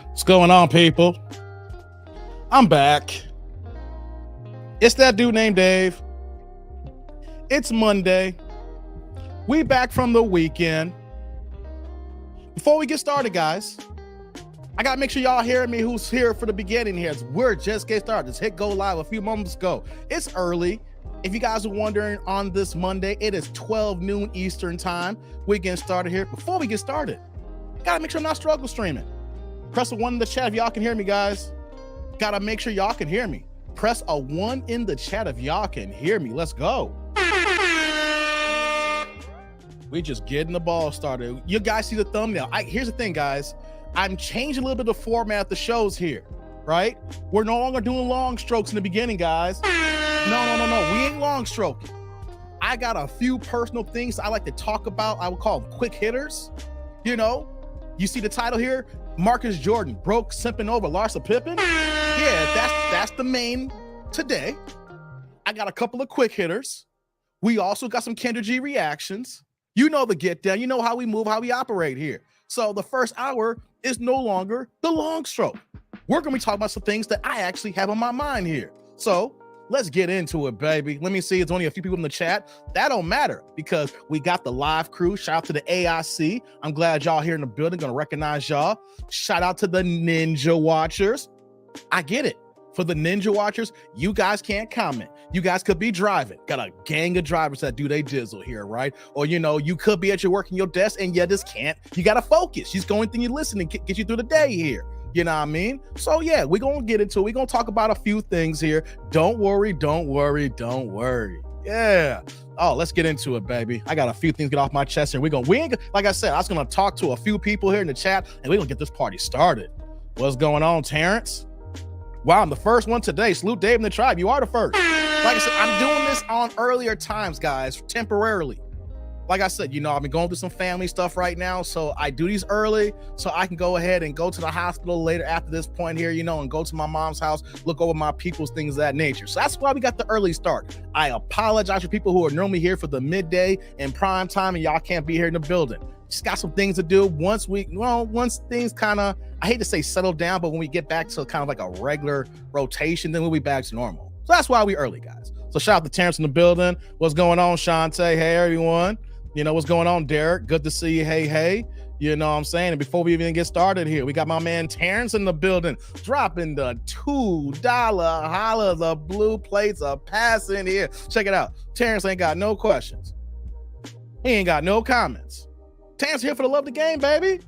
What's going on, people? I'm back. It's that dude named Dave. It's Monday. We back from the weekend. Before we get started, guys, I gotta make sure y'all hear me who's here for the beginning here. We're just getting started. Just hit go live a few moments ago. It's early. If you guys are wondering, on this Monday, it is 12 noon Eastern time. We're getting started here. Before we get started, gotta make sure I'm not struggle streaming. Press a 1 in the chat if y'all can hear me, guys. Gotta make sure y'all can hear me. Press a 1 in the chat if y'all can hear me. Let's go. We just getting the ball started. You guys see the thumbnail. Here's the thing, guys. I'm changing a little bit of the format of the shows here, right? We're no longer doing long strokes in the beginning, guys. No. We ain't long stroking. I got a few personal things I like to talk about. I would call them quick hitters. You know, you see the title here? Marcus Jordan broke simping over Larsa Pippen. Yeah, that's the main today. I got a couple of quick hitters. We also got some Kendra G reactions. You know the get down. You know how we move, how we operate here. So the first hour is no longer the long stroke. We're going to be talking about some things that I actually have on my mind here. So let's get into it, baby. Let me see. It's only a few people in the chat. That don't matter because we got the live crew. Shout out to the AIC. I'm glad y'all here in the building. Going to recognize y'all. Shout out to the Ninja Watchers. I get it. For the Ninja Watchers, you guys can't comment. You guys could be driving. Got a gang of drivers that do they dizzle here, right? Or, you know, you could be at your work in your desk and you just can't. You got to focus. She's going through your listening, get you through the day here. You know what I mean? So, yeah, we're going to get into it. We're going to talk about a few things here. Don't worry. Yeah. Oh, let's get into it, baby. I got a few things to get off my chest here. Like I said, I was going to talk to a few people here in the chat and we're going to get this party started. What's going on, Terrence? Wow, I'm the first one today. Salute Dave and the tribe. You are the first. Like I said, I'm doing this on earlier times, guys, temporarily. Like I said, you know, I've been going through some family stuff right now, so I do these early so I can go ahead and go to the hospital later after this point here, you know, and go to my mom's house, look over my people's, things of that nature. So that's why we got the early start. I apologize for people who are normally here for the midday and prime time and y'all can't be here in the building. Just got some things to do once things kind of, I hate to say settle down, but when we get back to kind of like a regular rotation, then we'll be back to normal. So that's why we early, guys. So shout out to Terrence in the building. What's going on, Shantae? Hey, everyone. You know, what's going on, Derek? Good to see you. Hey. You know what I'm saying? And before we even get started here, we got my man Terrence in the building, dropping the $2 holla. The blue plates are passing here. Check it out. Terrence ain't got no questions. He ain't got no comments. Terrence here for the love of the game, baby.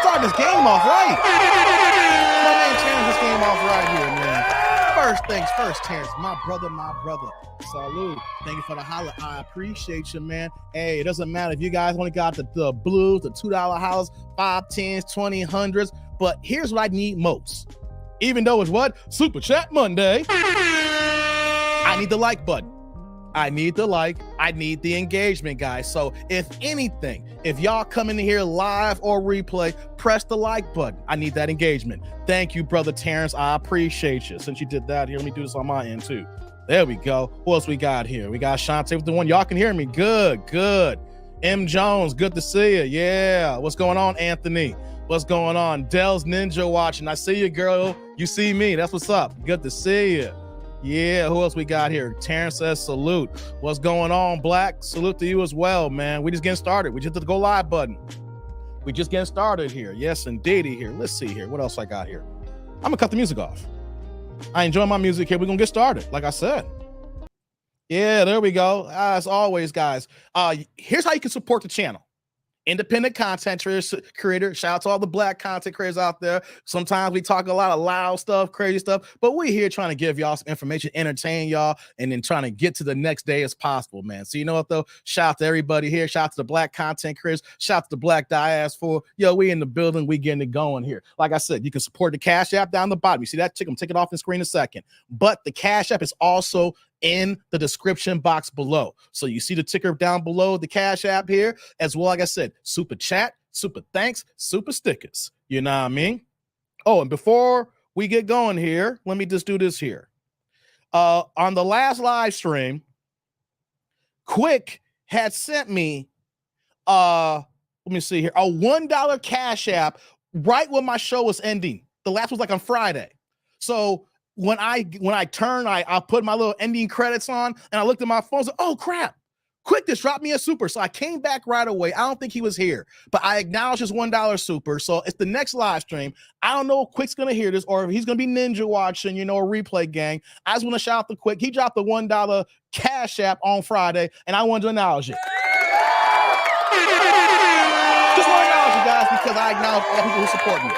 Starting this game off right. My man Terrence this game off right here, man. First things first, Terrence, my brother. Salute. Thank you for the holla. I appreciate you, man. Hey, it doesn't matter if you guys only got the blues, the $2 house, 5, 10s, 20, 100s. But here's what I need most. Even though it's what? Super Chat Monday. I need the like button. I need the like. I need the engagement, guys. So if anything, if y'all come in here live or replay, press the like button. I need that engagement. Thank you, brother Terrence. I appreciate you. Since you did that here, let me do this on my end too. There we go. Who else we got here? We got Shantae with the one. Y'all can hear me. Good. M. Jones, good to see you. Yeah. What's going on, Anthony? What's going on? Dell's Ninja watching. I see you, girl. You see me. That's what's up. Good to see you. Yeah, who else we got here? Terrence says salute. What's going on, Black? Salute to you as well, man. We just getting started. We just hit the go live button. We just getting started here. Yes, indeedy here. Let's see here. What else I got here? I'm gonna cut the music off. I enjoy my music here. We're gonna get started, like I said. Yeah, there we go. As always, guys, here's how you can support the channel. Independent content creator. Shout out to all the Black content creators out there. Sometimes we talk a lot of loud stuff, crazy stuff, but we're here trying to give y'all some information, entertain y'all, and then trying to get to the next day as possible, man. So you know what, though? Shout out to everybody here. Shout out to the Black content creators. Shout out to the Black diaspora. Yo, we in the building. We getting it going here. Like I said, you can support the Cash App down the bottom. You see that tick? I'm taking it off the screen in a second. But the Cash App is also in the description box below. So you see the ticker down below the Cash App here, as well, like I said, super chat, super thanks, super stickers. You know what I mean? Oh, and before we get going here, let me just do this here. On the last live stream, Quick had sent me let me see here, a $1 Cash App right when my show was ending. The last was like on Friday. So when I turned, I put my little ending credits on and I looked at my phone and said, oh crap, Quick just dropped me a super. So I came back right away. I don't think he was here, but I acknowledged his $1 super. So it's the next live stream. I don't know if Quick's gonna hear this or if he's gonna be ninja watching, a replay gang. I just want to shout out to Quick. He dropped the $1 Cash App on Friday, and I wanted to acknowledge it. Just want to acknowledge you guys because I acknowledge all people who support me.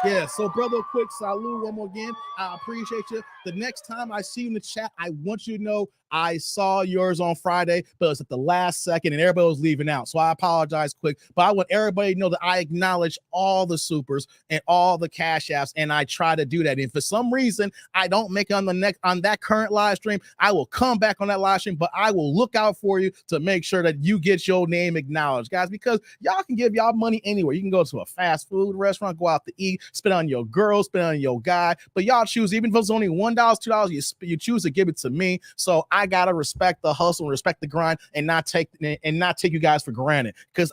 Yeah, so brother, Quick salute one more again. I appreciate you. The next time I see you in the chat, I want you to know I saw yours on Friday, but it's at the last second and everybody was leaving out. So I apologize, Quick. But I want everybody to know that I acknowledge all the supers and all the Cash Apps, and I try to do that. And for some reason I don't make it on that current live stream, I will come back on that live stream, but I will look out for you to make sure that you get your name acknowledged, guys, because y'all can give y'all money anywhere. You can go to a fast food restaurant, go out to eat, spend on your girl, spend on your guy, but y'all choose, even if it's only $1, $2, you choose to give it to me. So I gotta respect the hustle and respect the grind and not take you guys for granted, because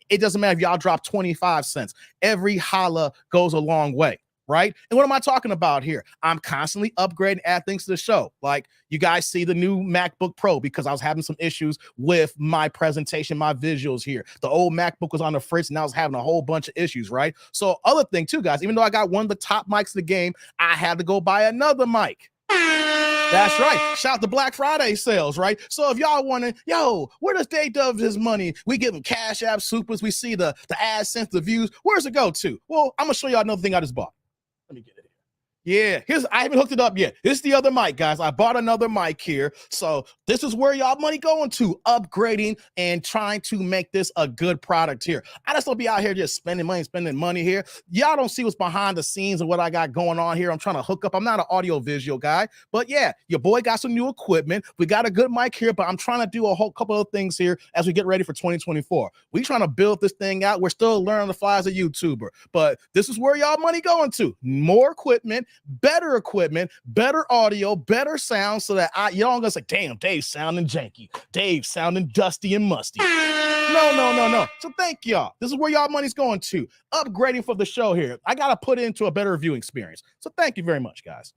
it doesn't matter if y'all drop 25 cents. Every holla goes a long way, right? And what am I talking about here? I'm constantly upgrading, add things to the show. Like you guys see the new MacBook Pro because I was having some issues with my presentation, my visuals here. The old MacBook was on the fritz and I was having a whole bunch of issues, right? So other thing too, guys, even though I got one of the top mics in the game, I had to go buy another mic. That's right. Shout to Black Friday sales, right? So if y'all wondering, where does Dave Dove his money? We give him Cash App supers. We see the AdSense, the views. Where's it go to? Well, I'm going to show y'all another thing I just bought. Let me get it. Yeah, I haven't hooked it up yet. This is the other mic, guys. I bought another mic here. So this is where y'all money going to, upgrading and trying to make this a good product here. I just don't be out here just spending money here. Y'all don't see what's behind the scenes and what I got going on here. I'm trying to hook up. I'm not an audio visual guy, but yeah, your boy got some new equipment. We got a good mic here, but I'm trying to do a whole couple of things here as we get ready for 2024. We trying to build this thing out. We're still learning the fly as a YouTuber, but this is where y'all money going to. More equipment, better audio, better sound, so that y'all gonna say, damn, Dave's sounding janky, Dave's sounding dusty and musty. No. So thank y'all. This is where y'all money's going to. Upgrading for the show here. I gotta put it into a better viewing experience. So thank you very much, guys.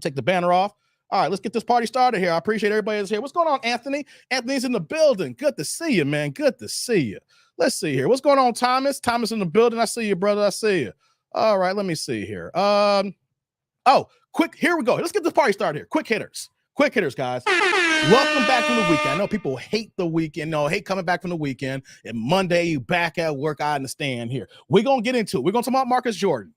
Take the banner off. All right, let's get this party started here. I appreciate everybody that's here. What's going on, Anthony? Anthony's in the building. Good to see you, man. Good to see you. Let's see here. What's going on, Thomas? Thomas in the building. I see you, brother. I see you. All right, let me see here. Oh, quick, here we go. Let's get this party started here. Quick hitters, guys. Welcome back from the weekend. I know people hate the weekend, hate coming back from the weekend. And Monday, you back at work. I understand here. We're going to get into it. We're going to talk about Marcus Jordan.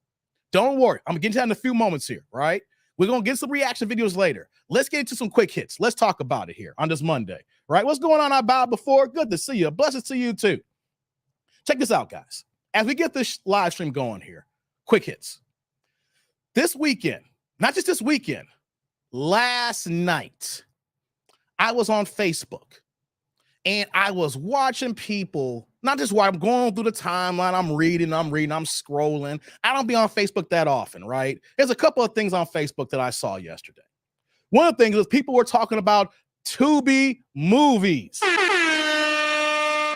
Don't worry. I'm going to get into that in a few moments here, right? We're going to get some reaction videos later. Let's get into some quick hits. Let's talk about it here on this Monday, right? What's going on? I bowed before. Good to see you. Blessings to you too. Check this out, guys. As we get this live stream going here, quick hits. This weekend, not just this weekend, last night, I was on Facebook and I was watching people, not just while I'm going through the timeline, I'm reading, I'm scrolling. I don't be on Facebook that often, right? There's a couple of things on Facebook that I saw yesterday. One of the things is people were talking about Tubi movies.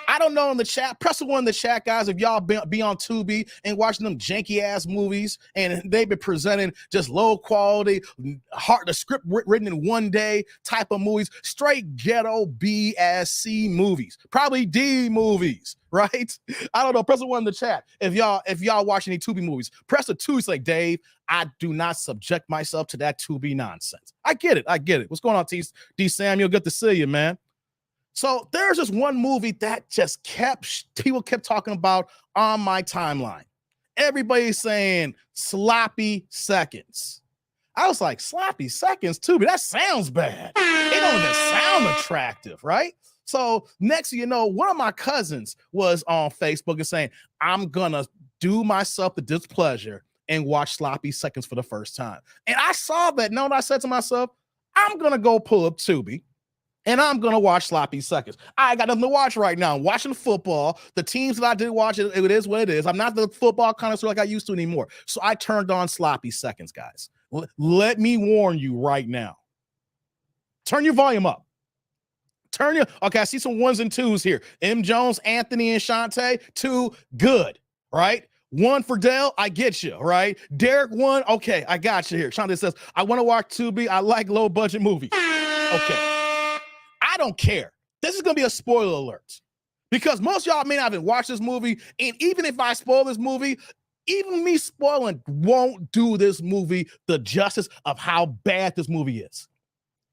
I don't know in the chat. Press the one in the chat, guys, if y'all be on Tubi and watching them janky ass movies and they've been presenting just low quality, the script written in one day type of movies, straight ghetto B ass C movies, probably D movies, right? I don't know. Press the one in the chat if y'all watch any Tubi movies. Press the two. It's like, Dave, I do not subject myself to that Tubi nonsense. I get it. What's going on, D Samuel? Good to see you, man. So there's this one movie that just people kept talking about on my timeline. Everybody's saying sloppy seconds. I was like, sloppy seconds, Tubi, that sounds bad. It don't even sound attractive, right? So next thing you know, one of my cousins was on Facebook and saying, I'm gonna do myself the displeasure and watch sloppy seconds for the first time. And I saw that. Know what I said to myself? I'm gonna go pull up Tubi and I'm going to watch sloppy seconds. I got nothing to watch right now. I'm watching football. The teams that I did watch, it is what it is. I'm not the football connoisseur like I used to anymore. So I turned on sloppy seconds, guys. Let me warn you right now. Turn your volume up. Okay, I see some ones and twos here. M. Jones, Anthony, and Shantae, 2, good, right? 1 for Dell, I get you, right? Derek, 1, okay, I got you here. Shantae says, I want to watch Tubi. I like low-budget movies. Okay, I don't care. This is going to be a spoiler alert because most y'all may not have watched this movie, and even if I spoil this movie, even me spoiling won't do this movie the justice of how bad this movie is.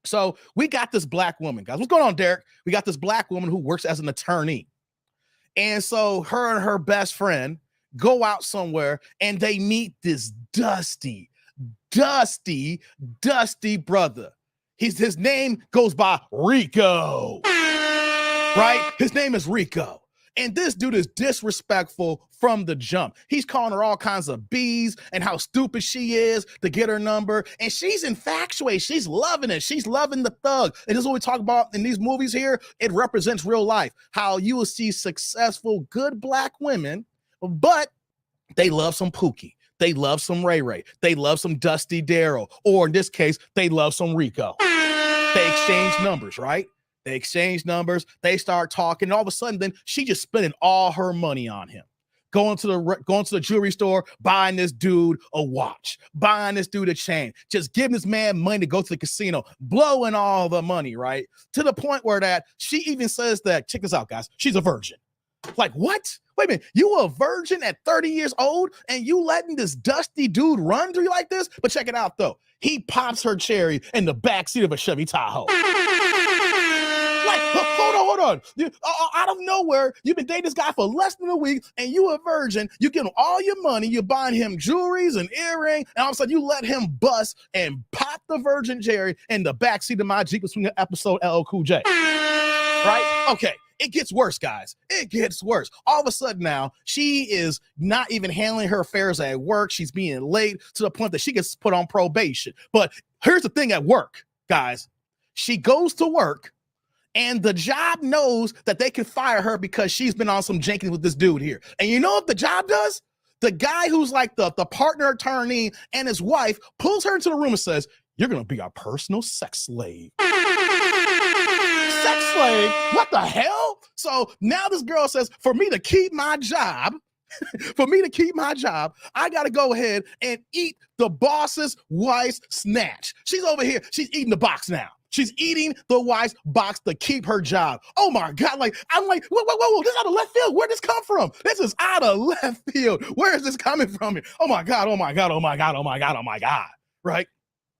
So we got this black woman, guys. What's going on, Derek? We got this black woman who works as an attorney. And so her and her best friend go out somewhere and they meet this dusty brother. His name goes by Rico, right? His name is Rico. And this dude is disrespectful from the jump. He's calling her all kinds of B's and how stupid she is to get her number. And she's infatuated. She's loving it. She's loving the thug. And this is what we talk about in these movies here. It represents real life. How you will see successful, good black women, but they love some Pookie. They love some Ray Ray. They love some Dusty Daryl. Or in this case, they love some Rico. They exchange numbers, right? They exchange numbers. They start talking. And all of a sudden, then she just spending all her money on him. Going to the jewelry store, buying this dude a watch, buying this dude a chain, just giving this man money to go to the casino, blowing all the money, right? To the point where that she even says that, check this out, guys, she's a virgin. Like, what? Wait a minute, you a virgin at 30 years old and you letting this dusty dude run through you like this? But check it out, though. He pops her cherry in the backseat of a Chevy Tahoe. Like, hold on. Out of nowhere, you've been dating this guy for less than a week, and you a virgin. You give him all your money. You're buying him jewelries and earring, and all of a sudden you let him bust and pop the virgin cherry in the backseat of my Jeep between the episode LL Cool J. Right? Okay. It gets worse, guys. It gets worse. All of a sudden now, she is not even handling her affairs at work. She's being late to the point that she gets put on probation. But here's the thing at work, guys. She goes to work, and the job knows that they can fire her because she's been on some janking with this dude here. And you know what the job does? The guy who's like the partner attorney and his wife pulls her into the room and says, you're going to be our personal sex slave. Sex slave? What the hell? So now this girl says, for me to keep my job, I got to go ahead and eat the boss's wife's snatch. She's over here. She's eating the box now. She's eating the wife's box to keep her job. Oh my God. I'm like, whoa. This is out of left field. Where'd this come from? This is out of left field. Where is this coming from? Oh my God. Right?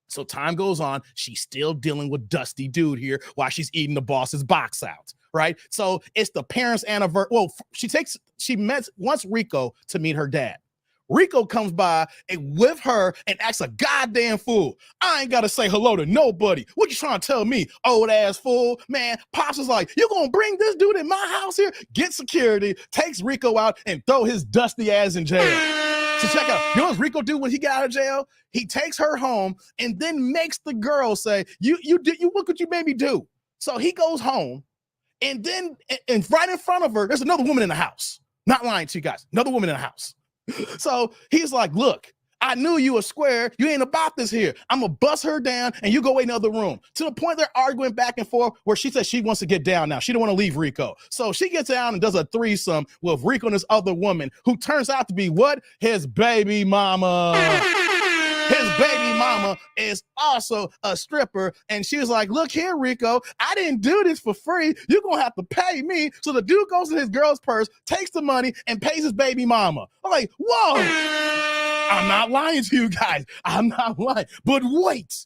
So time goes on. She's still dealing with dusty dude here while she's eating the boss's box out. Right? So it's the parents' anniversary. Well, she wants Rico to meet her dad. Rico comes by and with her and acts a goddamn fool. I ain't got to say hello to nobody. What you trying to tell me, old ass fool? Man, Pops is like, you gonna bring this dude in my house here? Get security, takes Rico out and throw his dusty ass in jail. So check out, you know what Rico do when he got out of jail? He takes her home and then makes the girl say, what could you made me do? So he goes home and then and right in front of her, there's another woman in the house. Not lying to you guys, another woman in the house. So he's like, look, I knew you were square. You ain't about this here. I'm going to bust her down and you go in another room. To the point they're arguing back and forth where she says she wants to get down now. She don't want to leave Rico. So she gets down and does a threesome with Rico and this other woman who turns out to be what? His baby mama. His baby mama is also a stripper. And she was like, look here, Rico, I didn't do this for free. You're going to have to pay me. So the dude goes in his girl's purse, takes the money, and pays his baby mama. I'm like, whoa, I'm not lying to you guys. I'm not lying. But wait,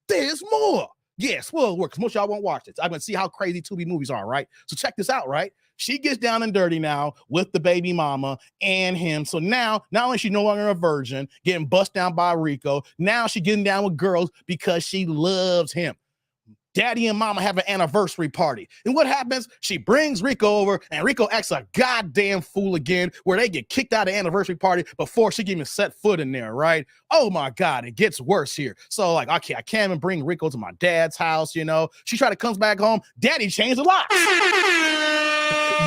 there's more. Yes, well, it works. Most of y'all won't watch this. I'm going to see how crazy Tubi movies are, right? So check this out, right? She gets down and dirty now with the baby mama and him. So now, not only is she no longer a virgin, getting bust down by Rico, now she's getting down with girls because she loves him. Daddy and mama have an anniversary party. And what happens? She brings Rico over and Rico acts a goddamn fool again where they get kicked out of the anniversary party before she can even set foot in there, right? Oh my God, it gets worse here. So like, okay, I can't even bring Rico to my dad's house, you know? She tries to come back home. Daddy changed the locks.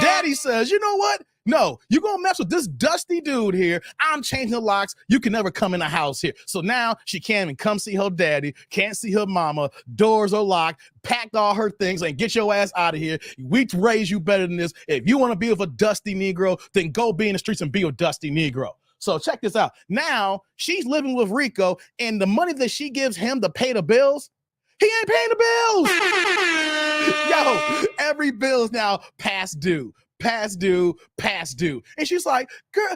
Daddy says, you know what? No, you're gonna mess with this dusty dude here. I'm changing the locks. You can never come in the house here. So now she can't even come see her daddy, can't see her mama. Doors are locked, packed all her things, and get your ass out of here. We raised you better than this. If you want to be with a dusty Negro, then go be in the streets and be a dusty Negro. So check this out. Now she's living with Rico, and the money that she gives him to pay the bills, he ain't paying the bills. Yo, every bill is now past due. Past due, past due. And she's like, girl,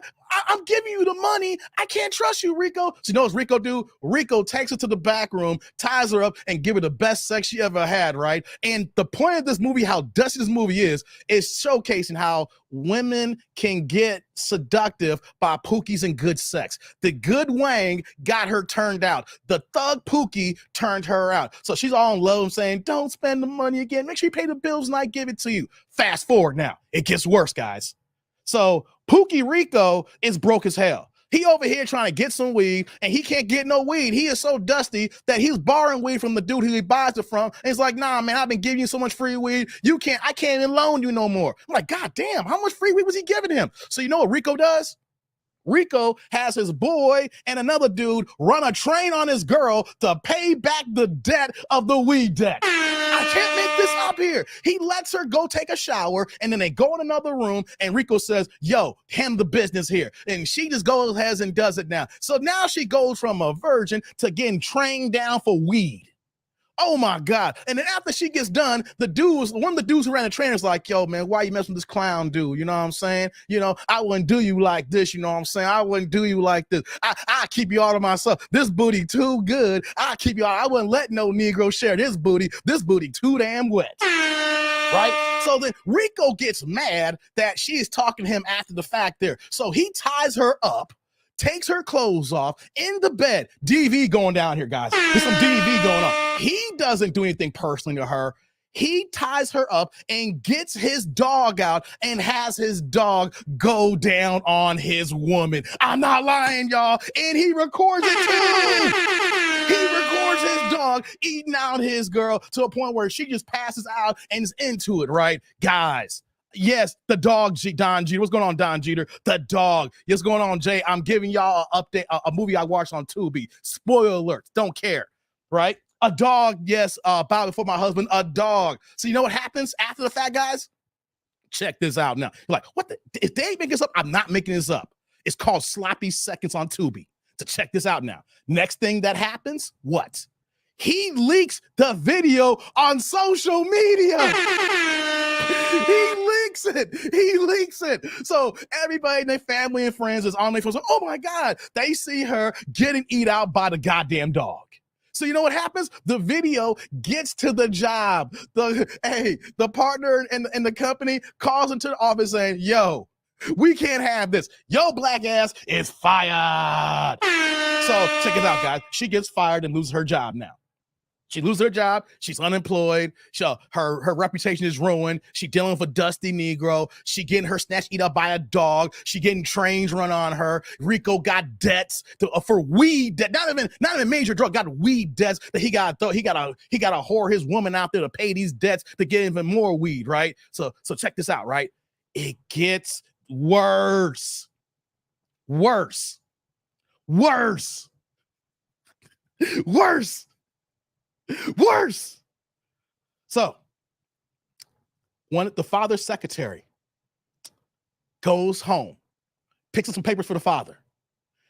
I'm giving you the money. I can't trust you, Rico. So you know what Rico do? Rico takes her to the back room, ties her up, and give her the best sex she ever had, right? And the point of this movie, how dusty this movie is showcasing how women can get seductive by Pookie's and good sex. The good Wang got her turned out. The thug Pookie turned her out. So she's all in love saying, don't spend the money again. Make sure you pay the bills and I give it to you. Fast forward now. It gets worse, guys. So Pookie Rico is broke as hell. He over here trying to get some weed, and he can't get no weed. He is so dusty that he's borrowing weed from the dude who he buys it from. And he's like, nah, man, I've been giving you so much free weed. I can't even loan you no more. I'm like, God damn, how much free weed was he giving him? So you know what Rico does? Rico has his boy and another dude run a train on his girl to pay back the debt of the weed debt. I can't make this up here. He lets her go take a shower, and then they go in another room, and Rico says, yo, handle the business here. And she just goes ahead and does it now. So now she goes from a virgin to getting trained down for weed. Oh my God. And then after she gets done, one of the dudes who ran the train is like, yo, man, why you messing with this clown dude? You know what I'm saying? You know, I wouldn't do you like this. You know what I'm saying? I wouldn't do you like this. I keep you all to myself. This booty too good. I keep you all. I wouldn't let no Negro share this booty. This booty too damn wet. Right? So then Rico gets mad that she is talking to him after the fact there. So he ties her up, takes her clothes off in the bed. DV going down here, guys. There's some DV going on. He doesn't do anything personally to her. He ties her up and gets his dog out and has his dog go down on his woman. I'm not lying, y'all. And he records it too. He records his dog eating out his girl to a point where she just passes out and is into it, right? Guys. Yes, the dog, Don Jeter. What's going on, Don Jeter? The dog. What's going on, Jay? I'm giving y'all an update, a movie I watched on Tubi. Spoiler alert. Don't care, right? A dog, yes, about before my husband, a dog. So you know what happens after the fact, guys? Check this out now. You're like, what the? If they ain't making this up, I'm not making this up. It's called Sloppy Seconds on Tubi. So check this out now. Next thing that happens, what? He leaks the video on social media. He leaks it. So everybody in their family and friends is on their phone. Oh my God, they see her getting eat out by the goddamn dog. So you know what happens? The video gets to the job. The partner in the company calls into the office saying, yo, we can't have this. Yo, black ass is fired. So check it out, guys. She gets fired and loses her job now. She loses her job. She's unemployed. Her reputation is ruined. She dealing with a dusty Negro. She getting her snatched eat up by a dog. She getting trains run on her. Rico got debts for weed debt. Not even major drug. Got weed debts that he got to whore his woman out there to pay these debts to get even more weed. Right. So check this out. Right. It gets worse. So the father's secretary goes home, picks up some papers for the father.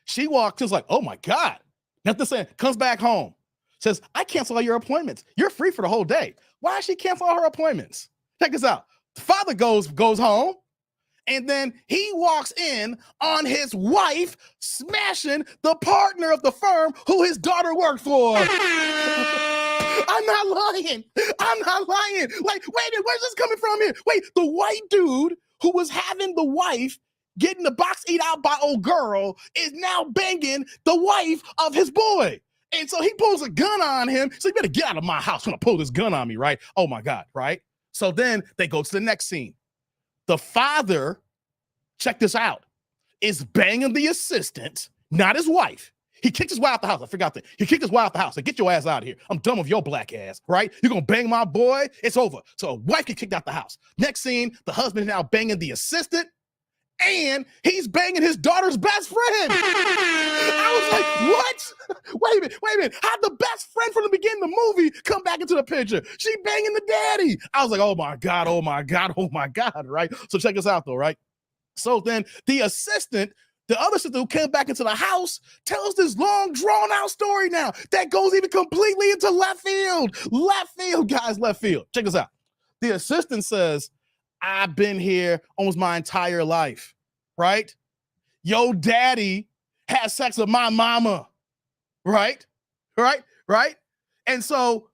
She walks in, is like, oh my God. Nothing saying, comes back home, says, I cancel all your appointments. You're free for the whole day. Why does she cancel all her appointments? Check this out. The father goes home, and then he walks in on his wife smashing the partner of the firm who his daughter worked for. I'm not lying. Like, wait, where's this coming from here? Wait, the white dude who was having the wife getting the box eat out by old girl is now banging the wife of his boy. And so he pulls a gun on him. So you better get out of my house trying to pull this gun on me, right? Oh my God, right? So then they go to the next scene. The father, check this out, is banging the assistant, not his wife. He kicked his wife out the house. I forgot that. He kicked his wife out the house. Like, get your ass out of here. I'm done with your black ass, right? You're going to bang my boy? It's over. So wife get kicked out the house. Next scene, the husband is now banging the assistant and he's banging his daughter's best friend. I was like, what? Wait a minute. How'd the best friend from the beginning of the movie come back into the picture? She banging the daddy. I was like, oh my God, right? So check this out though, right? So then the assistant, the other sister who came back into the house, tells this long, drawn-out story now that goes even completely into left field. Left field, guys, left field. Check this out. The assistant says, I've been here almost my entire life, right? Yo daddy had sex with my mama, right? And so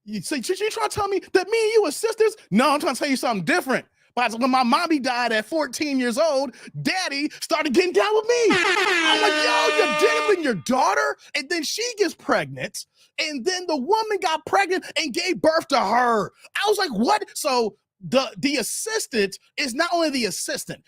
you trying to tell me that me and you are sisters? No, I'm trying to tell you something different. But when my mommy died at 14 years old, daddy started getting down with me. I'm like, yo, you're diddling your daughter? And then she gets pregnant. And then the woman got pregnant and gave birth to her. I was like, what? So the assistant is not only the assistant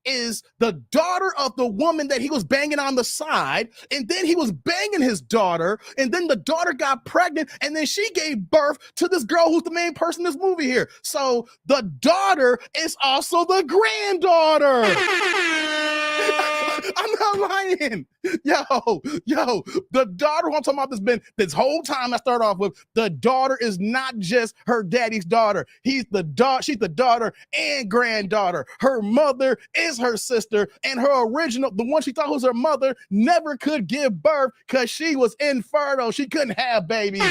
is the daughter of the woman that he was banging on the side, and then he was banging his daughter, and then the daughter got pregnant, and then she gave birth to this girl who's the main person in this movie here. So the daughter is also the granddaughter. I'm not lying. Yo, the daughter who I'm talking about this whole time I start off with, the daughter is not just her daddy's daughter. She's the daughter and granddaughter. Her mother is her sister, and her original, the one she thought was her mother, never could give birth because she was infertile. She couldn't have babies.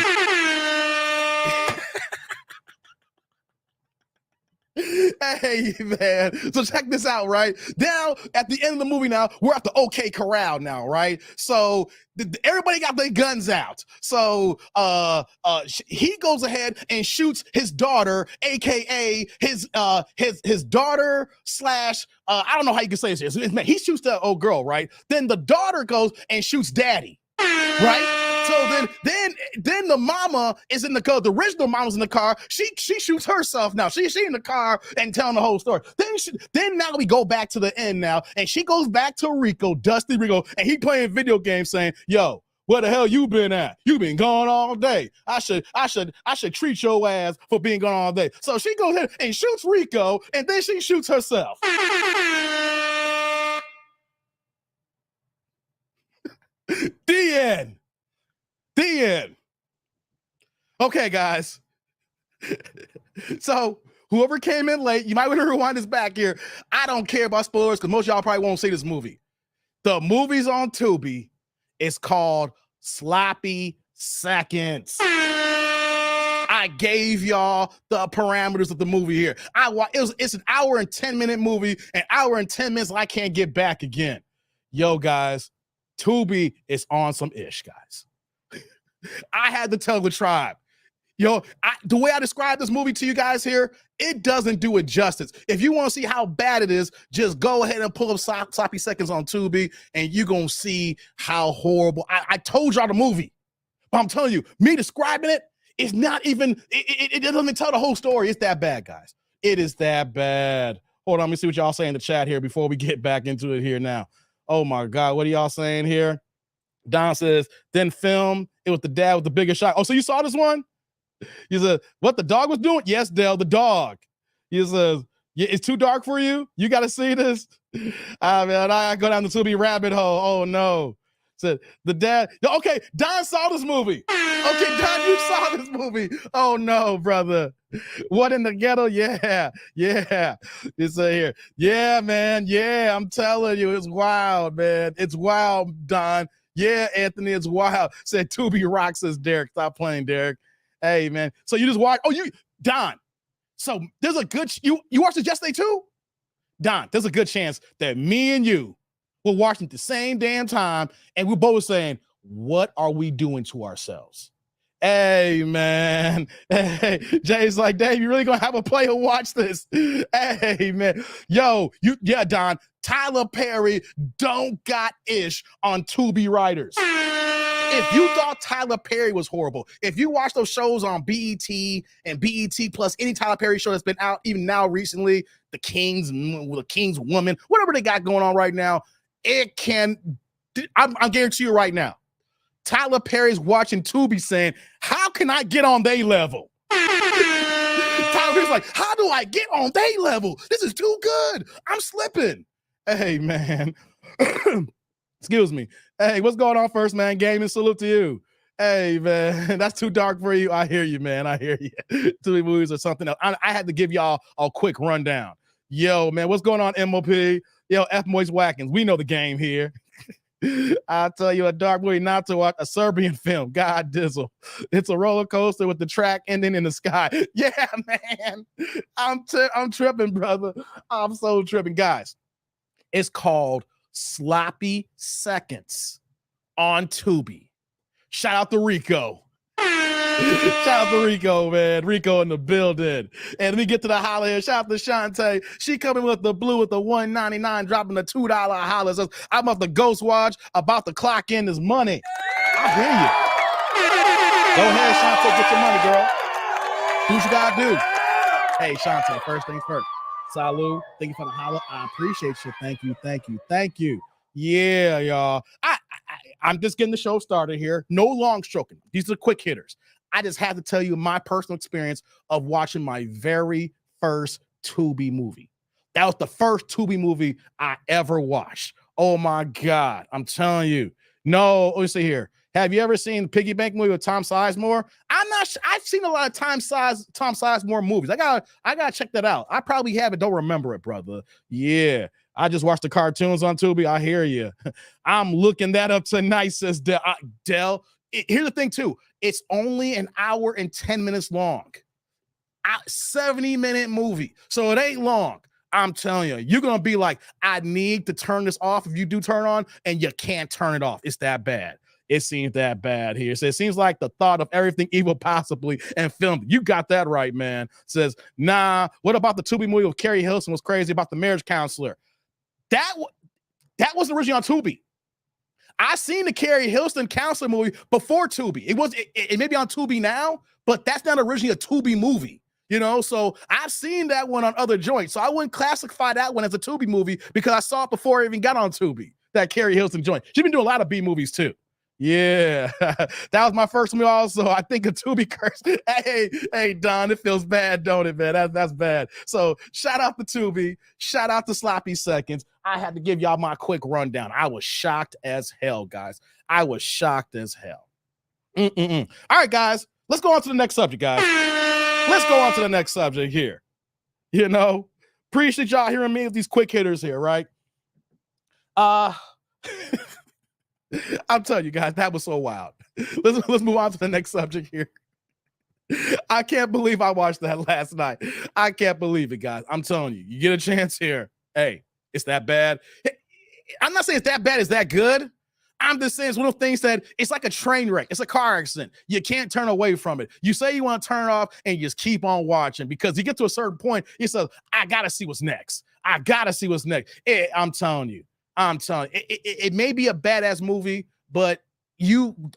Hey, man. So check this out, right? Now, at the end of the movie now, we're at the OK Corral now, right? So everybody got their guns out. So he goes ahead and shoots his daughter, AKA his daughter slash, I don't know how you can say this. He shoots the old girl, right? Then the daughter goes and shoots daddy, right? So then the mama is in the car. The original mama's in the car. She shoots herself now. She in the car and telling the whole story. Then now we go back to the end now, and she goes back to Rico, Dusty Rico, and he playing video games saying, yo, where the hell you been at? You been gone all day. I should treat your ass for being gone all day. So she goes ahead and shoots Rico, and then she shoots herself. The end. Okay, guys. So whoever came in late, you might want to rewind this back here. I don't care about spoilers because most of y'all probably won't see this movie. The movie's on Tubi. It's called Sloppy Seconds. I gave y'all the parameters of the movie here. It's an hour and 10-minute movie, an hour and 10 minutes I can't get back again. Yo, guys, Tubi is on some ish, guys. I had to tell the tribe. Yo, the way I describe this movie to you guys here, it doesn't do it justice. If you want to see how bad it is, just go ahead and pull up Sloppy Seconds on Tubi, and you're going to see how horrible. I told y'all the movie, but I'm telling you, me describing it, it's not even, it doesn't even tell the whole story. It's that bad, guys. It is that bad. Hold on, let me see what y'all say in the chat here before we get back into it here now. Oh my God, what are y'all saying here? Don says, then film it with the dad with the bigger shot. Oh, so you saw this one? He said, what the dog was doing? Yes, Dale, the dog. He says, yeah, it's too dark for you? You got to see this? Man, I go down the Tubi rabbit hole. Oh, no. Said the dad. Okay, Don saw this movie. Okay, Don, you saw this movie. Oh, no, brother. What in the ghetto? Yeah. It's here. Yeah, man. Yeah, I'm telling you, it's wild, man. It's wild, Don. Yeah, Anthony, it's wild. Said Tubi Rock, says Derek. Stop playing, Derek. Hey, man. So you just watch. Oh, Don. So there's a good. You watched it yesterday too, Don. There's a good chance that me and you were watching at the same damn time, and we're both saying, "What are we doing to ourselves?" Hey, man. Hey, Jay's like, Dave, you really gonna have a player watch this? Hey, man. Yo, Don. Tyler Perry don't got ish on Tubi writers. If you thought Tyler Perry was horrible, if you watch those shows on BET and BET Plus, any Tyler Perry show that's been out even now recently, the King's Woman, whatever they got going on right now, I'm guarantee you right now, Tyler Perry's watching Tubi saying, how can I get on their level? Tyler here's like, how do I get on their level? This is too good. I'm slipping. Hey, man. Excuse me. Hey, what's going on, First Man Gaming? Salute to you. Hey, man, that's too dark for you. I hear you, man. I hear you. Tubi movies or something else. I had to give y'all a quick rundown. Yo, man, what's going on, MOP? Yo, F Moist Watkins. We know the game here. I'll tell you a dark movie not to watch, a Serbian film. God dizzle. It's a roller coaster with the track ending in the sky. Yeah, man. I'm tripping, brother. I'm so tripping. Guys, it's called Sloppy Seconds on Tubi. Shout out to Rico. Shout out to Rico, man. Rico in the building. And we get to the holler here. Shout out to Shantae. She coming with the blue with the $1.99, dropping the $2 holler. Says, I'm off the Ghost Watch, about to clock in this money. I hear you. Go ahead, Shantae, get your money, girl. Do what you gotta do. Hey, Shantae, first things first. Salud. Thank you for the holler. I appreciate you. Thank you, thank you, thank you. Yeah, y'all. I'm just getting the show started here. No long stroking. These are quick hitters. I just had to tell you my personal experience of watching my very first Tubi movie. That was the first Tubi movie I ever watched. Oh my God. I'm telling you. No, let me see here. Have you ever seen the Piggy Bank movie with Tom Sizemore? I'm not sure. I've seen a lot of Tom Sizemore movies. I gotta check that out. I probably have it, don't remember it, brother. Yeah. I just watched the cartoons on Tubi. I hear you. I'm looking that up tonight, says Del. Here's the thing, too. It's only an hour and 10 minutes long. 70-minute movie. So it ain't long. I'm telling you, you're going to be like, I need to turn this off if you do turn on, and you can't turn it off. It's that bad. It seems that bad here. So it seems like the thought of everything evil possibly and filmed. You got that right, man. Says, nah, what about the Tubi movie with Carrie Hilson was crazy about the marriage counselor? That was originally on Tubi. I seen the Carrie Hilson counselor movie before Tubi. It may be on Tubi now, but that's not originally a Tubi movie, you know? So I've seen that one on other joints. So I wouldn't classify that one as a Tubi movie because I saw it before it even got on Tubi, that Carrie Hilson joint. She's been doing a lot of B movies too. Yeah, that was my first movie also. I think a Tubi curse. Hey, Don, it feels bad, don't it, man? That's bad. So shout out to Tubi. Shout out to Sloppy Seconds. I had to give y'all my quick rundown. I was shocked as hell, guys. I was shocked as hell. All right, guys, let's go on to the next subject, guys. Let's go on to the next subject here. You know, appreciate y'all hearing me with these quick hitters here, right? I'm telling you guys, that was so wild. Let's move on to the next subject here. I can't believe I watched that last night. I can't believe it, guys. I'm telling you, you get a chance here. Hey, it's that bad. I'm not saying it's that bad. It's that good. I'm just saying it's one of those things that it's like a train wreck. It's a car accident. You can't turn away from it. You say you want to turn it off and you just keep on watching because you get to a certain point. You say, I got to see what's next. I got to see what's next. I'm telling you. It may be a badass movie, but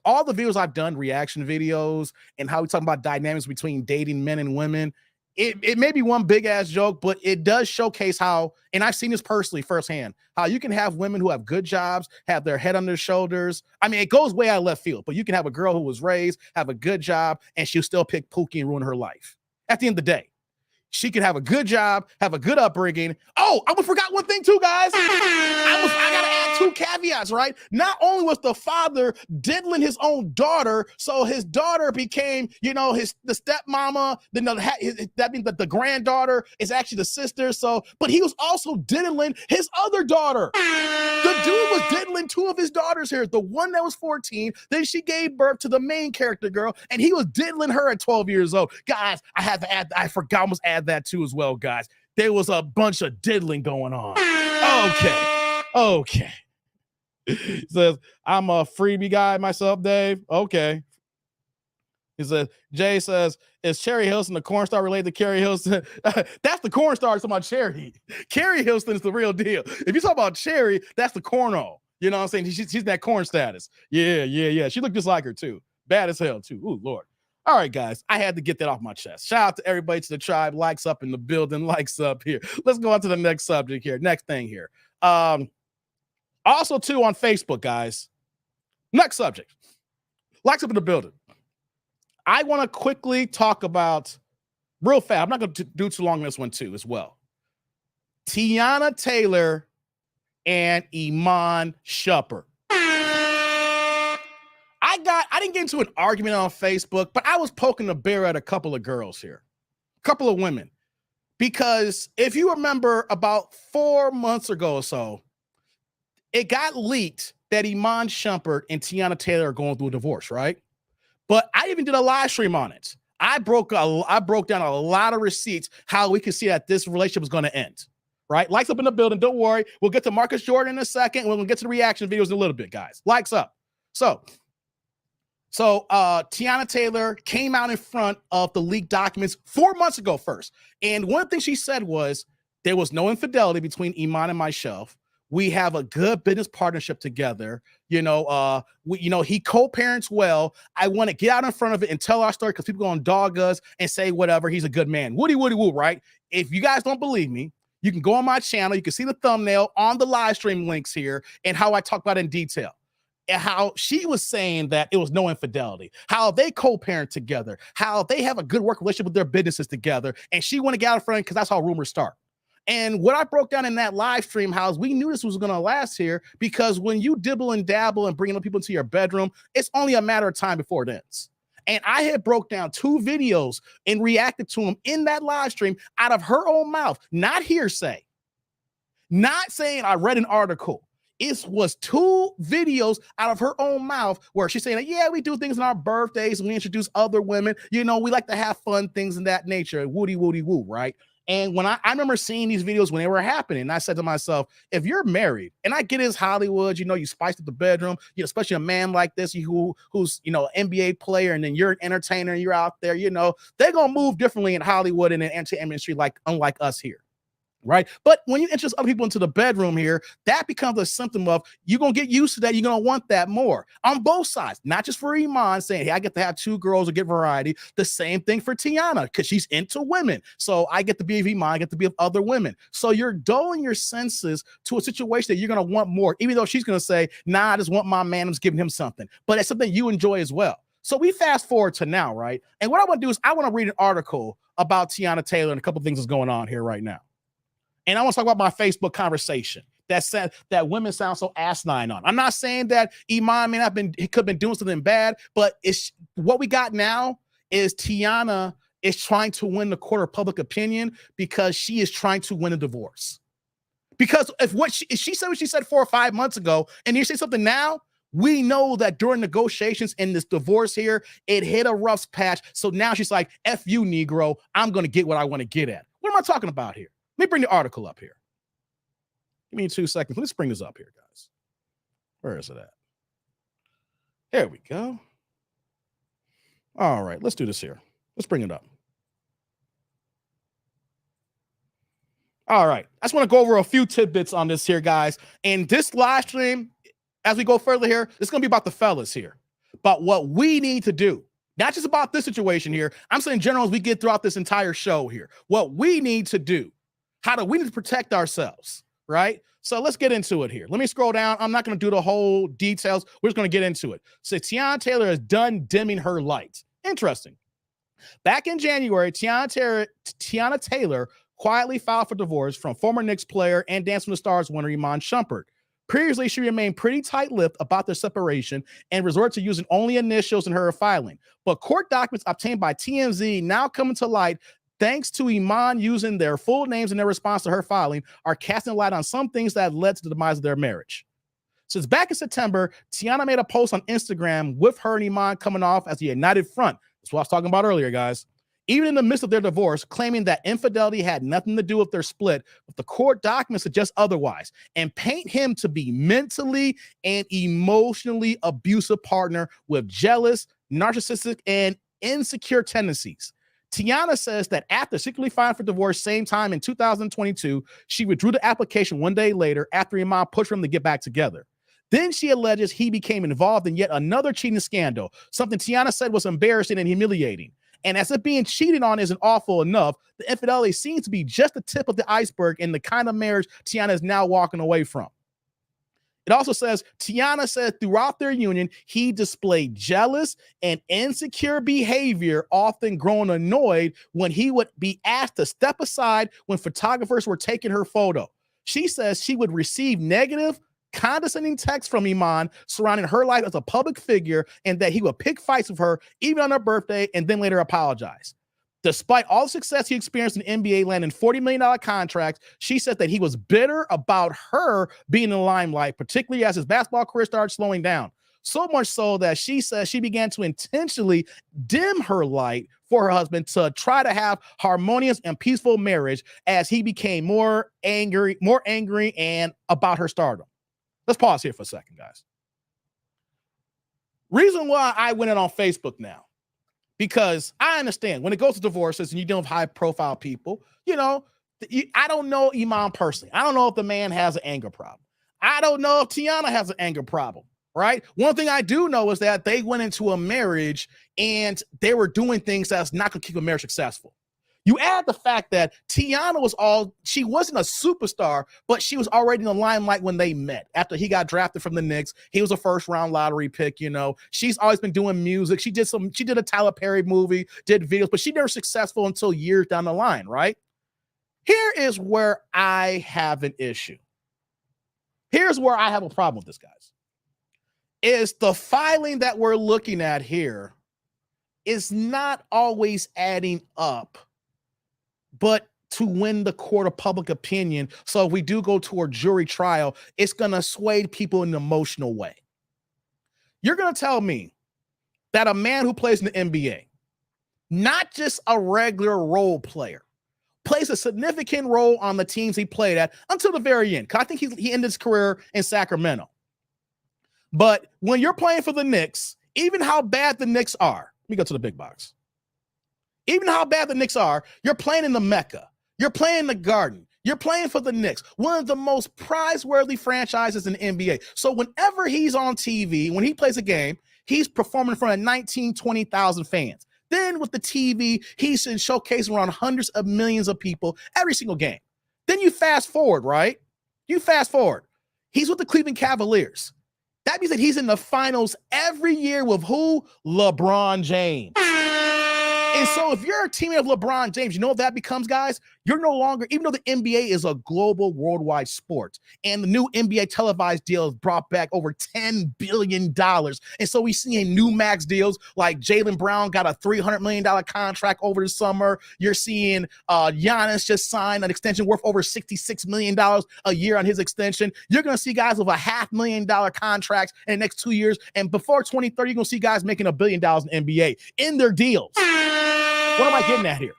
all the videos I've done, reaction videos, and how we talk about dynamics between dating men and women, it may be one big ass joke, but it does showcase how, and I've seen this personally firsthand, how you can have women who have good jobs, have their head on their shoulders. I mean, it goes way out of left field, but you can have a girl who was raised, have a good job, and she'll still pick Pookie and ruin her life. At the end of the day, she could have a good job, have a good upbringing. Oh, I forgot one thing too, guys. I gotta add two caveats, right? Not only was the father diddling his own daughter, so his daughter became, the stepmama. That means that the granddaughter is actually the sister. So, but he was also diddling his other daughter. The dude was diddling two of his daughters here. The one that was 14, then she gave birth to the main character girl, and he was diddling her at 12 years old. Guys, I have to add. I forgot, almost add that too as well, guys. There was a bunch of diddling going on. Okay. He says, I'm a freebie guy myself, Dave. Okay. He says, Jay says, is Cherry Hilson the corn star related to Carrie Hilson? That's the corn star. It's about Cherry. Carrie Hilson is the real deal. If you talk about Cherry, that's the corno. You know what I'm saying? She's that corn status. Yeah. She looked just like her too. Bad as hell too. Ooh, Lord. All right, guys, I had to get that off my chest. Shout out to everybody to the tribe. Likes up in the building. Likes up here. Let's go on to the next subject here. Next thing here. Also, too, on Facebook, guys. Next subject. Likes up in the building. I want to quickly talk about real fast. I'm not going to do too long on this one too as well. Teyana Taylor and Iman Shumpert. I didn't get into an argument on Facebook, but I was poking the bear at a couple of girls here, a couple of women. Because if you remember about 4 months ago or so, it got leaked that Iman Shumpert and Teyana Taylor are going through a divorce, right? But I even did a live stream on it. I broke down a lot of receipts how we could see that this relationship was going to end, right? Likes up in the building. Don't worry. We'll get to Marcus Jordan in a second. We'll get to the reaction videos in a little bit, guys. Likes up. So Teyana Taylor came out in front of the leaked documents 4 months ago first. And one thing she said was there was no infidelity between Iman and myself. We have a good business partnership together. He co-parents well. I want to get out in front of it and tell our story because people going to dog us and say whatever. He's a good man. Woody, woo, right? If you guys don't believe me, you can go on my channel. You can see the thumbnail on the live stream links here and how I talk about it in detail. And how she was saying that it was no infidelity, how they co-parent together, how they have a good work relationship with their businesses together. And she wanted to get out in front because that's how rumors start. And what I broke down in that live stream, how we knew this was going to last here, because when you dibble and dabble and bringing people into your bedroom, it's only a matter of time before it ends. And I had broke down 2 videos and reacted to them in that live stream out of her own mouth, not hearsay, not saying I read an article. It was 2 videos out of her own mouth where she's saying, yeah, we do things on our birthdays and we introduce other women. We like to have fun, things in that nature. Woody, woo, right? And when I remember seeing these videos when they were happening, and I said to myself, if you're married, and I get it's Hollywood, you spiced up the bedroom, especially a man like this who's an NBA player, and then you're an entertainer and you're out there, they're going to move differently in Hollywood and in the entertainment industry, unlike us here. Right. But when you introduce other people into the bedroom here, that becomes a symptom of you're going to get used to that. You're going to want that more on both sides, not just for Iman saying, hey, I get to have 2 girls or get variety. The same thing for Teyana because she's into women. So I get to be with Iman, I get to be with other women. So you're dulling your senses to a situation that you're going to want more, even though she's going to say, nah, I just want my man. I'm just giving him something. But it's something you enjoy as well. So we fast forward to now, right? And what I want to do is I want to read an article about Teyana Taylor and a couple of thhave things that's going on here right now. And I want to talk about my Facebook conversation that said that women sound so asinine on. I'm not saying that Iman he could have been doing something bad, but it's what we got now is Teyana is trying to win the court of public opinion because she is trying to win a divorce. Because if she said what she said 4 or 5 months ago, and you say something now, we know that during negotiations in this divorce here, it hit a rough patch. So now she's like, F you, Negro, I'm going to get what I want to get at. What am I talking about here? Let me bring the article up here. Give me 2 seconds. Let's bring this up here, guys. Where is it at? There we go. All right, let's do this here. Let's bring it up. All right, I just want to go over a few tidbits on this here, guys. And this live stream, as we go further here, it's going to be about the fellas here, about what we need to do. Not just about this situation here. I'm saying in general as we get throughout this entire show here, what we need to do. How do we need to protect ourselves, right? So let's get into it here. Let me scroll down. I'm not going to do the whole details. We're just going to get into it. So Teyana Taylor is done dimming her lights. Interesting. Back in January, Teyana Taylor quietly filed for divorce from former Knicks player and Dancing with the Stars winner Iman Shumpert. Previously, she remained pretty tight-lipped about their separation and resorted to using only initials in her filing. But court documents obtained by TMZ now coming to light thanks to Iman using their full names in their response to her filing, are casting light on some things that led to the demise of their marriage. Since back in September, Teyana made a post on Instagram with her and Iman coming off as a united front. That's what I was talking about earlier, guys. Even in the midst of their divorce, claiming that infidelity had nothing to do with their split, but the court documents suggest otherwise, and paint him to be mentally and emotionally abusive partner with jealous, narcissistic, and insecure tendencies. Teyana says that after secretly filing for divorce same time in 2022, she withdrew the application 1 day later after Iman pushed for them to get back together. Then she alleges he became involved in yet another cheating scandal, something Teyana said was embarrassing and humiliating. And as if being cheated on isn't awful enough, the infidelity seems to be just the tip of the iceberg in the kind of marriage Teyana is now walking away from. It also says, Teyana said throughout their union, he displayed jealous and insecure behavior, often growing annoyed when he would be asked to step aside when photographers were taking her photo. She says she would receive negative, condescending texts from Iman surrounding her life as a public figure, and that he would pick fights with her even on her birthday and then later apologize. Despite all the success he experienced in NBA, landing $40 million contracts, she said that he was bitter about her being in the limelight, particularly as his basketball career started slowing down. So much so that she says she began to intentionally dim her light for her husband to try to have harmonious and peaceful marriage as he became more angry and about her stardom. Let's pause here for a second, guys. Reason why I went in on Facebook now, because I understand when it goes to divorces and you deal with high profile people, I don't know Iman personally. I don't know if the man has an anger problem. I don't know if Teyana has an anger problem, right? One thing I do know is that they went into a marriage and they were doing things that's not going to keep a marriage successful. You add the fact that Teyana she wasn't a superstar, but she was already in the limelight when they met. After he got drafted from the Knicks, he was a first-round lottery pick, She's always been doing music. She did a Tyler Perry movie, did videos, but she never successful until years down the line, right? Here is where I have an issue. Here's where I have a problem with this, guys. Is the filing that we're looking at here is not always adding up, but to win the court of public opinion. So if we do go to a jury trial, it's going to sway people in an emotional way. You're going to tell me that a man who plays in the NBA, not just a regular role player, plays a significant role on the teams he played at until the very end. Because I think he ended his career in Sacramento. But when you're playing for the Knicks, even how bad the Knicks are, let me go to the big box. Even how bad the Knicks are, you're playing in the Mecca. You're playing in the Garden. You're playing for the Knicks, one of the most prize-worthy franchises in the NBA. So whenever he's on TV, when he plays a game, he's performing in front of 19, 20,000 fans. Then with the TV, he's showcasing around hundreds of millions of people every single game. Then you fast forward, right? He's with the Cleveland Cavaliers. That means that he's in the finals every year with who? LeBron James. And so if you're a teammate of LeBron James, you know what that becomes, guys? You're no longer, even though the NBA is a global worldwide sport, and the new NBA televised deal has brought back over $10 billion. And so we see new max deals like Jaylen Brown got a $300 million contract over the summer. You're seeing Giannis just signed an extension worth over $66 million a year on his extension. You're going to see guys with a $500,000 contracts in the next 2 years. And before 2030, you're going to see guys making $1 billion in NBA in their deals. What am I getting at here?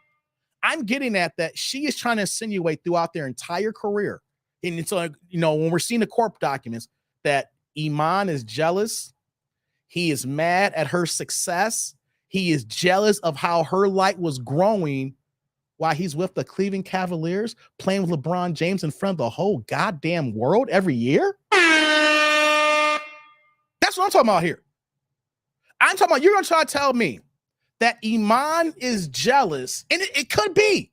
I'm getting at that she is trying to insinuate throughout their entire career. And it's like, when we're seeing the court documents, that Iman is jealous. He is mad at her success. He is jealous of how her light was growing while he's with the Cleveland Cavaliers playing with LeBron James in front of the whole goddamn world every year. That's what I'm talking about here. I'm talking about, you're going to try to tell me that Iman is jealous, and it could be,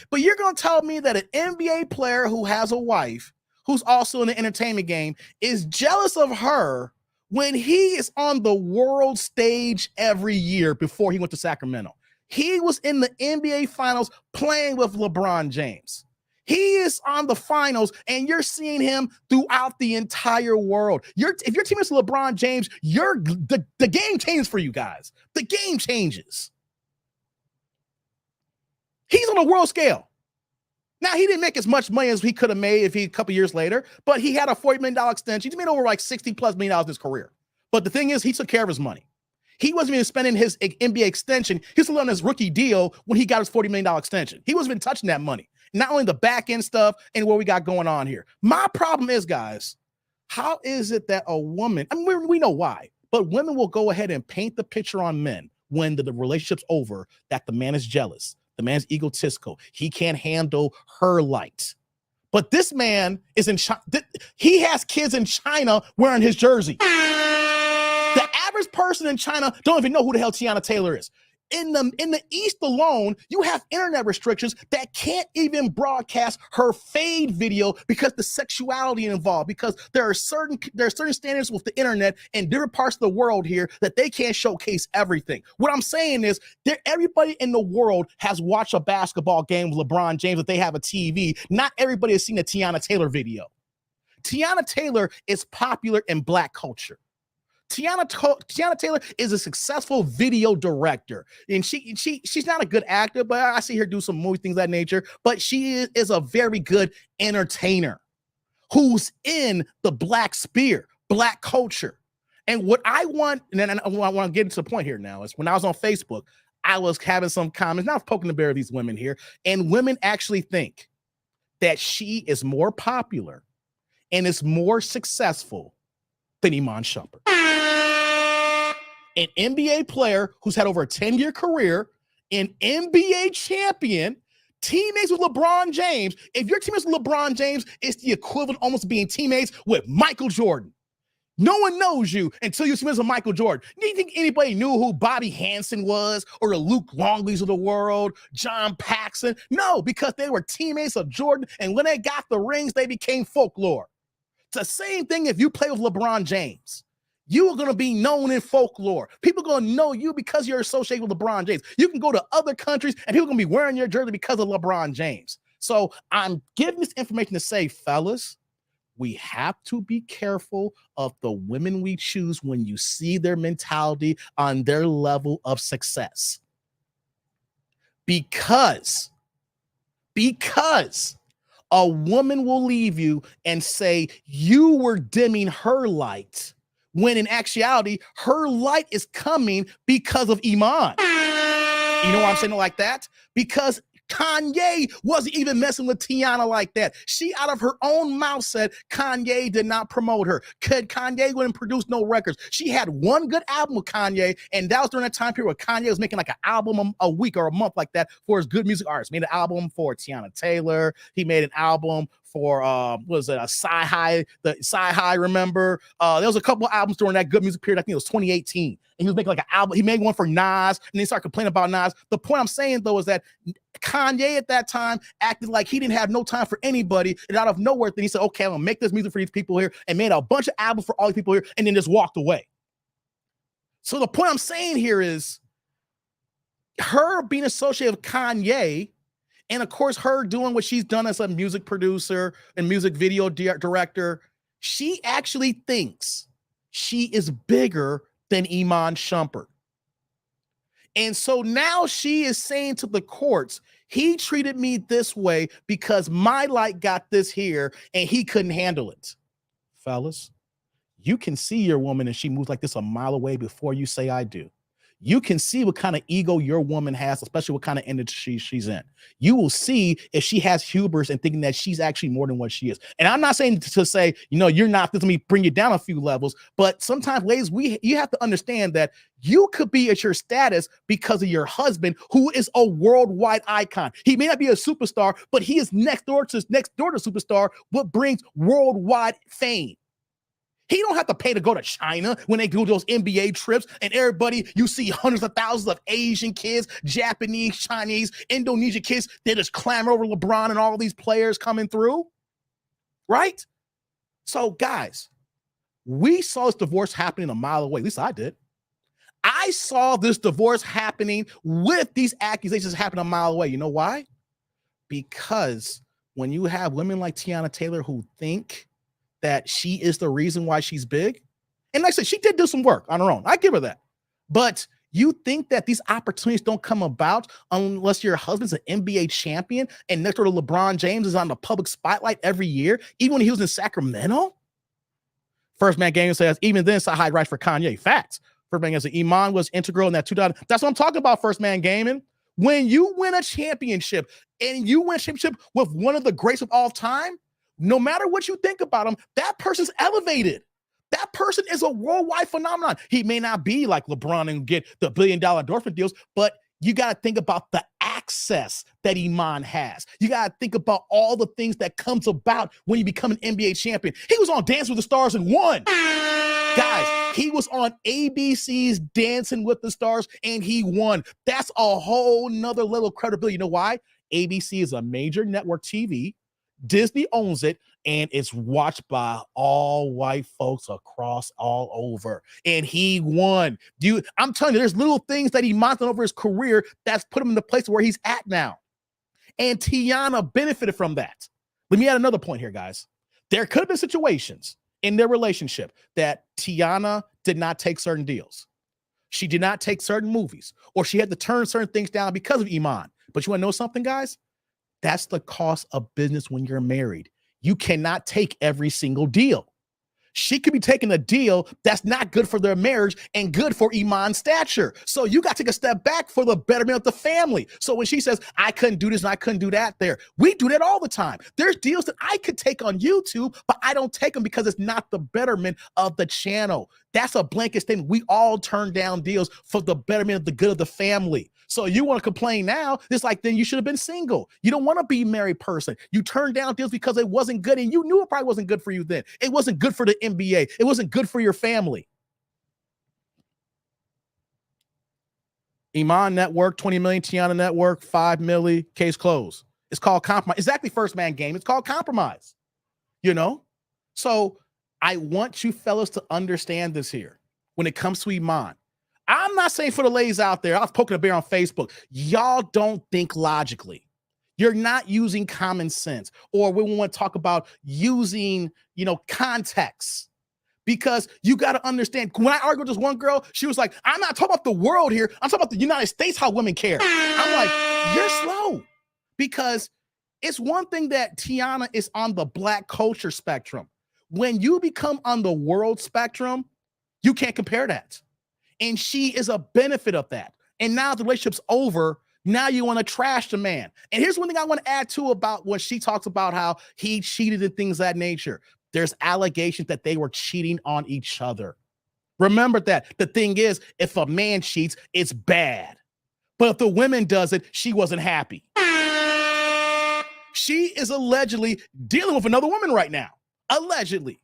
but you're going to tell me that an NBA player who has a wife, who's also in the entertainment game, is jealous of her when he is on the world stage every year before he went to Sacramento. He was in the NBA finals playing with LeBron James. He is on the finals, and you're seeing him throughout the entire world. If your team is LeBron James, the game changes for you guys. The game changes. He's on a world scale. Now, he didn't make as much money as he could have made if a couple years later, but he had a $40 million extension. He made over like $60+ million in his career. But the thing is, he took care of his money. He wasn't even spending his NBA extension. He was still on his rookie deal when he got his $40 million extension. He wasn't even touching that money. Not only the back end stuff and what we got going on here. My problem is, guys, how is it that a woman, we know why, but women will go ahead and paint the picture on men when the relationship's over that the man is jealous, the man's egotistical, he can't handle her light. But this man is in China. He has kids in China wearing his jersey. The average person in China don't even know who the hell Teyana Taylor is. In the East alone, you have internet restrictions that can't even broadcast her fade video because the sexuality involved, because there are certain standards with the internet in different parts of the world here that they can't showcase everything. What I'm saying is everybody in the world has watched a basketball game with LeBron James if they have a TV. Not everybody has seen a Teyana Taylor video. Teyana Taylor is popular in Black culture. Teyana Taylor is a successful video director, and she's not a good actor, but I see her do some movie things of that nature. But she is a very good entertainer who's in the Black sphere, Black culture. And what I want, and I want to get to the point here now, is when I was on Facebook, I was having some comments, not poking the bear of these women here, and women actually think that she is more popular and is more successful than Iman Shumpert. An NBA player who's had over a 10-year career, an NBA champion, teammates with LeBron James. If you're teammates with LeBron James, it's the equivalent almost of being teammates with Michael Jordan. No one knows you until you're teammates with Michael Jordan. Do you think anybody knew who Bobby Hansen was, or the Luke Longleys of the world, John Paxson? No, because they were teammates of Jordan, and when they got the rings, they became folklore. It's the same thing if you play with LeBron James. You are going to be known in folklore. People are going to know you because you're associated with LeBron James. You can go to other countries and people are going to be wearing your jersey because of LeBron James. So I'm giving this information to say, fellas, we have to be careful of the women we choose when you see their mentality on their level of success. Because a woman will leave you and say you were dimming her light, when in actuality, her light is coming because of Iman. You know why I'm saying it like that? Because Kanye wasn't even messing with Teyana like that. She, out of her own mouth, said Kanye did not promote her. Kanye wouldn't produce no records. She had one good album with Kanye, and that was during that time period where Kanye was making like an album a week or a month like that for his good music artists. Made an album for Teyana Taylor. He made an album for what was it, a Sci-Hi, remember? There was a couple of albums during that good music period. I think it was 2018. And he was making like an album. He made one for Nas, and they started complaining about Nas. The point I'm saying, though, is that Kanye at that time acted like he didn't have no time for anybody, and out of nowhere, then he said, okay, I'm gonna make this music for these people here, and made a bunch of albums for all these people here, and then just walked away. So the point I'm saying here is her being associated with Kanye, and of course, her doing what she's done as a music producer and music video director, she actually thinks she is bigger than Iman Shumpert. And so now she is saying to the courts, he treated me this way because my light got this here and he couldn't handle it. Fellas, you can see your woman and she moves like this a mile away before you say I do. You can see what kind of ego your woman has, especially what kind of industry she's in. You will see if she has hubris and thinking that she's actually more than what she is. And I'm not saying to say, you're not, this, let me bring you down a few levels, but sometimes, ladies, you have to understand that you could be at your status because of your husband, who is a worldwide icon. He may not be a superstar, but he is next door to superstar, what brings worldwide fame. He don't have to pay to go to China when they do those NBA trips and everybody, you see hundreds of thousands of Asian kids, Japanese, Chinese, Indonesian kids, they just clamor over LeBron and all these players coming through, right? So guys, we saw this divorce happening a mile away. At least I did. I saw this divorce happening with these accusations happening a mile away. You know why? Because when you have women like Teyana Taylor who think that she is the reason why she's big. And like I said, she did do some work on her own. I give her that. But you think that these opportunities don't come about unless your husband's an NBA champion and next door to LeBron James is on the public spotlight every year, even when he was in Sacramento? First Man Gaming says, even then, it's a high right for Kanye. Facts. First Man Gaming says, Iman was integral in that 2000. That's what I'm talking about, First Man Gaming. When you win a championship and you win a championship with one of the greats of all time, no matter what you think about him, that person's elevated. That person is a worldwide phenomenon. He may not be like LeBron and get the $1 billion endorsement deals, but you got to think about the access that Iman has. You got to think about all the things that comes about when you become an NBA champion. He was on Dance with the Stars and won. Guys, He was on ABC's Dancing with the Stars and he won. That's a whole nother level of credibility. You know why? ABC is a major network TV. Disney owns it, and it's watched by all white folks across all over. And he won. I'm telling you, there's little things that he mounted over his career that's put him in the place where he's at now. And Teyana benefited from that. Let me add another point here, guys. There could have been situations in their relationship that Teyana did not take certain deals. She did not take certain movies, or she had to turn certain things down because of Iman. But you want to know something, guys? That's the cost of business when you're married. You cannot take every single deal. She could be taking a deal that's not good for their marriage and good for Iman's stature. So you got to take a step back for the betterment of the family. So when she says, I couldn't do this and I couldn't do that there, we do that all the time. There's deals that I could take on YouTube, but I don't take them because it's not the betterment of the channel. That's a blanket statement. We all turn down deals for the betterment of the good of the family. So you want to complain now, it's like, then you should have been single. You don't want to be a married person. You turned down deals because it wasn't good, and you knew it probably wasn't good for you then. It wasn't good for the NBA. It wasn't good for your family. Iman network, 20 million. Teyana network, 5 million. Case closed. It's called compromise. Exactly, first man game. It's called compromise. You know? So I want you fellas to understand this here when it comes to Iman. I'm not saying for the ladies out there, I was poking a bear on Facebook. Y'all don't think logically. You're not using common sense. Or we want to talk about using, context. Because you got to understand, when I argued with this one girl, she was like, I'm not talking about the world here. I'm talking about the United States, how women care. I'm like, you're slow. Because it's one thing that Teyana is on the black culture spectrum. When you become on the world spectrum, you can't compare that. And she is a benefit of that. And now the relationship's over. Now you want to trash the man. And here's one thing I want to add too about when she talks about how he cheated and things of that nature. There's allegations that they were cheating on each other. Remember that. The thing is, if a man cheats, it's bad. But if the woman does it, she wasn't happy. She is allegedly dealing with another woman right now. Allegedly.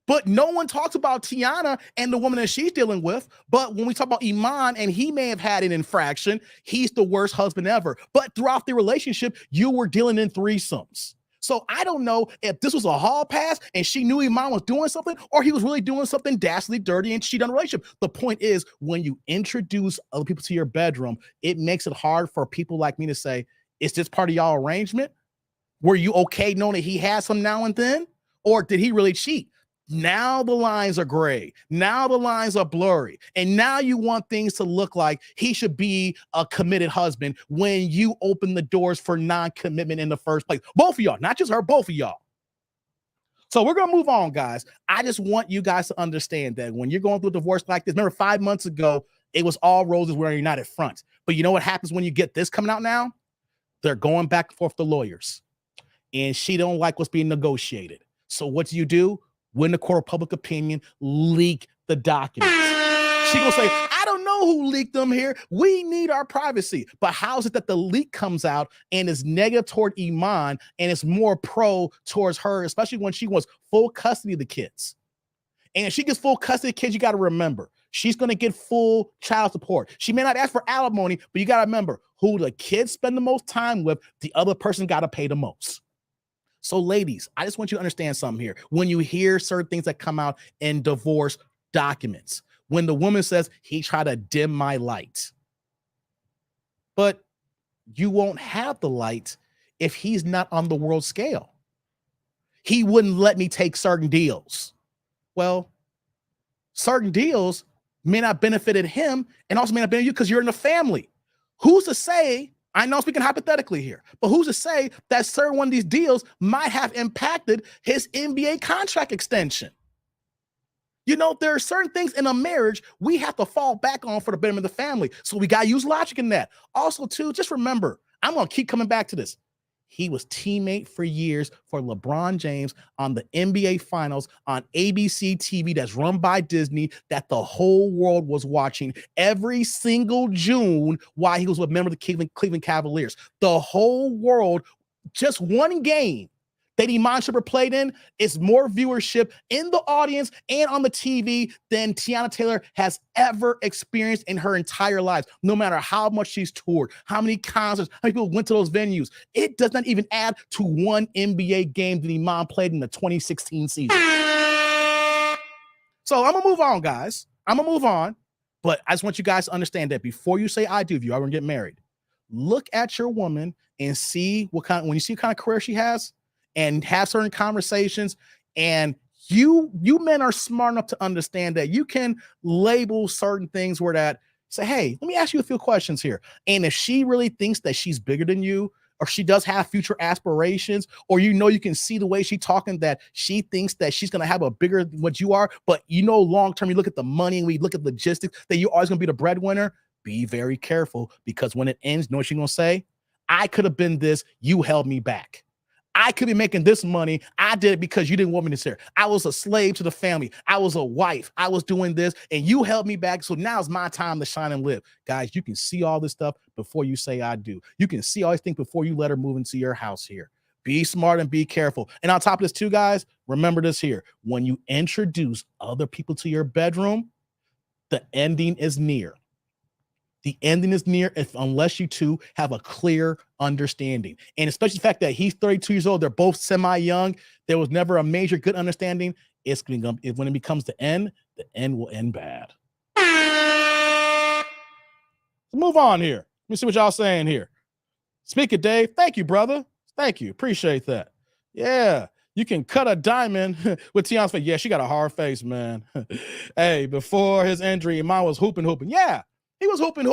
But no one talks about Teyana and the woman that she's dealing with. But when we talk about Iman and he may have had an infraction, he's the worst husband ever. But throughout the relationship, you were dealing in threesomes. So I don't know if this was a hall pass and she knew Iman was doing something, or he was really doing something dastardly dirty and cheated on the relationship. The point is, when you introduce other people to your bedroom, it makes it hard for people like me to say, is this part of y'all arrangement? Were you okay knowing that he had some now and then? Or did he really cheat? Now the lines are gray. Now the lines are blurry. And now you want things to look like he should be a committed husband when you open the doors for non-commitment in the first place. Both of y'all, not just her, both of y'all. So we're going to move on, guys. I just want you guys to understand that when you're going through a divorce like this, remember 5 months ago, it was all roses wearing United Front. But you know what happens when you get this coming out now? They're going back and forth to lawyers. And she don't like what's being negotiated. So what do? Win the court of public opinion, leak the documents. She gonna say, I don't know who leaked them here. We need our privacy. But how is it that the leak comes out and is negative toward Iman and it's more pro towards her, especially when she wants full custody of the kids? And if she gets full custody of the kids, you got to remember, she's going to get full child support. She may not ask for alimony, but you got to remember, who the kids spend the most time with, the other person got to pay the most. So ladies, I just want you to understand something here. When you hear certain things that come out in divorce documents, when the woman says, he tried to dim my light, but you won't have the light if he's not on the world scale. He wouldn't let me take certain deals. Well, certain deals may not benefited him and also may not benefit you because you're in the family. Who's to say, I know I'm speaking hypothetically here, but who's to say that certain one of these deals might have impacted his NBA contract extension? You know, there are certain things in a marriage we have to fall back on for the betterment of the family. So we got to use logic in that. Also, too, just remember, I'm going to keep coming back to this. He was teammate for years for LeBron James on the NBA Finals on ABC TV that's run by Disney, that the whole world was watching every single June while he was a member of the Cleveland Cavaliers. The whole world, just one game, that Iman Shumpert played in is more viewership in the audience and on the TV than Teyana Taylor has ever experienced in her entire life, no matter how much she's toured, how many concerts, how many people went to those venues. It does not even add to one NBA game that Iman played in the 2016 season. So I'm going to move on, guys. I'm going to move on. But I just want you guys to understand that before you say I do, if you are going to get married, look at your woman and see what kind, when you see what kind of career she has, and have certain conversations, and you men are smart enough to understand that you can label certain things where that say, hey, let me ask you a few questions here. And if she really thinks that she's bigger than you, or she does have future aspirations, or you can see the way she's talking that she thinks that she's going to have a bigger than what you are, but long term, you look at the money and we look at logistics, that you're always going to be the breadwinner, be very careful, because when it ends, you know what she's going to say? I could have been this, you held me back. I could be making this money. I did it because you didn't want me to share. I was a slave to the family. I was a wife. I was doing this and you held me back. So now it's my time to shine and live. Guys, you can see all this stuff before you say I do. You can see all these things before you let her move into your house here. Be smart and be careful. And on top of this too, guys, remember this here. When you introduce other people to your bedroom, the ending is near. The ending is near unless you two have a clear understanding. And especially the fact that he's 32 years old, they're both semi-young. There was never a major good understanding. When it becomes the end will end bad. So move on here. Let me see what y'all saying here. Speak it, Dave. Thank you, brother. Thank you. Appreciate that. Yeah. You can cut a diamond with Teyana's face. Yeah, she got a hard face, man. Hey, before his injury, Iman was hooping. Yeah. He was hooping.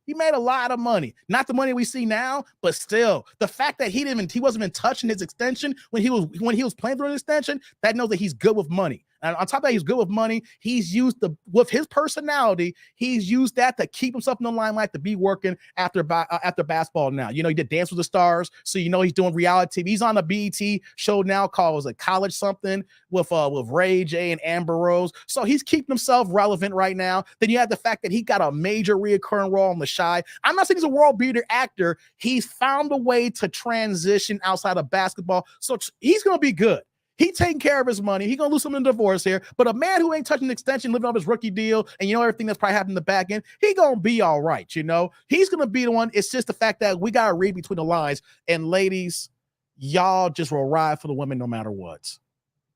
He made a lot of money. Not the money we see now, but still, the fact that he wasn't even touching his extension when he was playing through an extension, that knows that he's good with money. And on top of that, he's good with money. He's used with his personality, he's used that to keep himself in the limelight, to be working after basketball now. He did Dance with the Stars, so he's doing reality TV. He's on a BET show now called College something with Ray J and Amber Rose. So he's keeping himself relevant right now. Then you have the fact that he got a major reoccurring role on The Chi. I'm not saying he's a world beater actor. He's found a way to transition outside of basketball, so he's going to be good. He's taking care of his money. He's going to lose some in divorce here. But a man who ain't touching an extension, living off his rookie deal, and everything that's probably happened in the back end, he going to be all right, He's going to be the one. It's just the fact that we got to read between the lines. And ladies, y'all just will ride for the women no matter what.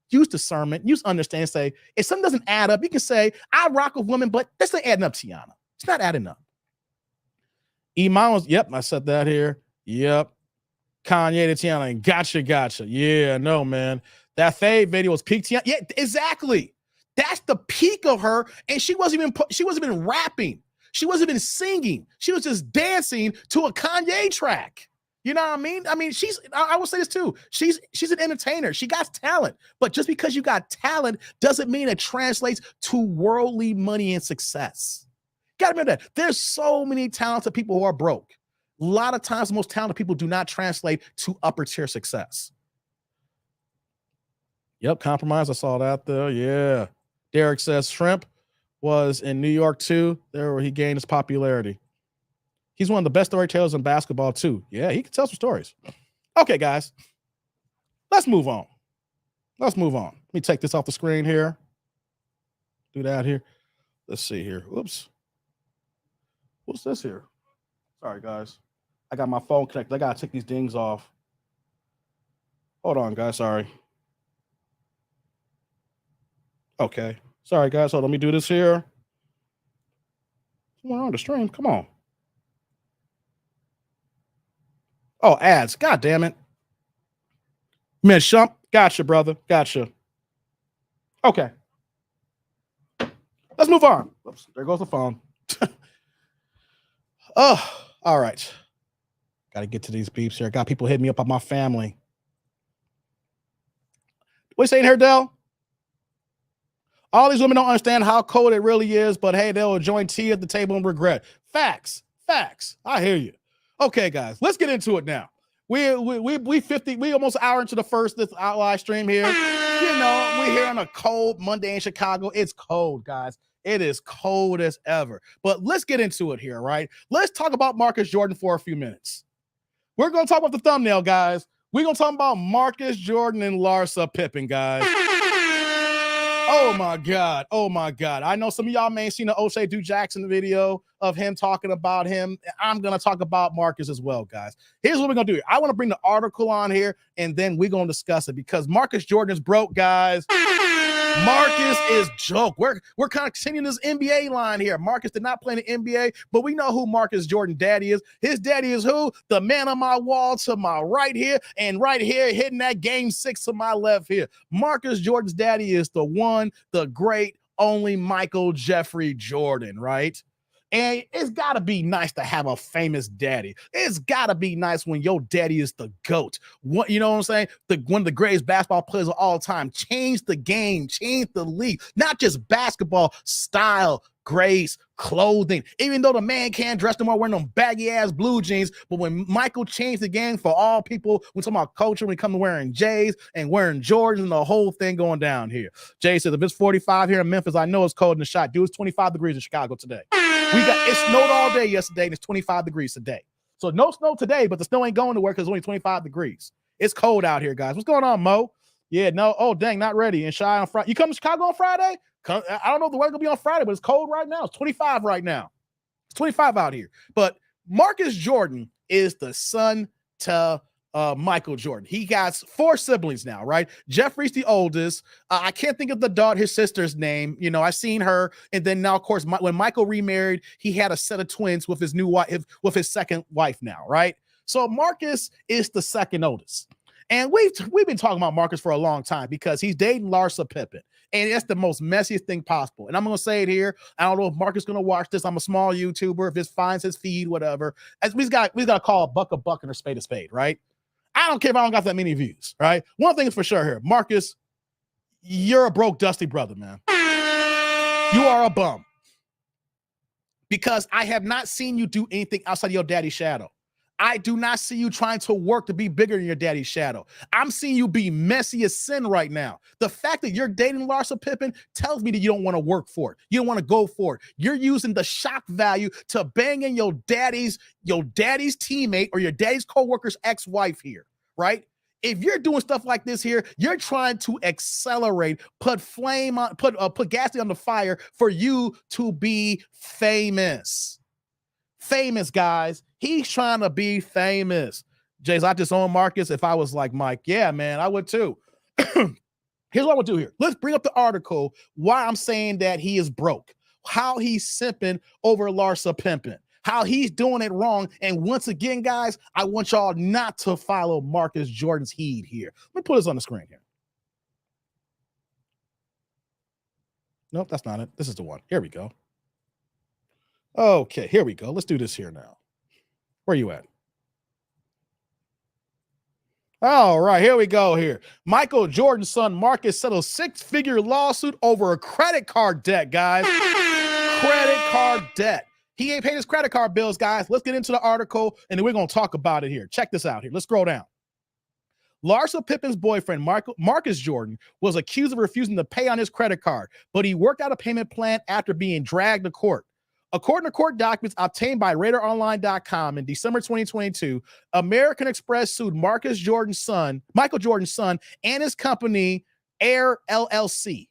Use discernment. Use understand. Say, if something doesn't add up, you can say, I rock with women, but that's not adding up, Teyana. It's not adding up. Iman was, yep, I said that here. Yep. Kanye to Teyana. Gotcha. Yeah, no, man. That fade video was peak Teyana. Yeah, exactly. That's the peak of her. And she wasn't even rapping. She wasn't even singing. She was just dancing to a Kanye track. You know what I mean? I mean, I will say this too. She's an entertainer. She got talent. But just because you got talent doesn't mean it translates to worldly money and success. Gotta remember that. There's so many talented people who are broke. A lot of times, the most talented people do not translate to upper tier success. Yep, compromise. I saw that there. Yeah. Derek says Shrimp was in New York too. There where he gained his popularity. He's one of the best storytellers in basketball too. Yeah, he can tell some stories. Okay, guys. Let's move on. Let me take this off the screen here. Do that here. Let's see here. Whoops. What's this here? Sorry, guys. I got my phone connected. I got to take these dings off. Hold on, guys. Sorry. Okay. Sorry, guys. So let me do this here. Somewhere on the stream. Come on. Oh, ads. God damn it. Miss Shump. Gotcha, brother. Gotcha. Okay. Let's move on. Oops, there goes the phone. Oh, all right. Got to get to these beeps here. Got people hitting me up on my family. What you saying here, Dell? All these women don't understand how cold it really is, but hey, they'll join tea at the table and regret. Facts. I hear you. Okay, guys, let's get into it now. We almost an hour into this live stream here. We're here on a cold Monday in Chicago. It's cold, guys. It is cold as ever. But let's get into it here, right? Let's talk about Marcus Jordan for a few minutes. We're going to talk about the thumbnail, guys. We're going to talk about Marcus Jordan and Larsa Pippen, guys. Oh my God. Oh my God. I know some of y'all may have seen the O'Shea Duke Jackson video of him talking about him. I'm going to talk about Marcus as well, guys. Here's what we're going to do. I want to bring the article on here and then we're going to discuss it because Marcus Jordan is broke, guys. Marcus is joke. We're kind of continuing this NBA line here. Marcus did not play in the NBA, but we know who Marcus Jordan daddy is. His daddy is who? The man on my wall to my right here and right here hitting that game 6 to my left here. Marcus Jordan's daddy is the one, the great, only Michael Jeffrey Jordan, right? And it's got to be nice to have a famous daddy. It's got to be nice when your daddy is the GOAT. What, you know what I'm saying? One of the greatest basketball players of all time. Change the game, change the league. Not just basketball, style, grace, clothing. Even though the man can't dress no more wearing them baggy-ass blue jeans, but when Michael changed the game for all people, we're talking about culture, when it comes to wearing J's and wearing Jordans and the whole thing going down here. Jay says, if it's 45 here in Memphis, I know it's cold in the shot. Dude, it's 25 degrees in Chicago today. It snowed all day yesterday, and it's 25 degrees today. So no snow today, but the snow ain't going to work because it's only 25 degrees. It's cold out here, guys. What's going on, Mo? Yeah, no. Oh, dang, not ready. And Shy on Friday. You come to Chicago on Friday? I don't know if the weather going to be on Friday, but it's cold right now. It's 25 right now. It's 25 out here. But Marcus Jordan is the son to Michael Jordan. He got 4 siblings now, right? Jeffrey's the oldest. I can't think of the daughter, his sister's name. You know, I seen her. And then now, of course, when Michael remarried, he had a set of twins with his new wife, with his second wife now, right? So Marcus is the second oldest. And we've been talking about Marcus for a long time because he's dating Larsa Pippen. And that's the most messiest thing possible. And I'm going to say it here. I don't know if Marcus is going to watch this. I'm a small YouTuber. If this finds his feed, whatever. As we got to call a buck and a spade, right? I don't care if I don't got that many views, right? One thing is for sure here. Marcus, you're a broke, dusty brother, man. You are a bum. Because I have not seen you do anything outside of your daddy's shadow. I do not see you trying to work to be bigger than your daddy's shadow. I'm seeing you be messy as sin right now. The fact that you're dating Larsa Pippen tells me that you don't want to work for it. You don't want to go for it. You're using the shock value to bang in your daddy's teammate or your daddy's co-worker's ex-wife here, right? If you're doing stuff like this here, you're trying to accelerate, put gasoline on the fire for you to be famous. Famous, guys. He's trying to be famous. Jays, I disown Marcus if I was like Mike. Yeah, man, I would too. Here's what I would do here. Let's bring up the article why I'm saying that he is broke, how he's simping over Larsa Pippen, how he's doing it wrong. And once again, guys, I want y'all not to follow Marcus Jordan's heat here. Let me put this on the screen here. Nope, that's not it. This is the one. Here we go. Okay, here we go. Let's do this here now. Where you at? All right, here we go here. Michael Jordan's son Marcus settled 6-figure lawsuit over a credit card debt, guys. Credit card debt. He ain't paying his credit card bills, guys. Let's get into the article, and then we're going to talk about it here. Check this out here. Let's scroll down. Larsa Pippen's boyfriend, Marcus Jordan, was accused of refusing to pay on his credit card, but he worked out a payment plan after being dragged to court. According to court documents obtained by RadarOnline.com in December 2022, American Express sued Michael Jordan's son, and his company, Air LLC.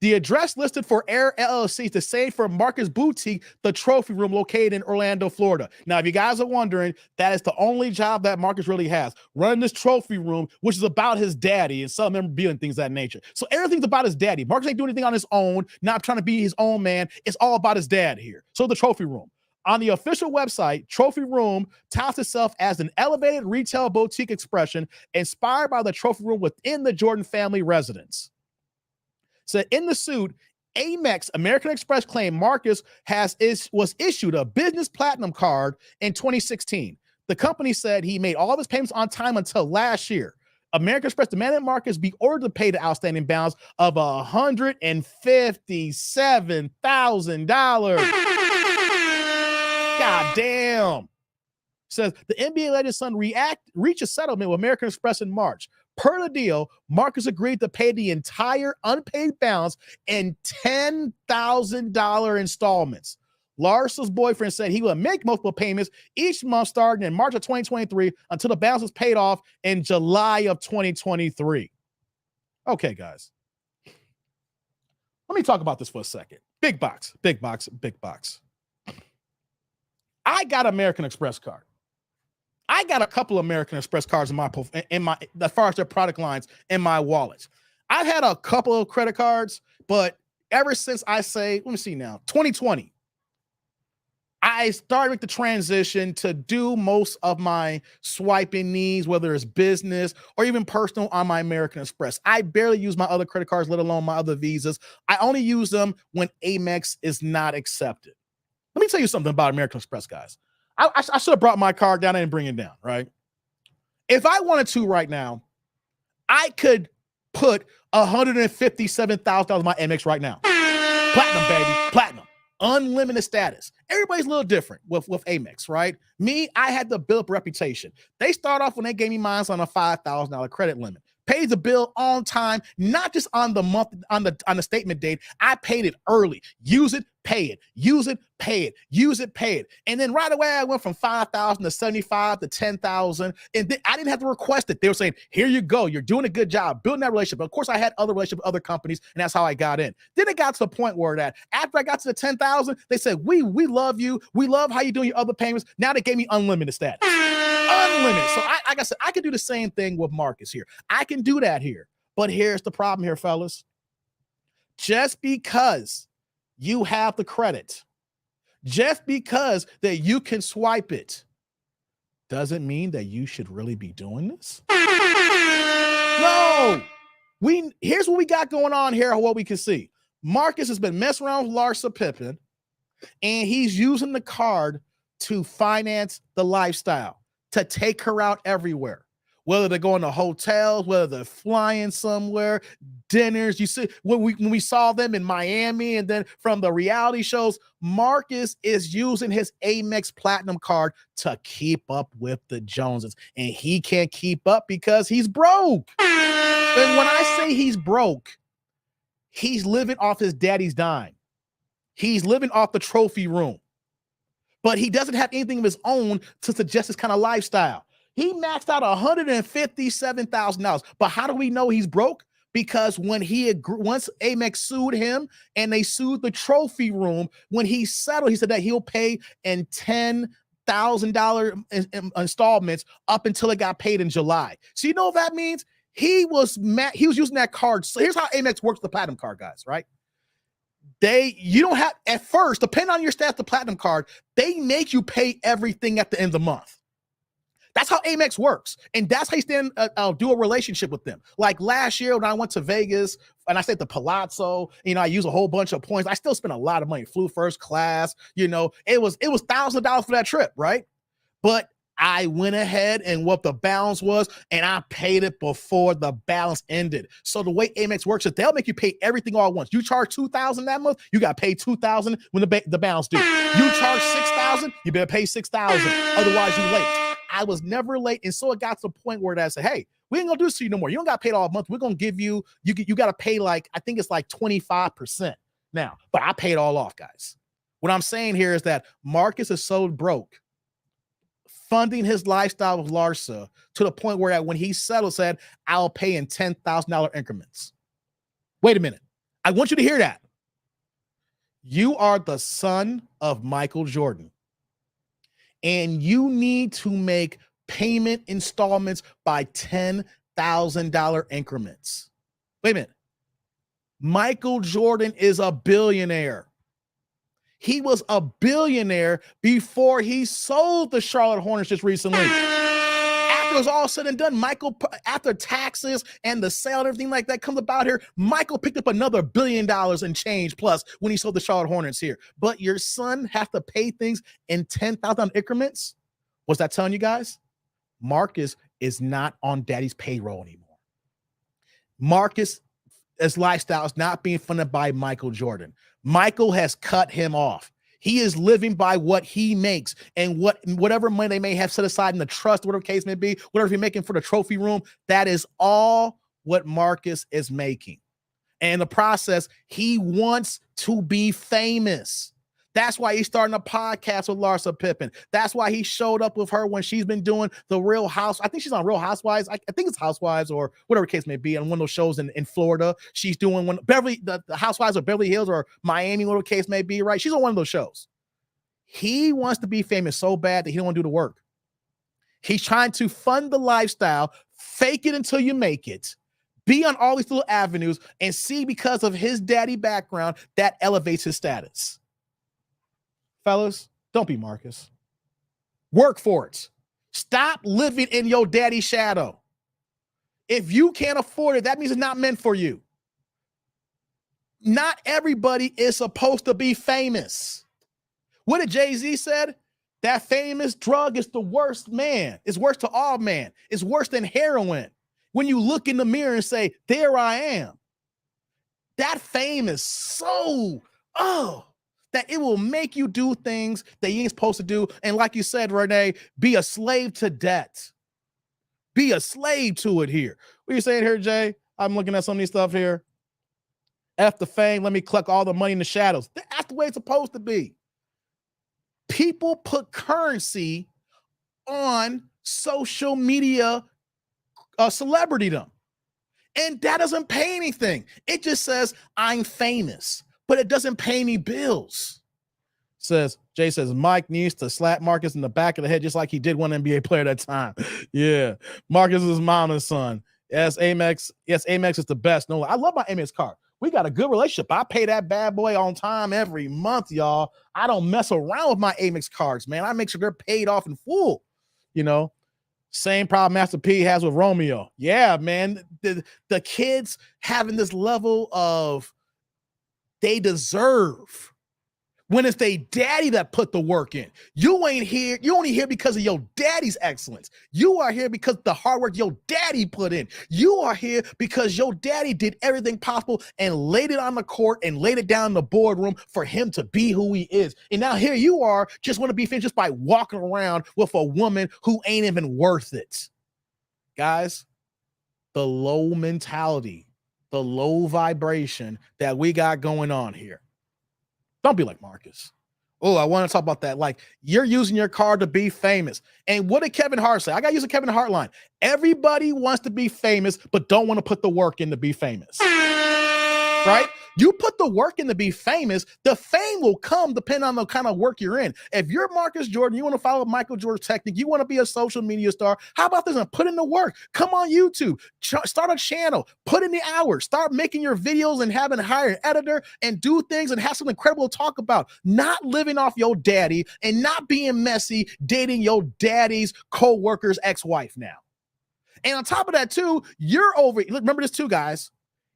The address listed for Air LLC is the same for Marcus Boutique, the trophy room located in Orlando, Florida. Now, if you guys are wondering, that is the only job that Marcus really has, running this trophy room, which is about his daddy and some memorabilia and things of that nature. So everything's about his daddy. Marcus ain't doing anything on his own, not trying to be his own man. It's all about his dad here. So the trophy room. On the official website, Trophy Room touts itself as an elevated retail boutique expression inspired by the trophy room within the Jordan family residence. So in the suit, Amex, American Express, claimed Marcus was issued a business platinum card in 2016. The company said he made all of his payments on time until last year. American Express demanded Marcus be ordered to pay the outstanding balance of $157,000. God damn. Says the NBA legend's son reached a settlement with American Express in March. Per the deal, Marcus agreed to pay the entire unpaid balance in $10,000 installments. Larsa's boyfriend said he would make multiple payments each month starting in March of 2023 until the balance was paid off in July of 2023. Okay, guys. Let me talk about this for a second. Big box. I got American Express card. I got a couple of American Express cards in my as far as their product lines in my wallet. I've had a couple of credit cards, but ever since let me see now, 2020, I started with the transition to do most of my swiping needs, whether it's business or even personal, on my American Express. I barely use my other credit cards, let alone my other visas. I only use them when Amex is not accepted. Let me tell you something about American Express, guys. I should have brought my card down and bring it down, right? If I wanted to right now, I could put $157,000 in my Amex right now. Platinum, baby, platinum. Unlimited status. Everybody's a little different with Amex, right? Me, I had the build up reputation. They start off when they gave me mine on a $5,000 credit limit. Paid the bill on time, not just on the month, on the statement date. I paid it early. Use it, pay it. Use it, pay it. Use it, pay it. And then right away, I went from 5,000 to 75 to 10,000. And then I didn't have to request it. They were saying, here you go. You're doing a good job building that relationship. But of course, I had other relationships with other companies, and that's how I got in. Then it got to the point where that after I got to the 10,000, they said, we love you. We love how you're doing your other payments. Now they gave me unlimited status. Unlimited. So like I said, I can do the same thing with Marcus here. I can do that here. But here's the problem here, fellas. Just because you have the credit, just because that you can swipe it, doesn't mean that you should really be doing this. No. Here's what we got going on here, what we can see. Marcus has been messing around with Larsa Pippen, and he's using the card to finance the lifestyle, to take her out everywhere, whether they're going to hotels, whether they're flying somewhere, dinners. You see, when we saw them in Miami, and then from the reality shows, Marcus is using his Amex Platinum card to keep up with the Joneses, and he can't keep up because he's broke. And when I say he's broke, he's living off his daddy's dime. He's living off the trophy room. But he doesn't have anything of his own to suggest this kind of lifestyle. He maxed out $157,000. But how do we know he's broke? Because once Amex sued him and they sued the trophy room, when he settled, he said that he'll pay in $10,000 installments up until it got paid in July. So you know what that means? He was using that card. So here's how Amex works, the platinum card, guys, right? You don't have, at first, depending on your status, the platinum card, they make you pay everything at the end of the month. That's how Amex works. And that's how you do a relationship with them. Like last year when I went to Vegas and I stayed at the Palazzo, I used a whole bunch of points. I still spent a lot of money, flew first class, it was $1,000 for that trip, right? But I went ahead and what the balance was, and I paid it before the balance ended. So the way Amex works is they'll make you pay everything all at once. You charge $2,000 that month, you got to pay $2,000 when the balance due. You charge $6,000, you better pay $6,000. Otherwise, you late. I was never late, and so it got to the point where I said, hey, we ain't gonna do this to you no more. You don't got paid all month. We're gonna give you got to pay I think it's 25% now, but I paid all off, guys. What I'm saying here is that Marcus is so broke, funding his lifestyle with Larsa to the point where when he settled, said, I'll pay in $10,000 increments. Wait a minute. I want you to hear that. You are the son of Michael Jordan, and you need to make payment installments by $10,000 increments. Wait a minute. Michael Jordan is a billionaire. He was a billionaire before he sold the Charlotte Hornets just recently. After it was all said and done, Michael, after taxes and the sale and everything like that comes about here, Michael picked up another $1 billion and change plus when he sold the Charlotte Hornets here. But your son has to pay things in 10,000 increments. What's that telling you guys? Marcus is not on daddy's payroll anymore. Marcus' lifestyle is not being funded by Michael Jordan. Michael has cut him off. He is living by what he makes, and whatever money they may have set aside in the trust, whatever case may be, whatever he's making for the trophy room, that is all what Marcus is making. And in the process, he wants to be famous. That's why he's starting a podcast with Larsa Pippen. That's why he showed up with her when she's been doing the Real House. I think she's on Real Housewives. I think it's Housewives or whatever case may be on one of those shows in Florida. She's doing one the Housewives of Beverly Hills or Miami, whatever case may be, right? She's on one of those shows. He wants to be famous so bad that he don't want to do the work. He's trying to fund the lifestyle, fake it until you make it, be on all these little avenues, and see because of his daddy background, that elevates his status. Fellas, don't be Marcus. Work for it. Stop living in your daddy's shadow. If you can't afford it, that means it's not meant for you. Not everybody is supposed to be famous. What did Jay-Z said? That famous drug is the worst, man. It's worse to all man. It's worse than heroin. When you look in the mirror and say, there I am. That fame is so, that it will make you do things that you ain't supposed to do. And like you said, Renee, be a slave to debt. Be a slave to it here. What are you saying here, Jay? I'm looking at some of these stuff here. F the fame, let me collect all the money in the shadows. That's the way it's supposed to be. People put currency on social media celebritydom. And that doesn't pay anything. It just says, I'm famous, but it doesn't pay any bills. Jay says, Mike needs to slap Marcus in the back of the head just like he did one NBA player at that time. Yeah. Marcus is mom and son. Yes, Amex. Yes, Amex is the best. No, I love my Amex card. We got a good relationship. I pay that bad boy on time every month, y'all. I don't mess around with my Amex cards, man. I make sure they're paid off in full. You know, same problem Master P has with Romeo. Yeah, man. The kids having this level of they deserve when it's their daddy that put the work in. You ain't here. You only here because of your daddy's excellence. You are here because of the hard work your daddy put in. You are here because your daddy did everything possible and laid it on the court and laid it down in the boardroom for him to be who he is. And now here you are, just want to be finished just by walking around with a woman who ain't even worth it. Guys, the low mentality, the low vibration that we got going on here. Don't be like Marcus. Oh, I want to talk about that. Like, you're using your card to be famous. And what did Kevin Hart say? I got to use a Kevin Hart line. Everybody wants to be famous, but don't want to put the work in to be famous. Right? You put the work in to be famous, the fame will come depending on the kind of work you're in. If you're Marcus Jordan, you want to follow Michael Jordan's technique, you want to be a social media star, how about this? And put in the work. Come on YouTube, start a channel, put in the hours, start making your videos and having hire an editor and do things and have something incredible to talk about. Not living off your daddy and not being messy, dating your daddy's co-worker's ex-wife now. And on top of that too, remember this too, guys.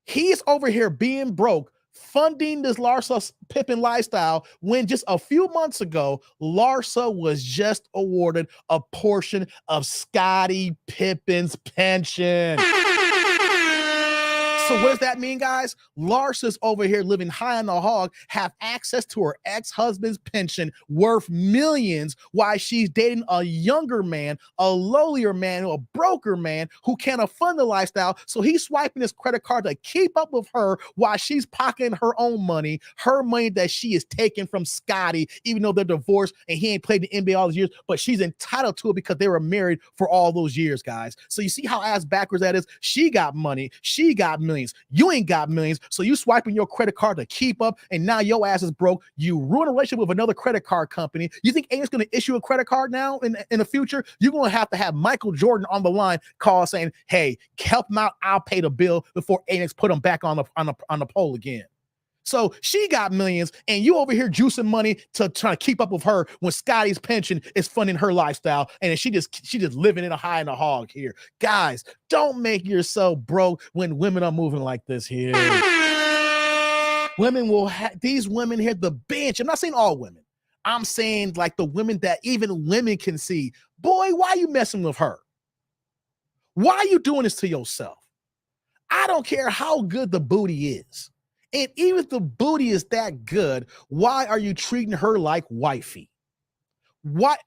He's over here being broke, funding this Larsa Pippen lifestyle when just a few months ago, Larsa was just awarded a portion of Scottie Pippen's pension. So what does that mean, guys? Larsa's over here living high on the hog, have access to her ex-husband's pension worth millions while she's dating a younger man, a lowlier man, a broker man who can't afford the lifestyle. So he's swiping his credit card to keep up with her while she's pocketing her own money, her money that she is taking from Scottie, even though they're divorced and he ain't played the NBA all those years, but she's entitled to it because they were married for all those years, guys. So you see how ass backwards that is? She got money. She got millions. You ain't got millions, so you swiping your credit card to keep up, and now your ass is broke. You ruin a relationship with another credit card company. You think Amy's going to issue a credit card now in the future? You're going to have Michael Jordan on the line call saying, hey, help him out, I'll pay the bill before Amex put him back on the pole again. So she got millions, and you over here juicing money to try to keep up with her when Scottie's pension is funding her lifestyle, and she just living in a high in the hog here. Guys, don't make yourself broke when women are moving like this here. Women will these women here, the bench. I'm not saying all women. I'm saying like the women that even women can see. Boy, why are you messing with her? Why are you doing this to yourself? I don't care how good the booty is. And even if the booty is that good, why are you treating her like wifey? What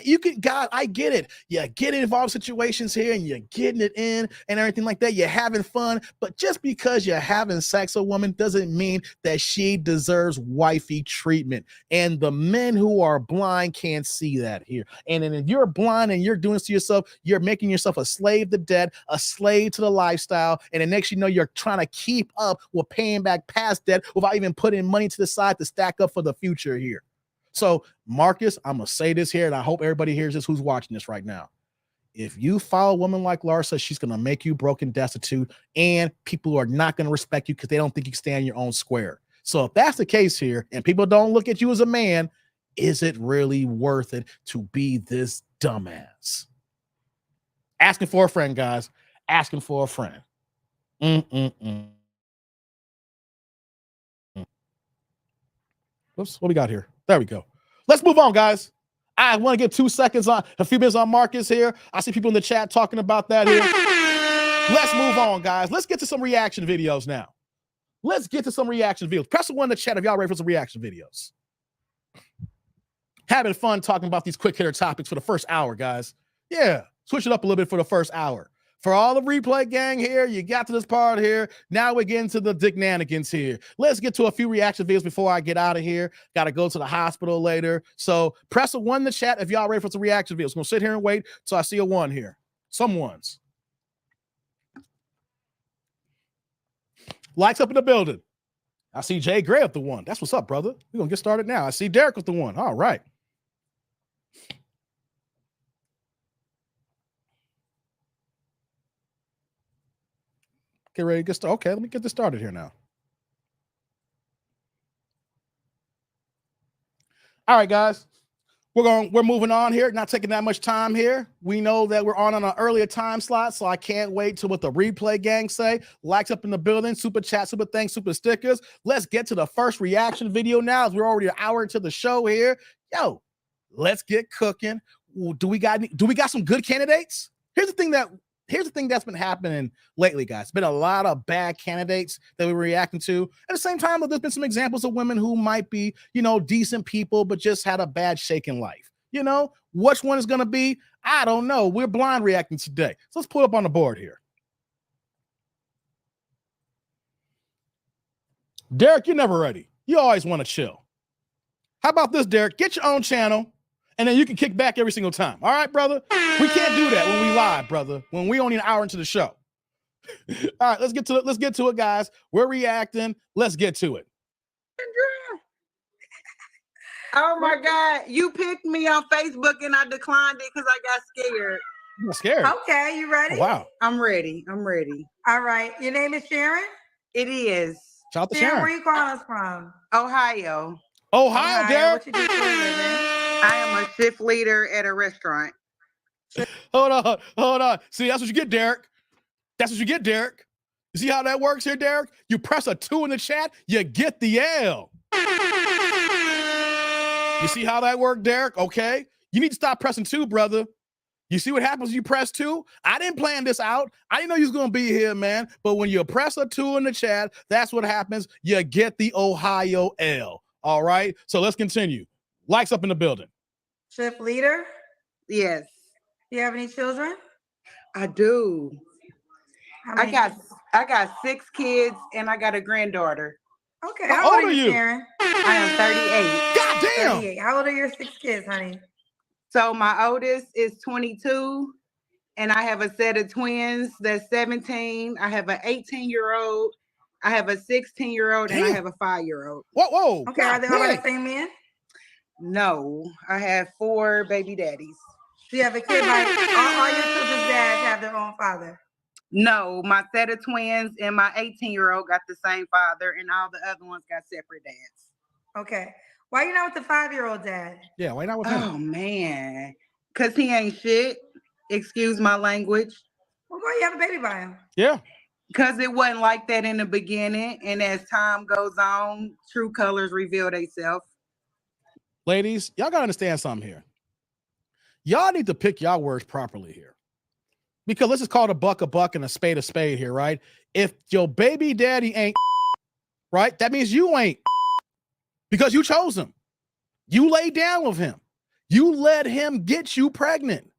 you can, God, I get it. You get involved in situations here and you're getting it in and everything like that. You're having fun, but just because you're having sex with a woman doesn't mean that she deserves wifey treatment. And the men who are blind can't see that here. And then if you're blind and you're doing this to yourself, you're making yourself a slave to debt, a slave to the lifestyle. And the next you know, you're trying to keep up with paying back past debt without even putting money to the side to stack up for the future here. So, Marcus, I'm going to say this here, and I hope everybody hears this who's watching this right now. If you follow a woman like Larsa, she's going to make you broke and destitute, and people are not going to respect you because they don't think you can stand your own square. So if that's the case here, and people don't look at you as a man, is it really worth it to be this dumbass? Asking for a friend, guys. Asking for a friend. Oops, what we got here? There we go. Let's move on, guys. I want to get 2 seconds on, a few minutes on Marcus here. I see people in the chat talking about that here. Let's move on, guys. Let's get to some reaction videos now. Let's get to some reaction videos. Press the one in the chat if y'all ready for some reaction videos. Having fun talking about these quick hitter topics for the first hour, guys. Yeah, switch it up a little bit for the first hour. For all the replay gang here, you got to this part here. Now we're getting to the dick-nanigans here. Let's get to a few reaction videos before I get out of here. Got to go to the hospital later. So press a 1 in the chat if y'all ready for some reaction videos. I'm going to sit here and wait till I see a 1 here. Some ones. Likes up in the building. I see Jay Gray with the 1. That's what's up, brother. We're going to get started now. I see Derek with the 1. All right. Get ready to get started. Okay, let me get this started here now. All right, guys. We're moving on here, not taking that much time here. We know that we're on an earlier time slot, so I can't wait to what the replay gang say. Likes up in the building, super chat, super thanks, super stickers. Let's get to the first reaction video now, as we're already an hour into the show here. Yo, let's get cooking. Do we got some good candidates? Here's the thing that's been happening lately, guys. It's been a lot of bad candidates that we're reacting to. At the same time, there's been some examples of women who might be, decent people, but just had a bad shake in life. Which one is going to be? I don't know. We're blind reacting today. So let's put it up on the board here. Derek, you're never ready. You always want to chill. How about this, Derek? Get your own channel, and then you can kick back every single time. All right, brother? We can't do that when we live, brother. When we only an hour into the show. All right, let's get to it, guys. We're reacting. Let's get to it. Oh my God. You picked me on Facebook and I declined it because I got scared. I'm scared. Okay, you ready? Oh, wow. I'm ready. All right. Your name is Sharon? It is. Shout out to Sharon, Sharon. where you calling us from? Ohio. Ohio, Derek. What you do for a living? I am a shift leader at a restaurant. Hold on. See, that's what you get, Derek. That's what you get, Derek. You see how that works here, Derek? You press a 2 in the chat, you get the L. You see how that worked, Derek? Okay. You need to stop pressing 2, brother. You see what happens when you press 2? I didn't plan this out. I didn't know you was going to be here, man. But when you press a 2 in the chat, that's what happens. You get the Ohio L. All right? So let's continue. Likes up in the building. Shift leader? Yes. Do you have any children? I do. How many? I got 6 kids and I got a granddaughter. Okay. How old are you? Sharon? I am 38. God damn. 38. How old are your 6 kids, honey? So my oldest is 22 and I have a set of twins that's 17. I have an 18-year-old. I have a 16-year-old and I have a 5-year-old. Whoa. Okay. Are they all by the same man? No, I have 4 baby daddies. Do you have a kid by all your children's dads have their own father? No, my set of twins and my 18-year-old got the same father and all the other ones got separate dads. Okay. Why you not with the 5-year-old dad? Yeah, why not with him? Oh, man. Because he ain't shit. Excuse my language. Well, why you have a baby by him? Yeah. Because it wasn't like that in the beginning. And as time goes on, true colors reveal themselves. Ladies, y'all got to understand something here. Y'all need to pick y'all words properly here. Because let's just call it a buck and a spade here, right? If your baby daddy ain't right, that means you ain't because you chose him. You laid down with him. You let him get you pregnant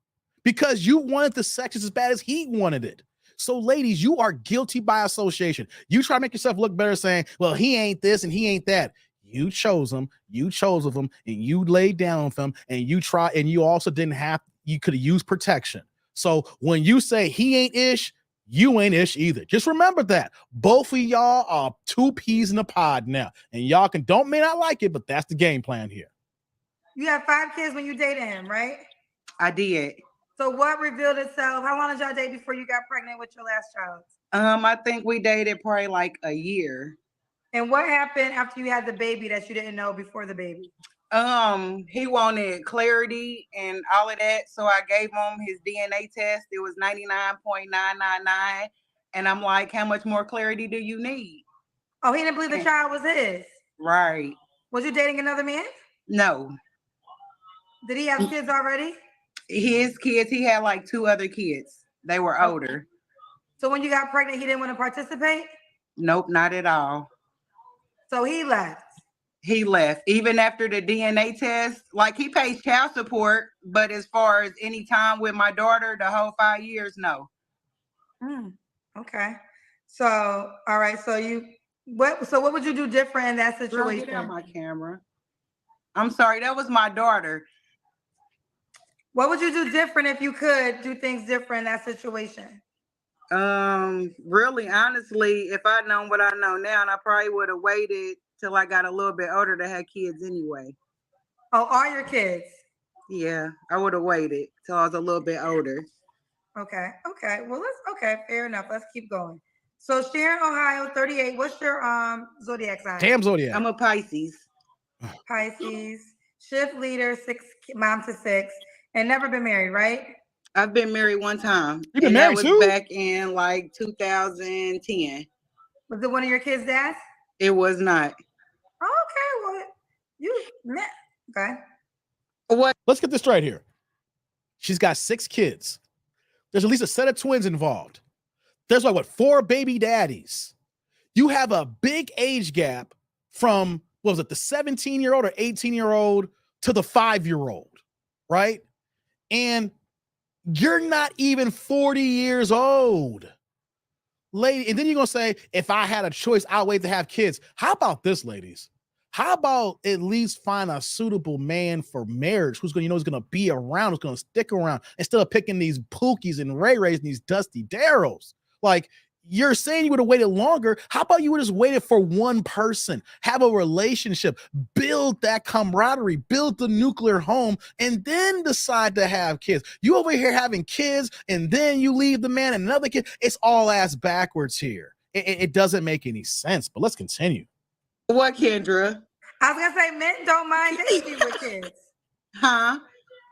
because you wanted the sex as bad as he wanted it. So, ladies, you are guilty by association. You try to make yourself look better saying, well, he ain't this and he ain't that. You chose him, you chose of him, and you laid down with him, and you try, and you also didn't have, you could have used protection. So when you say he ain't ish, you ain't ish either. Just remember that. Both of y'all are two peas in a pod now. And y'all may not like it, but that's the game plan here. You have 5 kids when you dated him, right? I did. So what revealed itself? How long did y'all date before you got pregnant with your last child? I think we dated probably like a year. And what happened after you had the baby that you didn't know before the baby? He wanted clarity and all of that. So I gave him his DNA test. It was 99.999. And I'm like, how much more clarity do you need? Oh, he didn't believe the child was his. Right. Was you dating another man? No. Did he have kids already? His kids, he had like 2 other kids. They were older. So when you got pregnant, he didn't want to participate? Nope, not at all. So he left. He left. Even after the DNA test, like he pays child support, but as far as any time with my daughter, the whole 5 years, no. Okay. So, all right. So what would you do different in that situation? Get out my camera. I'm sorry, that was my daughter. What would you do different if you could do things different in that situation? Really, honestly, if I'd known what I know now, and I probably would have waited till I got a little bit older to have kids anyway. Oh, are your kids? Yeah, I would have waited till I was a little bit older. Okay. Well, fair enough. Let's keep going. So Sharon, Ohio, 38. What's your zodiac sign? Damn zodiac. I'm a Pisces. Pisces. Shift leader, 6, mom to 6, and never been married, right? I've been married one time. You've been married that was too? back in like 2010. Was it one of your kids' dads? It was not. Okay, well, you met. Okay. What? Let's get this straight here. She's got 6 kids. There's at least a set of twins involved. There's like, 4 baby daddies. You have a big age gap from, what was it, the 17-year-old or 18-year-old to the 5-year-old, right? And you're not even 40 years old. Lady, and then you're going to say, if I had a choice, I'll wait to have kids. How about this, ladies? How about at least find a suitable man for marriage who's going to, who's going to be around, who's going to stick around instead of picking these Pookies and Ray Rays and these Dusty Darryls? Like, you're saying you would have waited longer. How about you would have just waited for one person, have a relationship, build that camaraderie, build the nuclear home, and then decide to have kids? You over here having kids, and then you leave the man and another kid. It's all ass backwards here. It doesn't make any sense, but let's continue. What, Kendra? I was going to say, men don't mind dating you with kids. Huh?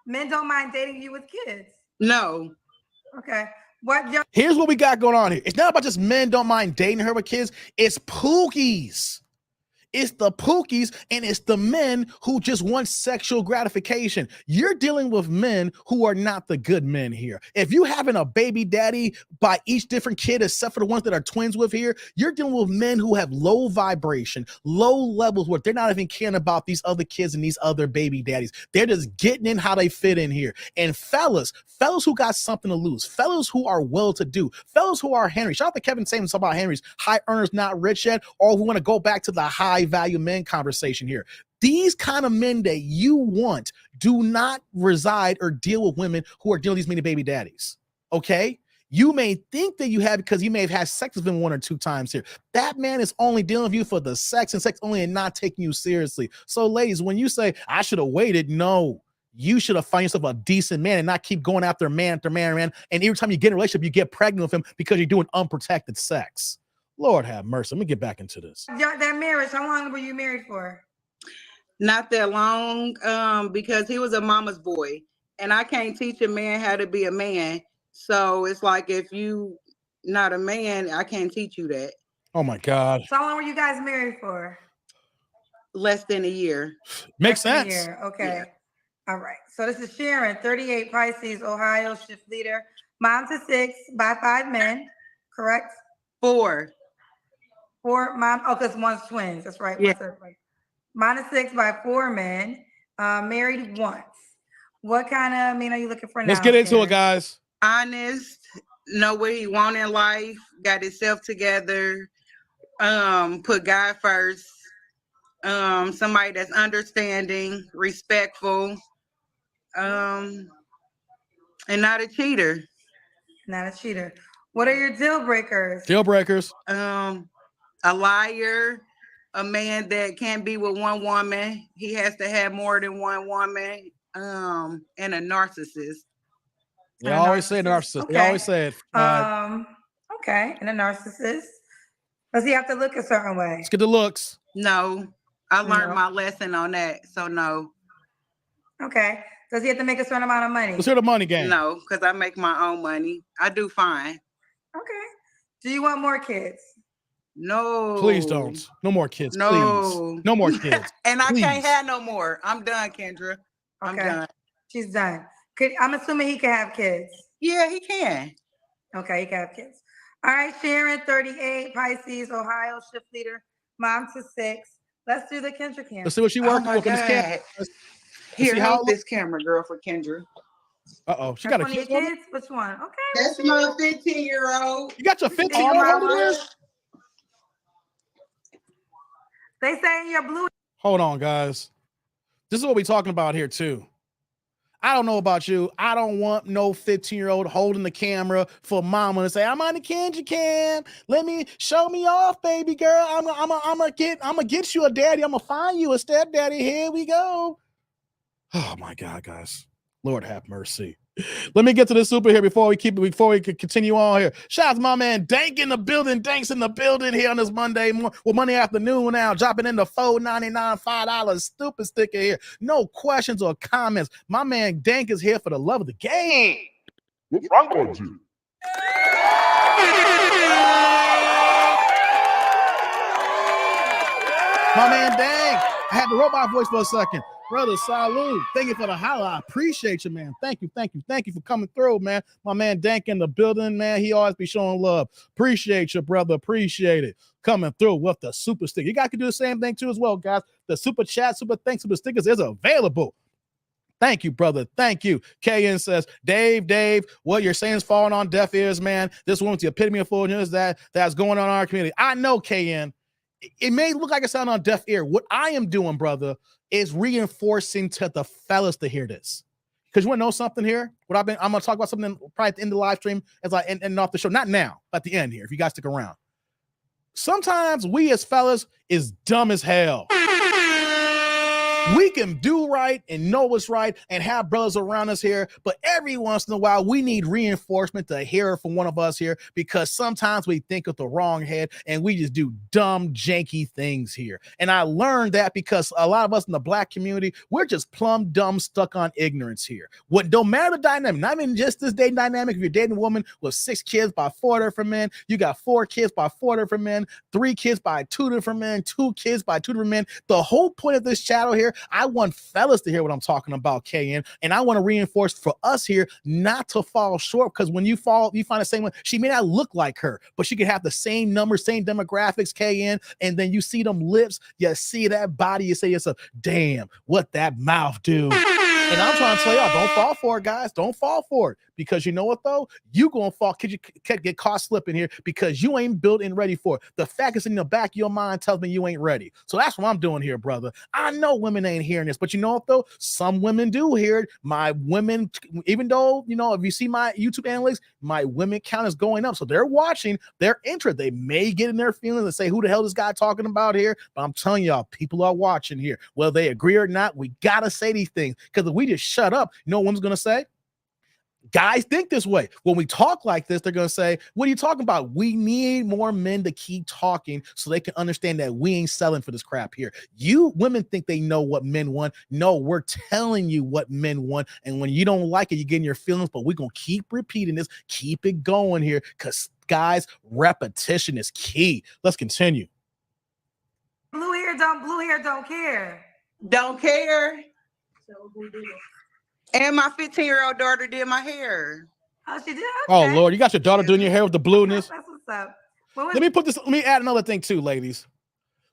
Men don't mind dating you with kids. No. Okay. Here's what we got going on here. It's not about just men don't mind dating her with kids. It's Pookies. It's the Pookies, and it's the men who just want sexual gratification. You're dealing with men who are not the good men here. If you having a baby daddy by each different kid, except for the ones that are twins with here, you're dealing with men who have low vibration, low levels where they're not even caring about these other kids and these other baby daddies. They're just getting in how they fit in here. And fellas who got something to lose, fellas who are well-to-do, fellas who are Henry. Shout out to Kevin saying something about Henry's high earners not rich yet, or who want to go back to the high value men conversation here. These kind of men that you want do not reside or deal with women who are dealing with these many baby daddies. Okay? You may think that you have because you may have had sex with him 1 or 2 times here. That man is only dealing with you for the sex and sex only and not taking you seriously. So ladies, when you say, I should have waited, no. You should have found yourself a decent man and not keep going after man after man, man. And every time you get in a relationship, you get pregnant with him because you're doing unprotected sex. Lord have mercy. Let me get back into this. That marriage, how long were you married for? Not that long, because he was a mama's boy. And I can't teach a man how to be a man. So it's like, if you not a man, I can't teach you that. Oh my God. So how long were you guys married for? Less than a year. Makes sense. Okay. Yeah. All right. So this is Sharon, 38, Pisces, Ohio, shift leader, mom to 6 by 5 men, correct? 4. 4 mom. Oh, because one's twins. That's right. Yeah. Mom to 6 by 4 men, married once. What kind of men are you looking for now? Let's get into Sharon? it, guys. Honest, know what he want in life, got himself together, put God first, somebody that's understanding, respectful, and not a cheater. Not a cheater. What are your deal breakers? Deal breakers. A liar, a man that can't be with one woman. He has to have more than one woman, and a narcissist. They always say narcissist. Okay. They always say it. Okay, and a narcissist. Does he have to look a certain way? Let's get the looks. No, I learned No. my lesson on that, so no. Okay. Does he have to make a certain amount of money? Let's hear the money game. No, because I make my own money. I do fine. Okay. Do you want more kids? No. Please don't. No more kids. No. Please. No more kids. And I Please. can't have no more. I'm done, Kendra. I'm Okay. done. She's done. I'm assuming he can have kids. Yeah, he can. Okay, he can have kids. All right, Sharon, 38, Pisces, Ohio, shift leader, mom to 6. Let's do the Kendra cam. Let's see what she working with in this camera. Here, see how hold this camera, girl, for Kendra. Uh-oh. She got a One of your kid. kids? Which one? Okay. That's my 15-year-old. You got your 15-year-old over there? They say in your blue. Hold on, guys. This is what we're talking about here, too. I don't know about you. I don't want no 15-year-old holding the camera for mama to say, I'm on the Kendra cam. Let me show me off, baby girl. I'm gonna get you a daddy. I'm gonna find you a stepdaddy. Here we go. Oh my God, guys. Lord have mercy. Let me get to the super here before we continue on here. Shout out to my man Dank in the building. Dank's in the building here on this Monday afternoon now. Dropping in the $4.99, $5 stupid sticker here. No questions or comments. My man Dank is here for the love of the game. What's wrong with you? My man Dank. I had the robot voice for a second. Brother, salute. Thank you for the holla. I appreciate you, man. Thank you for coming through, man. My man Dank in the building, man. He always be showing love. Appreciate you, brother. Appreciate it. Coming through with the super sticker. You guys can do the same thing too as well, guys. The super chat, super thanks, super stickers is available. Thank you, brother. Thank you. KN says, Dave, what you're saying is falling on deaf ears, man. This woman's the epitome of foolishness that's going on in our community. I know, KN. It may look like it sound on deaf ear. What I am doing, brother, is reinforcing to the fellas to hear this. Because you want to know something here? I'm going to talk about something probably at the end of the live stream as I end off the show. Not now, but at the end here, if you guys stick around. Sometimes we as fellas is dumb as hell. We can do right and know what's right and have brothers around us here, but every once in a while we need reinforcement to hear from one of us here because sometimes we think with the wrong head and we just do dumb, janky things here. And I learned that because a lot of us in the black community, we're just plumb dumb, stuck on ignorance here. What don't matter the dynamic, not even just this dating dynamic. If you're dating a woman with 6 kids by 4 different men, you got 4 kids by 4 different men, 3 kids by 2 different men, 2 kids by 2 different men. The whole point of this channel here, I want fellas to hear what I'm talking about, KN, and I want to reinforce for us here not to fall short because when you find the same one, she may not look like her, but she could have the same numbers, same demographics, KN, and then you see them lips, you see that body, you say yourself, damn, what that mouth do. And I'm trying to tell y'all, don't fall for it, guys. Don't fall for it. Because you know what, though? You going to fall, get caught slipping here because you ain't built and ready for it. The fact is in the back of your mind tells me you ain't ready. So that's what I'm doing here, brother. I know women ain't hearing this, but you know what, though? Some women do hear it. My women, even though, if you see my YouTube analytics, my women count is going up. So they're watching, they're interested. They may get in their feelings and say, who the hell is this guy talking about here? But I'm telling y'all, people are watching here. Whether they agree or not, we got to say these things because if we just shut up, you know what one's going to say? Guys think this way. When we talk like this, they're going to say, what are you talking about? We need more men to keep talking so they can understand that we ain't selling for this crap here. You women think they know what men want. No, we're telling you what men want. And when you don't like it, you get in your feelings, but we're going to keep repeating this, keep it going here because, guys, repetition is key. Let's continue. Blue hair don't care. Don't care. And my 15-year-old daughter did my hair. Oh, she did? Okay. Oh, Lord, you got your daughter doing your hair with the blueness. That's what's up. Let me add another thing too, ladies.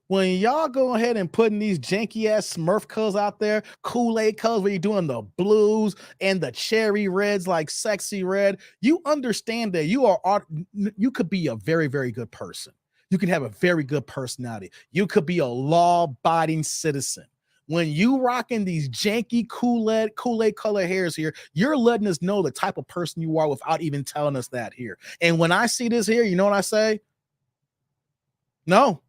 When y'all go ahead and putting these janky ass Smurf colors out there, Kool-Aid colors where you're doing the blues and the cherry reds like sexy red, you understand that you could be a very, very good person. You can have a very good personality. You could be a law-abiding citizen. When you rocking these janky Kool-Aid color hairs here, you're letting us know the type of person you are without even telling us that here. And when I see this here, you know what I say? No.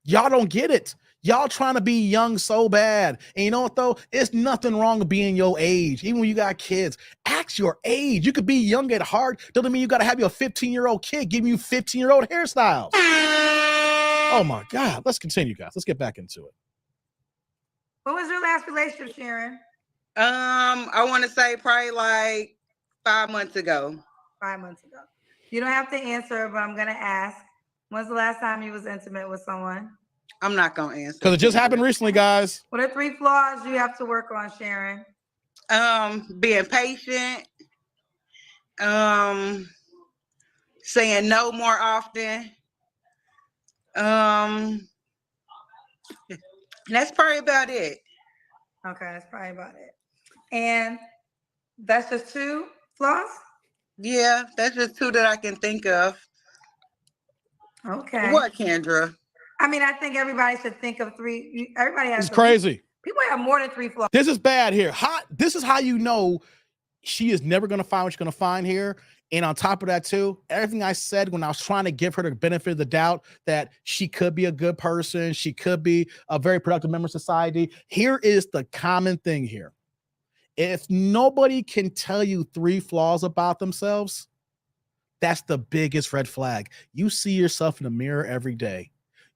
Y'all don't get it. Y'all trying to be young so bad. And you know what, though? It's nothing wrong with being your age. Even when you got kids, act your age. You could be young at heart. Doesn't mean you got to have your 15-year-old kid giving you 15-year-old hairstyles. Oh, my God. Let's continue, guys. Let's get back into it. What was your last relationship, Sharon? I want to say probably like 5 months ago. 5 months ago. You don't have to answer, but I'm going to ask. When's the last time you was intimate with someone? I'm not going to answer. Because it just happened recently, guys. What are 3 flaws you have to work on, Sharon? Being patient. Saying no more often. That's probably about it. Okay, that's probably about it. And that's just 2 flaws? Yeah, that's just 2 that I can think of. Okay. What, Kendra? I mean, I think everybody should think of 3. Everybody has. It's crazy. People have more than 3 flaws. This is bad here. This is how you know she is never going to find what she's going to find here. And on top of that, too, everything I said when I was trying to give her the benefit of the doubt that she could be a good person, she could be a very productive member of society. Here is the common thing here. If nobody can tell you 3 flaws about themselves, that's the biggest red flag. You see yourself in the mirror every day.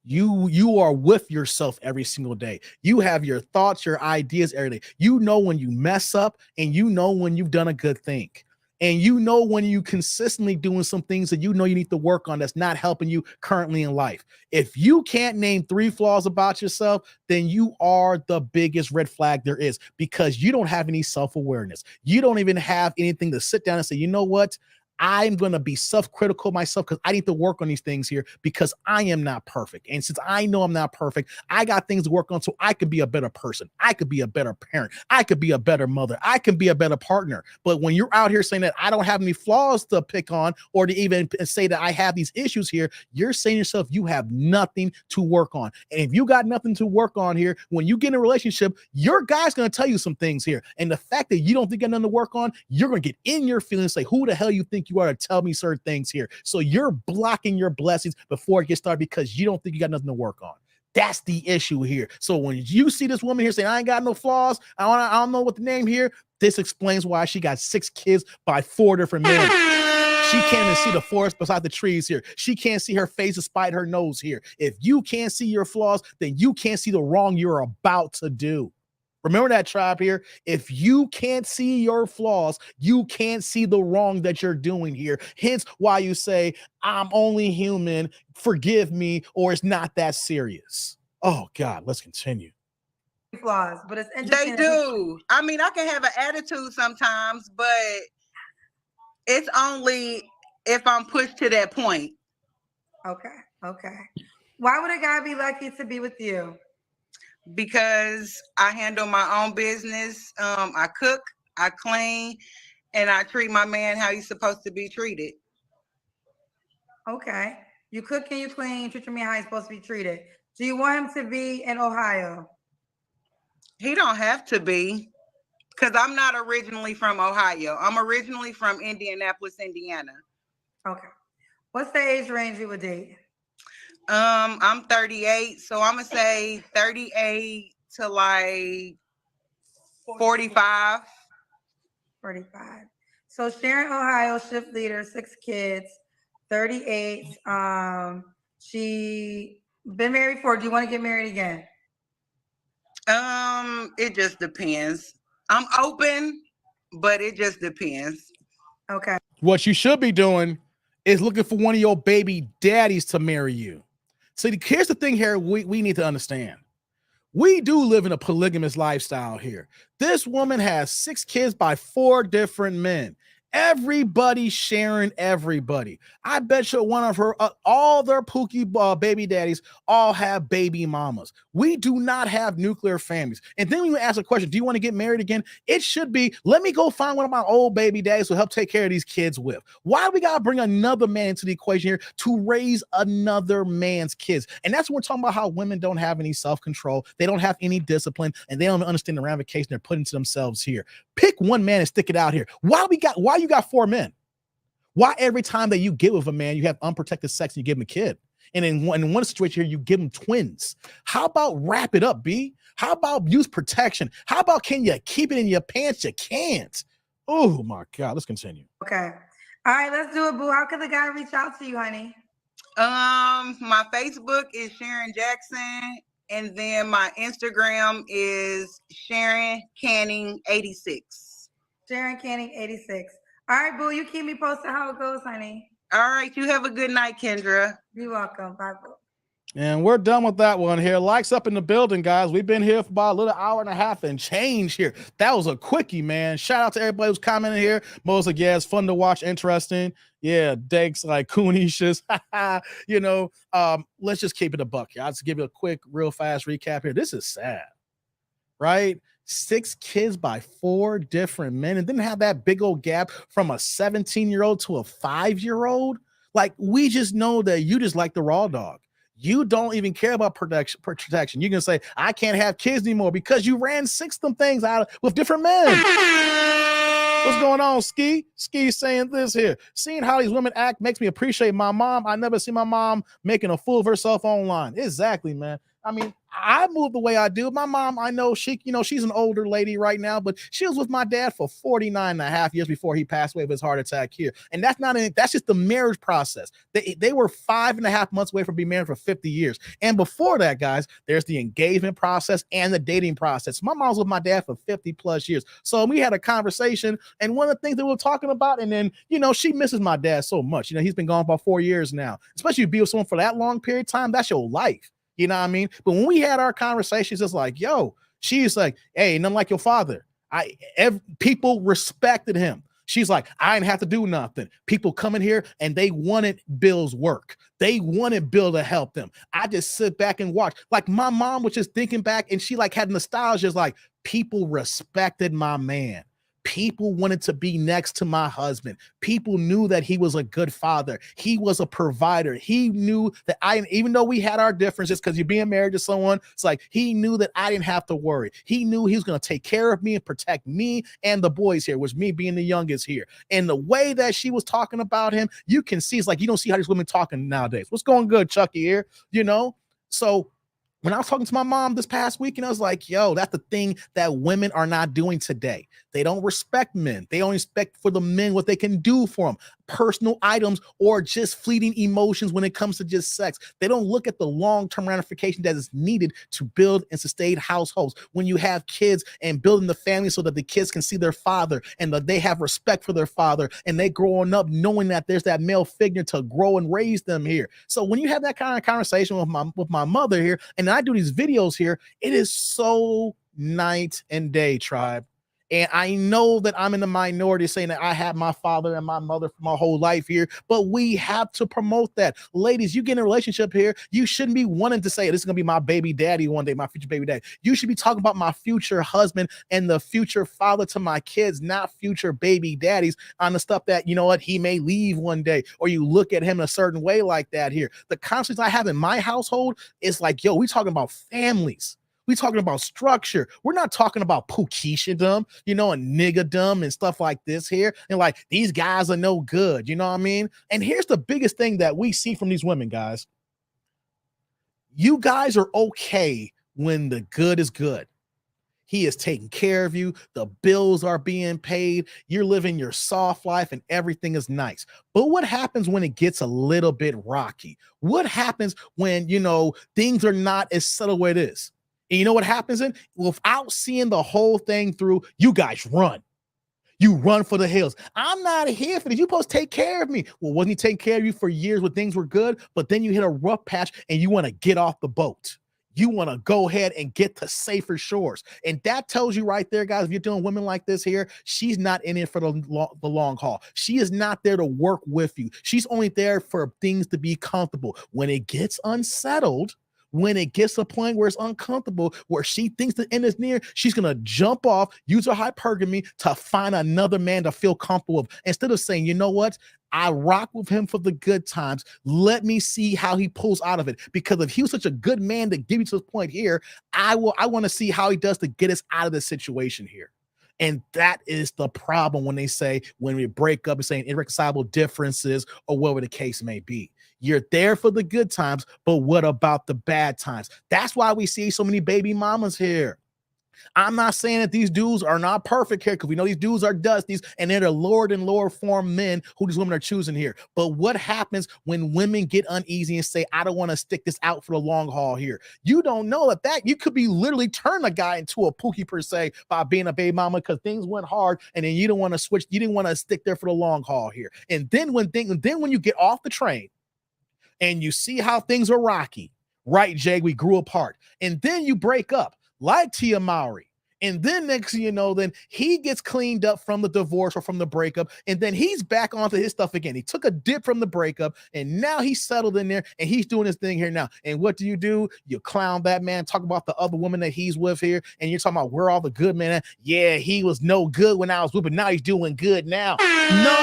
You are with yourself every single day. You have your thoughts, your ideas every day. You know when you mess up, and you know when you've done a good thing. And you know when you consistently doing some things that you know you need to work on that's not helping you currently in life. If you can't name 3 flaws about yourself, then you are the biggest red flag there is, because you don't have any self-awareness. You don't even have anything to sit down and say, you know what? I'm going to be self-critical myself because I need to work on these things here because I am not perfect. And since I know I'm not perfect, I got things to work on so I could be a better person. I could be a better parent. I could be a better mother. I can be a better partner. But when you're out here saying that I don't have any flaws to pick on or to even say that I have these issues here, you're saying to yourself you have nothing to work on. And if you got nothing to work on here, when you get in a relationship, your guy's going to tell you some things here. And the fact that you don't think you got nothing to work on, you're going to get in your feelings, say, who the hell you think you are to tell me certain things here? So you're blocking your blessings before it gets started because you don't think you got nothing to work on. That's the issue here. So when you see this woman here saying, I ain't got no flaws, I don't know what the name here, this explains why she got 6 kids by 4 different men. She can't even see the forest beside the trees here. She can't see her face despite her nose here. If you can't see your flaws, then you can't see the wrong you're about to do. Remember that, tribe here. If you can't see your flaws, you can't see the wrong that you're doing here. Hence why you say, I'm only human, forgive me, or it's not that serious. Oh, God, let's continue. Flaws, but it's interesting. They do. I mean, I can have an attitude sometimes, but it's only if I'm pushed to that point. Okay. Why would a guy be lucky to be with you? Because I handle my own business. I cook, I clean, and I treat my man how he's supposed to be treated. Okay. You cook and you clean, you treat your man how he's supposed to be treated. Do you want him to be in Ohio? He don't have to be, because I'm not originally from Ohio. I'm originally from Indianapolis, Indiana. Okay. What's the age range you would date? I'm 38, so I'm gonna say 38 to like 45. 45. So Sharon, Ohio, shift leader, 6 kids, 38. She been married before. Do you want to get married again? It just depends. I'm open, but it just depends. Okay. What you should be doing is looking for one of your baby daddies to marry you. So here's the thing here we need to understand. We do live in a polygamous lifestyle here. This woman has 6 kids by 4 different men. Everybody sharing everybody. I bet you one of her, all their pookie baby daddies all have baby mamas. We do not have nuclear families. And then when you ask a question, do you want to get married again? It should be, let me go find one of my old baby daddies who help take care of these kids with. Why do we got to bring another man into the equation here to raise another man's kids? And that's when we're talking about how women don't have any self-control. They don't have any discipline, and they don't understand the ramification they're putting to themselves here. Pick one man and stick it out here. Why you got 4 men? Why every time that you get with a man, you have unprotected sex and you give him a kid? And in one situation here, you give him twins. How about wrap it up, B? How about use protection? How about can you keep it in your pants? You can't. Oh my God, let's continue. Okay. All right, let's do it, boo. How can the guy reach out to you, honey? My Facebook is Sharon Jackson, and then my Instagram is Sharon Canning 86. Sharon Canning 86. All right, boo. You keep me posted how it goes, honey. All right, you have a good night, Kendra. You're welcome. Bye, boo. And we're done with that one here. Likes up in the building, guys. We've been here for about a little hour and a half and change here. That was a quickie, man. Shout out to everybody who's commenting here. Most like, yeah, it's fun to watch, interesting. Yeah, Dex like Coonicious. Let's just keep it a buck here. I'll just give you a quick, real fast recap here. This is sad, right? 6 kids by 4 different men, and didn't have that big old gap from a 17-year-old to a 5-year-old. Like, we just know that you just like the raw dog. You don't even care about protection. You can say, I can't have kids anymore because you ran 6 of them things out with different men. What's going on, Ski? Ski saying this here. Seeing how these women act makes me appreciate my mom. I never see my mom making a fool of herself online. Exactly, man. I mean, I move the way I do. My mom, I know she's an older lady right now, but she was with my dad for 49 and a half years before he passed away of his heart attack here. And that's just the marriage process. They were 5.5 months away from being married for 50 years. And before that, guys, there's the engagement process and the dating process. My mom was with my dad for 50 plus years. So we had a conversation, and one of the things that we were talking about, and then, she misses my dad so much. He's been gone for 4 years now. Especially if you be with someone for that long period of time, that's your life. You know what I mean? But when we had our conversations, it's like, she's like, hey, nothing like your father. People respected him. She's like, I didn't have to do nothing. People come in here and they wanted Bill's work. They wanted Bill to help them. I just sit back and watch. Like, my mom was just thinking back, and she like had nostalgia. Like, people respected my man. People wanted to be next to my husband. People knew that he was a good father. He was a provider. He knew that even though we had our differences, because you're being married to someone, it's like he knew that I didn't have to worry. He knew he was going to take care of me and protect me and the boys here, which me being the youngest here. And the way that she was talking about him, you can see, it's like, you don't see how these women talking nowadays. What's going good, Chucky here? So when I was talking to my mom this past week, and I was like, that's the thing that women are not doing today. They don't respect men. They don't respect for the men what they can do for them. Personal items or just fleeting emotions when it comes to just sex. They don't look at the long-term ramification that is needed to build and sustain households. When you have kids and building the family so that the kids can see their father and that they have respect for their father, and they growing up knowing that there's that male figure to grow and raise them here. So when you have that kind of conversation with my mother here, and I do these videos here, it is so night and day, tribe. And I know that I'm in the minority saying that I had my father and my mother for my whole life here, but we have to promote that. Ladies, you get in a relationship here, you shouldn't be wanting to say, this is going to be my baby daddy one day, my future baby daddy. You should be talking about my future husband and the future father to my kids, not future baby daddies on the stuff that, he may leave one day, or you look at him in a certain way like that here. The conversations I have in my household is like, we talking about families. We talking about structure. We're not talking about pookiesha-dom, and nigga-dom and stuff like this here. And like, these guys are no good. You know what I mean? And here's the biggest thing that we see from these women, guys. You guys are okay when the good is good. He is taking care of you. The bills are being paid. You're living your soft life and everything is nice. But what happens when it gets a little bit rocky? What happens when, things are not as settled where it is? And you know what happens then? Without seeing the whole thing through, you guys run. You run for the hills. I'm not here for this. You're supposed to take care of me. Well, wasn't he taking care of you for years when things were good? But then you hit a rough patch and you want to get off the boat. You want to go ahead and get to safer shores. And that tells you right there, guys, if you're doing women like this here, she's not in it for the long haul. She is not there to work with you. She's only there for things to be comfortable. When it gets unsettled, when it gets to a point where it's uncomfortable, where she thinks the end is near, she's going to jump off, use her hypergamy to find another man to feel comfortable with. Instead of saying, you know what? I rock with him for the good times. Let me see how he pulls out of it. Because if he was such a good man to give you to this point here, I want to see how he does to get us out of this situation here. And that is the problem when they say, when we break up and saying irreconcilable differences or whatever the case may be. You're there for the good times, but what about the bad times? That's why we see so many baby mamas here. I'm not saying that these dudes are not perfect here, because we know these dudes are dusties and they're the lower form men who these women are choosing here. But what happens when women get uneasy and say, I don't want to stick this out for the long haul here? You don't know that you could be literally turn a guy into a pookie per se by being a baby mama, because things went hard and then you don't want to switch. You didn't want to stick there for the long haul here. And then when you get off the train and you see how things are rocky, right, Jay, we grew apart, and then you break up like Tia Mowry. And then next thing you know, then he gets cleaned up from the divorce or from the breakup, and then he's back onto his stuff again. He took a dip from the breakup, and now he's settled in there, and he's doing his thing here now. And what do? You clown that man, talk about the other woman that he's with here, and you're talking about where all the good men at. Yeah, he was no good when I was with, but now he's doing good now. No,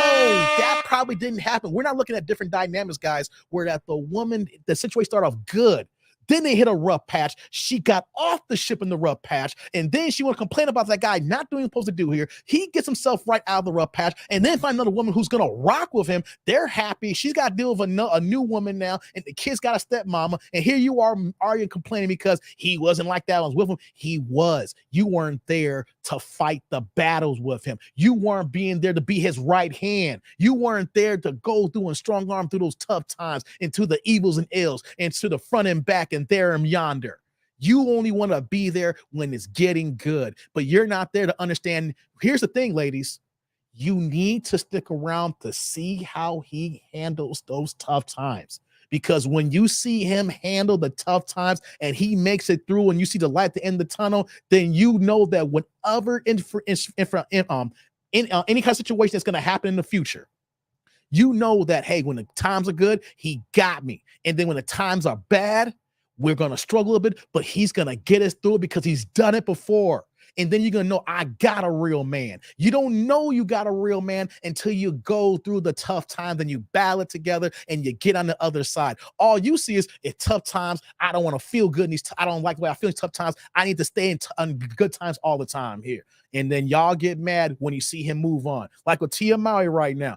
that probably didn't happen. We're not looking at different dynamics, guys, where that the situation started off good. Then they hit a rough patch. She got off the ship in the rough patch, and then she want to complain about that guy not doing what he's supposed to do here. He gets himself right out of the rough patch, and then find another woman who's going to rock with him. They're happy. She's got to deal with a new woman now, and the kid's got a stepmama, and here you are arguing, complaining because he wasn't like that. I was with him. He was. You weren't there to fight the battles with him. You weren't being there to be his right hand. You weren't there to go through and strong arm through those tough times, into the evils and ills, and to the front and back and there and yonder. You only want to be there when it's getting good, but you're not there to understand. Here's the thing, ladies. You need to stick around to see how he handles those tough times. Because when you see him handle the tough times and he makes it through and you see the light at the end of the tunnel, then you know that whatever in any kind of situation that's going to happen in the future, you know that, hey, when the times are good, he got me. And then when the times are bad, we're going to struggle a bit, but he's going to get us through it because he's done it before. And then you're going to know, I got a real man. You don't know you got a real man until you go through the tough times and you battle it together and you get on the other side. All you see is, it's tough times. I don't want to feel good in these. I don't like the way I feel in tough times. I need to stay in good times all the time here. And then y'all get mad when you see him move on. Like with Tia Mowry right now.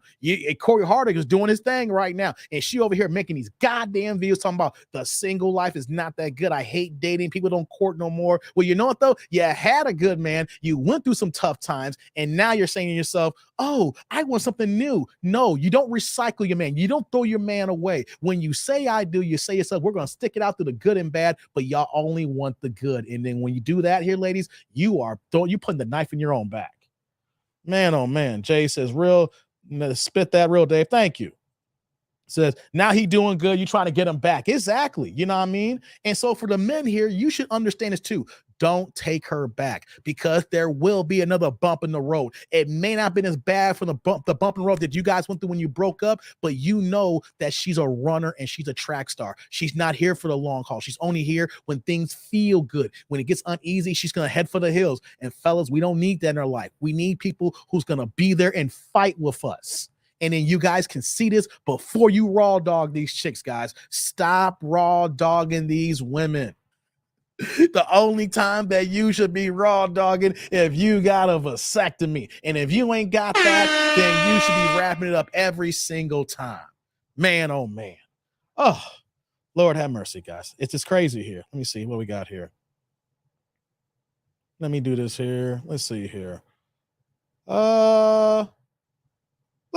Corey Hardwick is doing his thing right now. And she over here making these goddamn videos talking about the single life is not that good. I hate dating. People don't court no more. Well, you know what though? You had a good man. You went through some tough times. And now you're saying to yourself, oh, I want something new. No, you don't recycle your man. You don't throw your man away. When you say I do, you say yourself, we're going to stick it out through the good and bad, but y'all only want the good. And then when you do that here, ladies, you putting the knife in your own back. Man, oh man. Jay says, spit that real, Dave. Thank you. Says, now he doing good. You trying to get him back. Exactly. You know what I mean? And so for the men here, you should understand this too. Don't take her back, because there will be another bump in the road. It may not have been as bad for the bump in the road that you guys went through when you broke up, but you know that she's a runner and she's a track star. She's not here for the long haul. She's only here when things feel good. When it gets uneasy, she's going to head for the hills. And fellas, we don't need that in our life. We need people who's going to be there and fight with us. And then you guys can see this before you raw dog these chicks, guys. Stop raw dogging these women. The only time that you should be raw dogging if you got a vasectomy. And if you ain't got that, then you should be wrapping it up every single time. Man, oh man. Oh, Lord have mercy, guys. It's just crazy here. Let me see what we got here. Let me do this here. Let's see here. Let's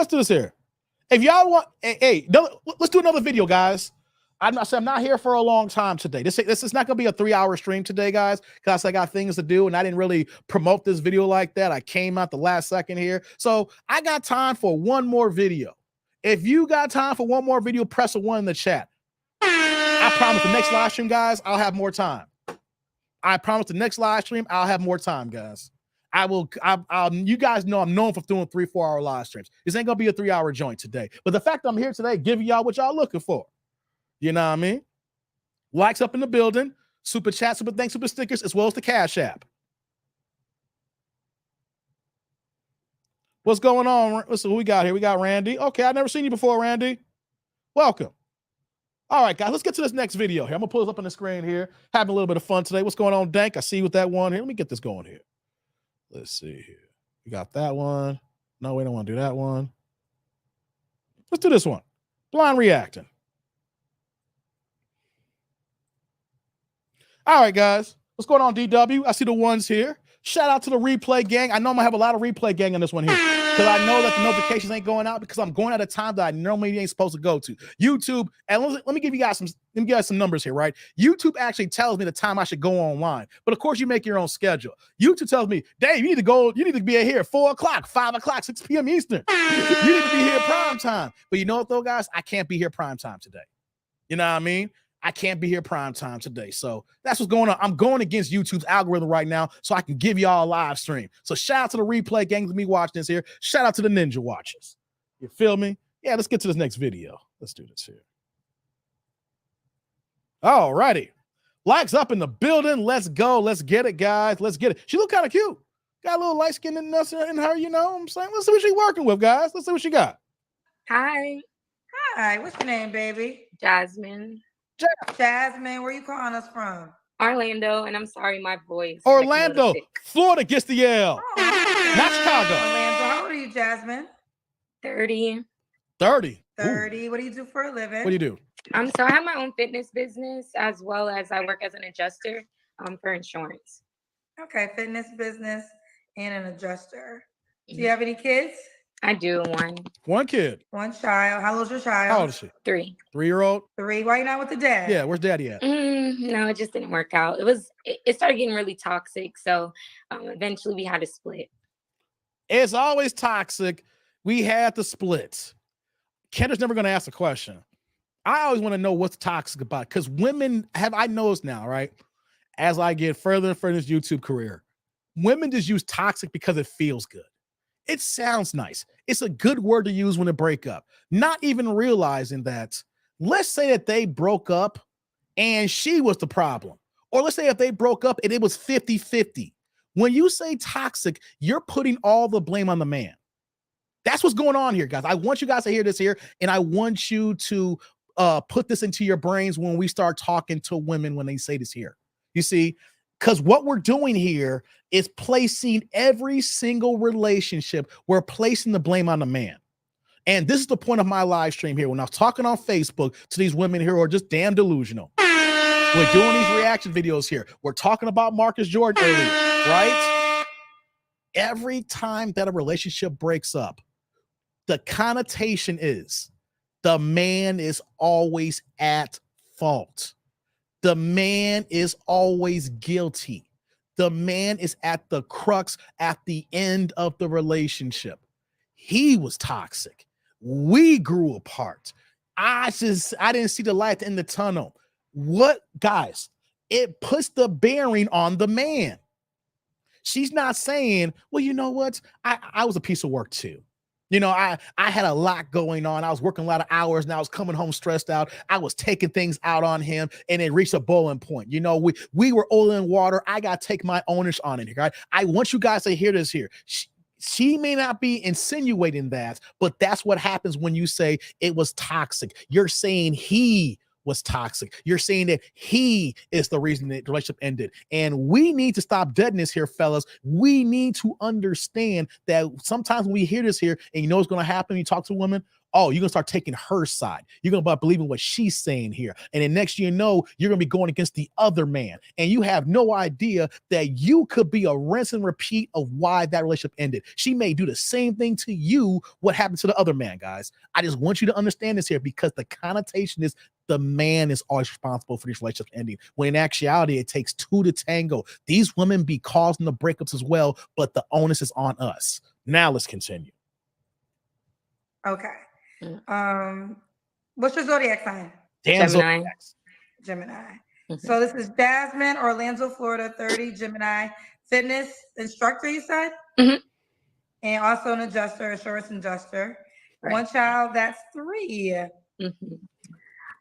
do this here. If y'all want, hey, let's do another video, guys. I'm not here for a long time today. This is not going to be a 3-hour stream today, guys, because I got things to do, and I didn't really promote this video like that. I came out the last second here. So I got time for one more video. If you got time for one more video, press a 1 in the chat. I promise the next live stream, guys, I'll have more time. I promise the next live stream, I'll have more time, guys. You guys know I'm known for doing 3-4 hour live streams. This ain't gonna be a 3-hour joint today. But the fact I'm here today, giving y'all what y'all looking for. You know what I mean? Likes up in the building, super chat, super thanks, super stickers, as well as the Cash App. What's going on? Listen, who we got here? We got Randy. Okay, I've never seen you before, Randy. Welcome. All right, guys, let's get to this next video here. I'm gonna pull this up on the screen here. Having a little bit of fun today. What's going on, Dank? I see you with that one here. Let me get this going here. Let's see here. We got that one. No, we don't want to do that one. Let's do this one. Blind reacting. All right, guys. What's going on, DW? I see the ones here. Shout out to the replay gang. I know I'm going to have a lot of replay gang on this one here because I know that the notifications ain't going out because I'm going at a time that I normally ain't supposed to go to. YouTube, and let me give you guys some numbers here, right? YouTube actually tells me the time I should go online. But of course, you make your own schedule. YouTube tells me, Dave, you need to be here at 4 o'clock, 5 o'clock, 6 p.m. Eastern. You need to be here prime time. But you know what, though, guys? I can't be here prime time today. You know what I mean? I can't be here prime time today. So that's what's going on. I'm going against YouTube's algorithm right now so I can give y'all a live stream. So shout out to the replay gang with me watching this here. Shout out to the Ninja Watchers. You feel me? Yeah, let's get to this next video. Let's do this here. All righty. Likes up in the building. Let's go. Let's get it, guys. Let's get it. She look kind of cute. Got a little light skin in her, you know what I'm saying? Let's see what she's working with, guys. Let's see what she got. Hi. Hi, what's your name, baby? Jasmine. Jasmine, where you calling us from? Orlando, and I'm sorry, my voice. Orlando, Florida gets the L. Oh, Not Chicago. Orlando, how old are you, Jasmine? 30. 30. 30. Ooh. What do you do for a living? What do you do? So I have my own fitness business as well as I work as an adjuster for insurance. Okay, fitness business and an adjuster. Do you have any kids? I do. One kid. One child. How old's your child? How old is she? 3. 3-year-old? 3. Why you not with the dad? Yeah, where's daddy at? No, it just didn't work out. It started getting really toxic. So eventually we had to split. It's always toxic. We had to split. Kendra's never going to ask the question. I always want to know what's toxic about it because women I noticed now, right? As I get further and further in this YouTube career, women just use toxic because it feels good. It sounds nice. It's a good word to use when they break up. Not even realizing that, let's say that they broke up and she was the problem. Or let's say if they broke up and it was 50-50. When you say toxic, you're putting all the blame on the man. That's what's going on here, guys. I want you guys to hear this here, and I want you to put this into your brains when we start talking to women when they say this here. You see, because what we're doing here is placing every single relationship, we're placing the blame on the man. And this is the point of my live stream here. When I was talking on Facebook to these women here who are just damn delusional. We're doing these reaction videos here. We're talking about Marcus Jordan earlier, right? Every time that a relationship breaks up, the connotation is the man is always at fault. The man is always guilty. The man is at the crux at the end of the relationship. He was toxic. We grew apart. I didn't see the light in the tunnel. What, guys? It puts the bearing on the man. She's not saying, well, you know what? I was a piece of work too. You know, I had a lot going on. I was working a lot of hours and I was coming home stressed out. I was taking things out on him and it reached a boiling point. You know, we were oil and water. I got to take my ownership on it. Right? I want you guys to hear this here. She may not be insinuating that, but that's what happens when you say it was toxic. You're saying he was toxic. You're saying that he is the reason that the relationship ended. And we need to stop deadness here, fellas. We need to understand that sometimes when we hear this here and you know what's going to happen when you talk to a woman, oh, you're going to start taking her side. You're going to start believing what she's saying here. And then next you know, you're going to be going against the other man. And you have no idea that you could be a rinse and repeat of why that relationship ended. She may do the same thing to you, what happened to the other man, guys. I just want you to understand this here because the connotation is the man is always responsible for these relationships ending. When in actuality, it takes two to tango. These women be causing the breakups as well, but the onus is on us. Now let's continue. Okay. What's your zodiac sign? Damn Gemini. Gemini. Mhm. So this is Jasmine, Orlando, Florida, 30, Gemini. Fitness instructor, you said? Mhm. And also an adjuster, insurance adjuster. Right. One child, that's 3. Mhm.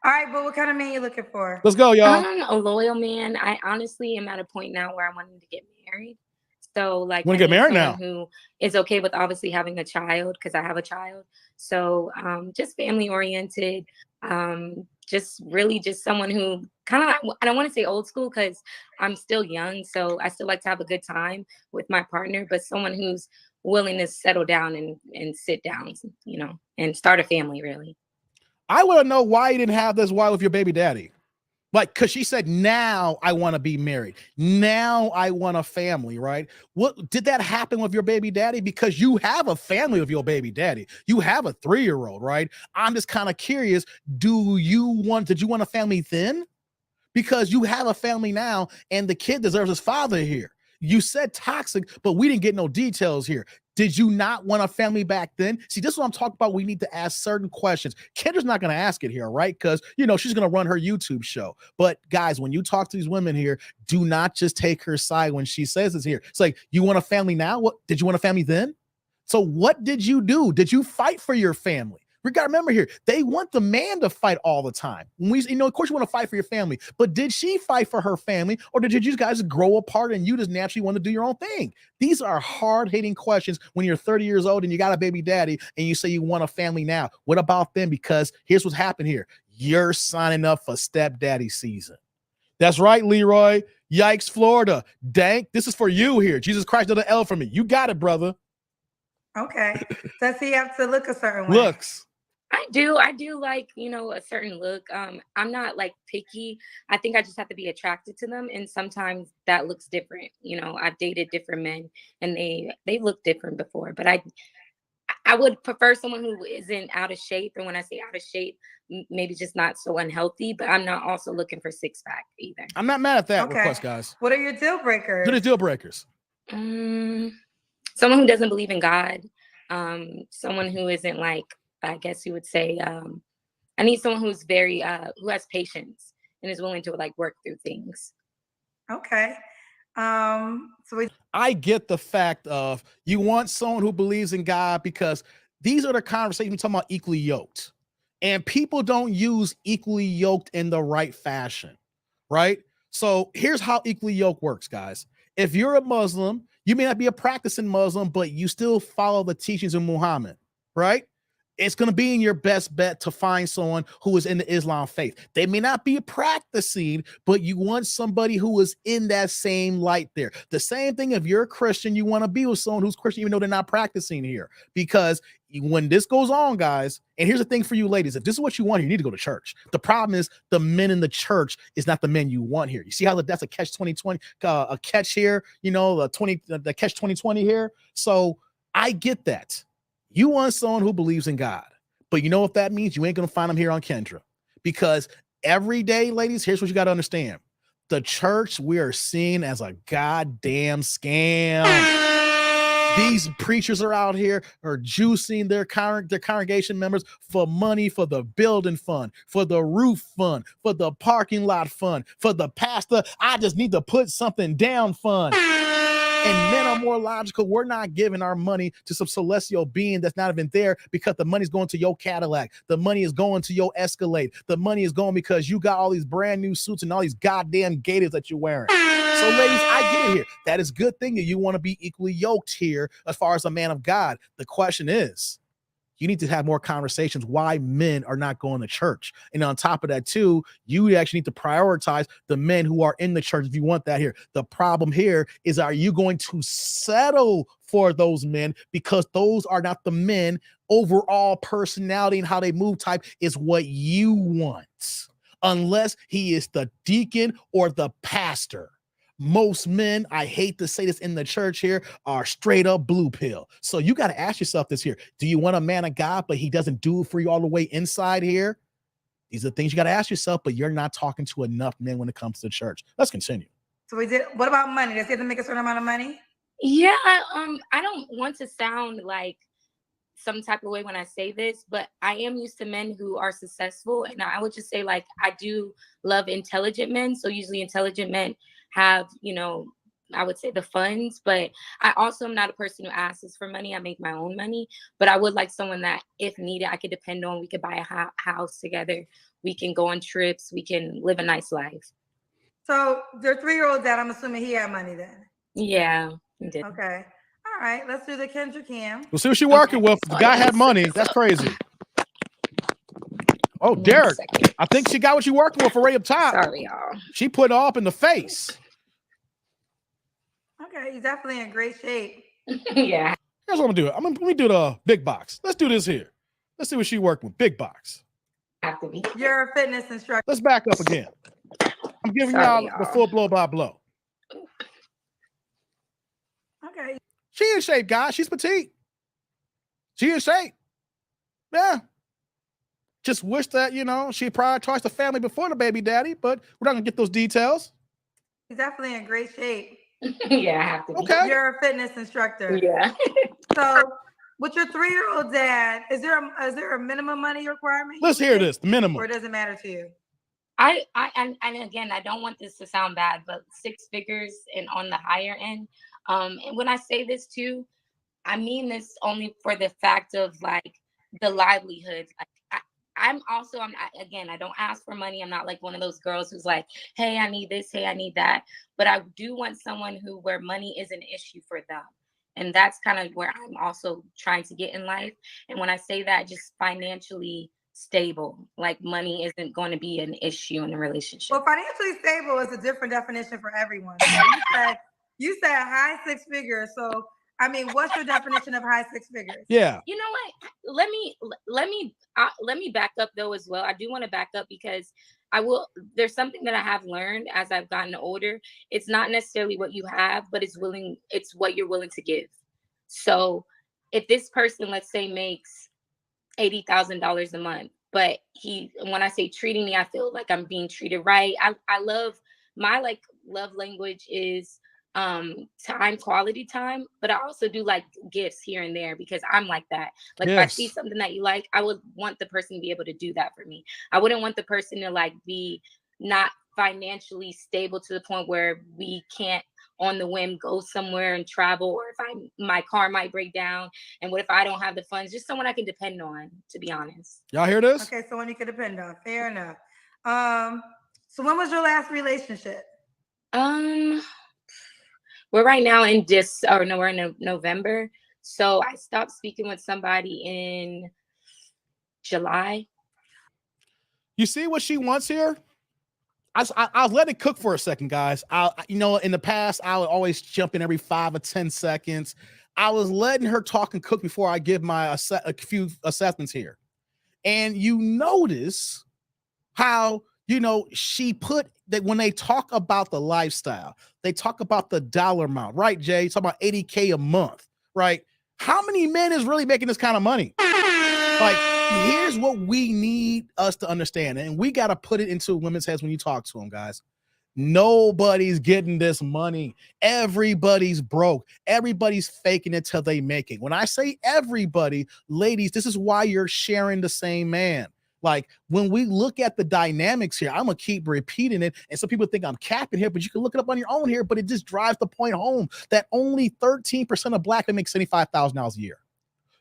All right, but what kind of man you looking for? Let's go, y'all. A loyal man. I honestly am at a point now where I want him to get married. So like, Wanna I get need married someone now? who is okay with obviously having a child because I have a child. So just family oriented. Just really just someone who kind of, I don't want to say old school because I'm still young. So I still like to have a good time with my partner, but someone who's willing to settle down and sit down, you know, and start a family really. I want to know why you didn't have this wife with your baby daddy. Like, because she said, now I want to be married. Now I want a family, right? What did that happen with your baby daddy? Because you have a family with your baby daddy. You have a 3-year-old, right? I'm just kind of curious. Did you want a family then? Because you have a family now and the kid deserves his father here. You said toxic, but we didn't get no details here. Did you not want a family back then? See, this is what I'm talking about. We need to ask certain questions. Kendra's not going to ask it here, right? Because, you know, she's going to run her YouTube show. But guys, when you talk to these women here, do not just take her side when she says this here. It's like, you want a family now? What did you want a family then? So what did you do? Did you fight for your family? We got to remember here, they want the man to fight all the time. Of course you want to fight for your family, but did she fight for her family, or did you guys grow apart and you just naturally want to do your own thing? These are hard-hitting questions when you're 30 years old and you got a baby daddy and you say you want a family now. What about them? Because here's what's happened here. You're signing up for stepdaddy season. That's right, Leroy. Yikes, Florida. Dank, this is for you here. Jesus Christ did an L for me. You got it, brother. Okay. Does he have to look a certain way? Looks. I do like, you know, a certain look. I'm not like picky. I think I just have to be attracted to them. And sometimes that looks different. You know, I've dated different men and they look different before, but I would prefer someone who isn't out of shape. And when I say out of shape, maybe just not so unhealthy, but I'm not also looking for 6-pack either. I'm not mad at that Okay. request, guys. What are your deal breakers? What are the deal breakers? Someone who doesn't believe in God. Someone who isn't like, I guess you would say, I need someone who's very, who has patience and is willing to like work through things. Okay. I get the fact of you want someone who believes in God because these are the conversations we're talking about equally yoked. And people don't use equally yoked in the right fashion, right? So here's how equally yoked works, guys. If you're a Muslim, you may not be a practicing Muslim, but you still follow the teachings of Muhammad, right? It's going to be in your best bet to find someone who is in the Islam faith. They may not be practicing, but you want somebody who is in that same light there. The same thing if you're a Christian, you want to be with someone who's Christian, even though they're not practicing here. Because when this goes on, guys, and here's the thing for you ladies, if this is what you want, you need to go to church. The problem is the men in the church is not the men you want here. You see how that's a catch 2020, a catch here, you know, the catch 2020 here. So I get that. You want someone who believes in God, but you know what that means? You ain't going to find them here on Kendra, because every day, ladies, here's what you got to understand. The church we are seeing as a goddamn scam. These preachers are out here are juicing their congregation members for money, for the building fund, for the roof fund, for the parking lot fund, for the pastor, I just need to put something down fund. And men are more logical. We're not giving our money to some celestial being that's not even there because the money's going to your Cadillac. The money is going to your Escalade. The money is going because you got all these brand new suits and all these goddamn gators that you're wearing. So ladies, I get it here. That is a good thing that you want to be equally yoked here as far as a man of God. The question is, you need to have more conversations why men are not going to church. And on top of that, too, you actually need to prioritize the men who are in the church if you want that here. The problem here is, are you going to settle for those men because those are not the men? Overall personality and how they move type is what you want, unless he is the deacon or the pastor. Most men, I hate to say this in the church here, are straight up blue pill. So you got to ask yourself this here. Do you want a man of God, but he doesn't do it for you all the way inside here? These are things you got to ask yourself, but you're not talking to enough men when it comes to church. Let's continue. So what about money? Does he have to make a certain amount of money? Yeah, I don't want to sound like some type of way when I say this, but I am used to men who are successful. And I would just say, like, I do love intelligent men. So usually intelligent men have, you know, I would say the funds, but I also am not a person who asks for money. I make my own money, but I would like someone that if needed, I could depend on. We could buy a house together. We can go on trips. We can live a nice life. So your 3-year-old dad, I'm assuming he had money then. Yeah, he did. Okay. All right. Let's do the Kendra Cam. We'll see what she's working with. The guy had money. That's crazy. Oh, Derek. I think she got what you working with for right up top. Sorry, y'all. She put it all up in the face. Okay, he's definitely in great shape. Yeah. Here's what I'm gonna do. Let me do the big box. Let's do this here. Let's see what she working with. Big box. Have to be. You're a fitness instructor. Let's back up again. I'm giving y'all the full blow by blow. Okay. She in shape, guys. She's petite. She in shape. Yeah. Just wish that, you know, she prioritized the family before the baby daddy, but we're not gonna get those details. He's definitely in great shape. Yeah, I have to be. Okay. You're a fitness instructor. Yeah. So with your 3-year-old dad, is there a minimum money requirement? Let's hear this. The minimum. Or it doesn't matter to you? And again, I don't want this to sound bad, but 6 figures and on the higher end. And when I say this too, I mean this only for the fact of like the livelihood. Like I'm not, again, I don't ask for money. I'm not like one of those girls who's like, hey, I need this, hey, I need that. But I do want someone where money is an issue for them. And that's kind of where I'm also trying to get in life. And when I say that, just financially stable, like money isn't going to be an issue in a relationship. Well, financially stable is a different definition for everyone. So you said high 6 figures. So I mean, what's your definition of high 6 figures? Yeah. You know what? Let me back up though as well. I do want to back up because there's something that I have learned as I've gotten older. It's not necessarily what you have, but it's what you're willing to give. So if this person, let's say, makes $80,000 a month, but when I say treating me, I feel like I'm being treated right. I love my love language is quality time, but I also do like gifts here and there because I'm like that. Like If I see something that you like, I would want the person to be able to do that for me. I wouldn't want the person to like be not financially stable to the point where we can't on the whim go somewhere and travel, or if my car might break down, and what if I don't have the funds? Just someone I can depend on, to be honest. Y'all hear this? Okay, someone you can depend on. Fair enough. So when was your last relationship? We're right now we're in November. So I stopped speaking with somebody in July. You see what she wants here? I'll let it cook for a second, guys. In the past, I would always jump in every 5 or 10 seconds. I was letting her talk and cook before I give a few assessments here. And you notice how, she put that when they talk about the lifestyle, they talk about the dollar amount, right, Jay? Talk about $80K a month, right? How many men is really making this kind of money? Like, here's what we need us to understand, and we got to put it into women's heads when you talk to them, guys. Nobody's getting this money. Everybody's broke. Everybody's faking it till they make it. When I say everybody, ladies, this is why you're sharing the same man. Like, when we look at the dynamics here, I'm going to keep repeating it. And some people think I'm capping here, but you can look it up on your own here. But it just drives the point home that only 13% of black men make $75,000 a year.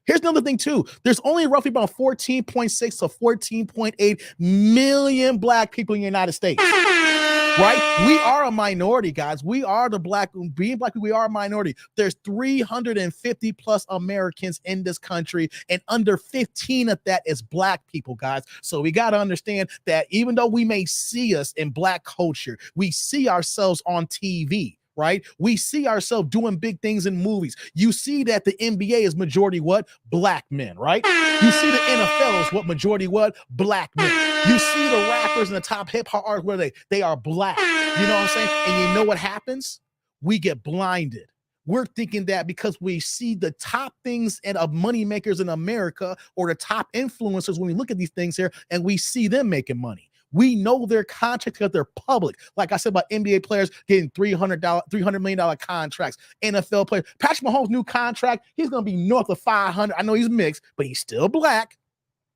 Here's another thing, too. There's only roughly about 14.6 to 14.8 million black people in the United States. Right? We are a minority, guys. We are being black, we are a minority. There's 350 plus Americans in this country, and under 15 of that is black people, guys. So we got to understand that even though we may see us in black culture, we see ourselves on TV. Right? We see ourselves doing big things in movies. You see that the NBA is majority what? Black men, right? You see the NFL is what? Majority what? Black men. You see the rappers and the top hip hop artists where they are black. You know what I'm saying? And you know what happens? We get blinded. We're thinking that because we see the top things of money makers in America or the top influencers when we look at these things here and we see them making money. We know their contracts because they're public. Like I said about NBA players getting $300 million contracts. NFL players. Patrick Mahomes' new contract, he's going to be north of 500. I know he's mixed, but he's still black.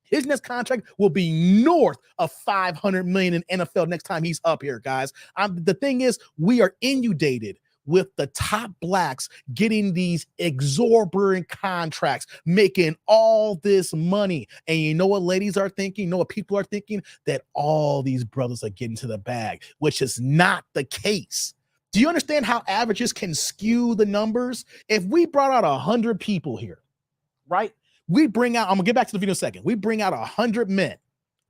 His next contract will be north of 500 million in NFL next time he's up here, guys. The thing is, we are inundated with the top blacks getting these exorbitant contracts, making all this money. And you know what ladies are thinking? You know what people are thinking? That all these brothers are getting to the bag, which is not the case. Do you understand how averages can skew the numbers? If we brought out 100 people here, right? We bring out, I'm gonna get back to the video in a second. We bring out 100 men,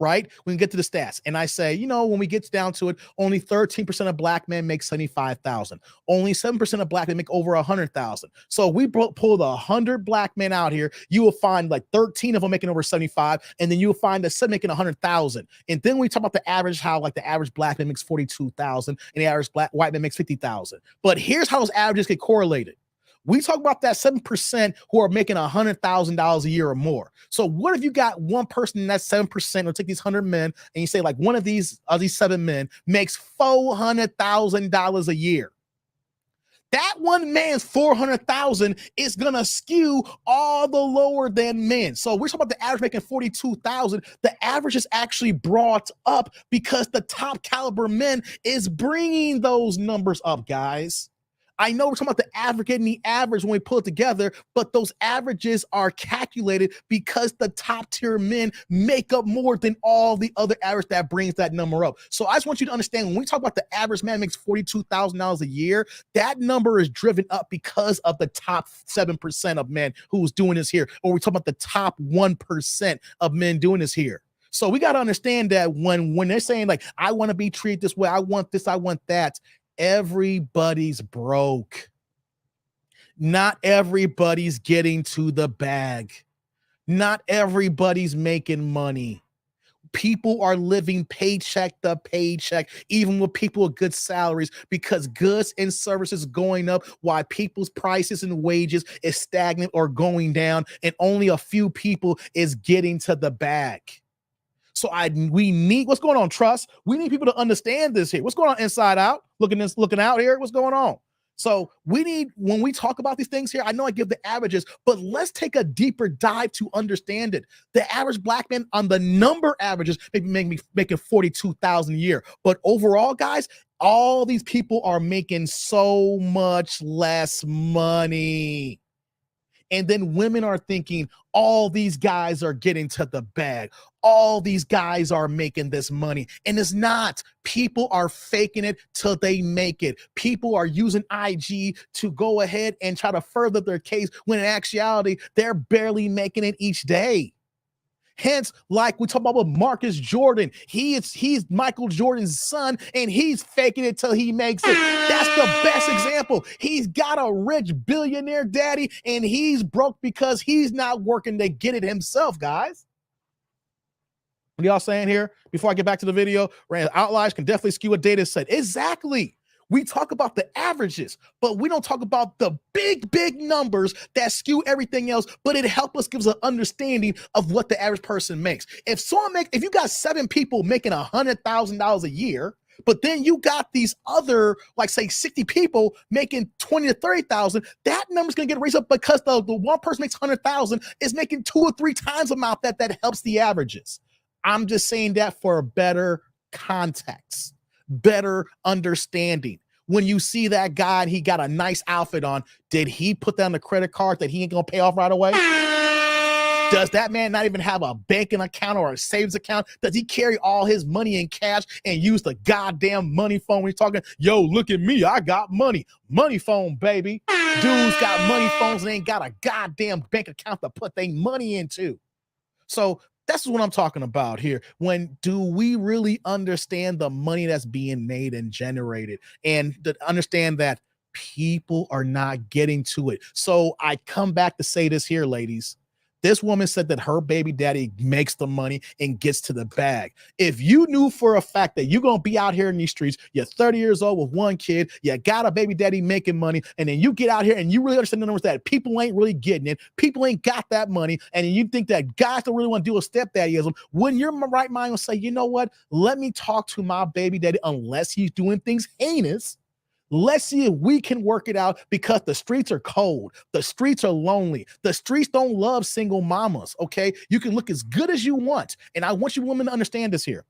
right? We can get to the stats. And I say, you know, when we get down to it, only 13% of black men make 75,000. Only 7% of black men make over 100,000. So we pull the 100 black men out here, you will find like 13 of them making over 75, and then you will find that 7 making 100,000. And then we talk about the average, how like the average black man makes 42,000 and the average white man makes 50,000. But here's how those averages get correlated. We talk about that 7% who are making $100,000 a year or more. So what if you got one person in that 7%, or take these 100 men, and you say like one of these 7 men makes $400,000 a year. That one man's 400,000 is gonna skew all the lower than men. So we're talking about the average making 42,000. The average is actually brought up because the top caliber men is bringing those numbers up, guys. I know we're talking about the average and the average when we pull it together, but those averages are calculated because the top tier men make up more than all the other average that brings that number up. So I just want you to understand, when we talk about the average man makes $42,000 a year, that number is driven up because of the top 7% of men who's doing this here. Or we talk about the top 1% of men doing this here. So we got to understand that when they're saying like, I want to be treated this way, I want this, I want that, everybody's broke. Not everybody's getting to the bag. Not everybody's making money. People are living paycheck to paycheck, even with people with good salaries, because goods and services going up while people's prices and wages is stagnant or going down, and only a few people is getting to the bag. So we need, what's going on, Trust? We need people to understand this here. What's going on Inside Out? Looking out here, what's going on? So we need, when we talk about these things here, I know I give the averages, but let's take a deeper dive to understand it. The average black man on the number averages maybe making 42,000 a year. But overall, guys, all these people are making so much less money. And then women are thinking, all these guys are getting to the bag. All these guys are making this money. And it's not. People are faking it till they make it. People are using IG to go ahead and try to further their case, when in actuality, they're barely making it each day. Hence, like we talk about with Marcus Jordan, he's Michael Jordan's son, and he's faking it till he makes it. That's the best example. He's got a rich billionaire daddy, and he's broke because he's not working to get it himself, guys. What y'all saying here? Before I get back to the video, outliers can definitely skew a data set. Exactly. We talk about the averages, but we don't talk about the big numbers that skew everything else, but it helps us, gives an understanding of what the average person makes. If you got 7 people making $100,000 a year, but then you got these other, like say 60 people making 20 to 30,000, that number's gonna get raised up because the one person makes 100,000 is making 2 or 3 times the amount that helps the averages. I'm just saying that for a better context, better understanding. When you see that guy and he got a nice outfit on, did he put down the credit card that he ain't gonna pay off right away? Does that man not even have a banking account or a savings account? Does he carry all his money in cash and use the goddamn money phone when he's talking? Yo, look at me, I got money. Money phone, baby. Dudes got money phones and ain't got a goddamn bank account to put their money into. So that's what I'm talking about here. When do we really understand the money that's being made and generated, and to understand that people are not getting to it? So I come back to say this here, ladies. This woman said that her baby daddy makes the money and gets to the bag. If you knew for a fact that you're going to be out here in these streets, you're 30 years old with one kid, you got a baby daddy making money, and then you get out here and you really understand the numbers that people ain't really getting it, people ain't got that money, and you think that guys don't really want to deal with stepdaddyism, when you're in my right mind will say, you know what, let me talk to my baby daddy unless he's doing things heinous. Let's see if we can work it out, because the streets are cold. The streets are lonely. The streets don't love single mamas, okay? You can look as good as you want. And I want you women to understand this here.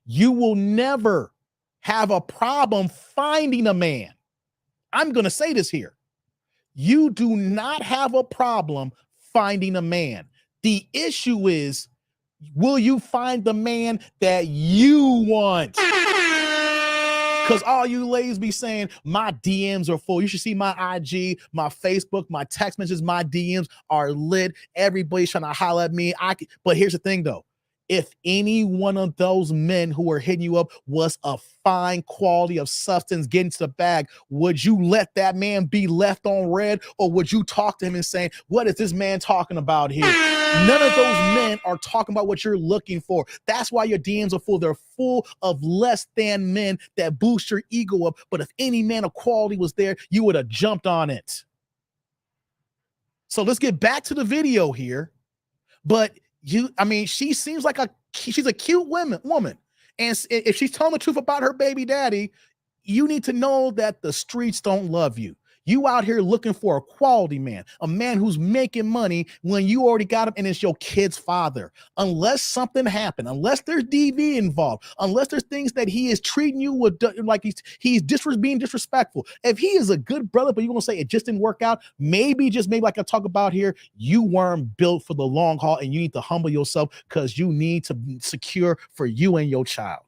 You will never have a problem finding a man. I'm going to say this here. You do not have a problem finding a man. The issue is, will you find the man that you want? Because all you ladies be saying, my DMs are full. You should see my IG, my Facebook, my text messages, my DMs are lit. Everybody's trying to holler at me. But here's the thing, though. If any one of those men who are hitting you up was a fine quality of substance getting to the bag, would you let that man be left on red? Or would you talk to him and say, what is this man talking about here? None of those men are talking about what you're looking for. That's why your DMs are full. They're full of less than men that boost your ego up. But if any man of quality was there, you would have jumped on it. So let's get back to the video here. But she seems like she's a cute woman. And if she's telling the truth about her baby daddy, you need to know that the streets don't love you. You out here looking for a quality man, a man who's making money when you already got him and it's your kid's father. Unless something happened, unless there's DV involved, unless there's things that he is treating you with, like he's being disrespectful. If he is a good brother, but you're going to say it just didn't work out, maybe like I talk about here, you weren't built for the long haul and you need to humble yourself because you need to be secure for you and your child.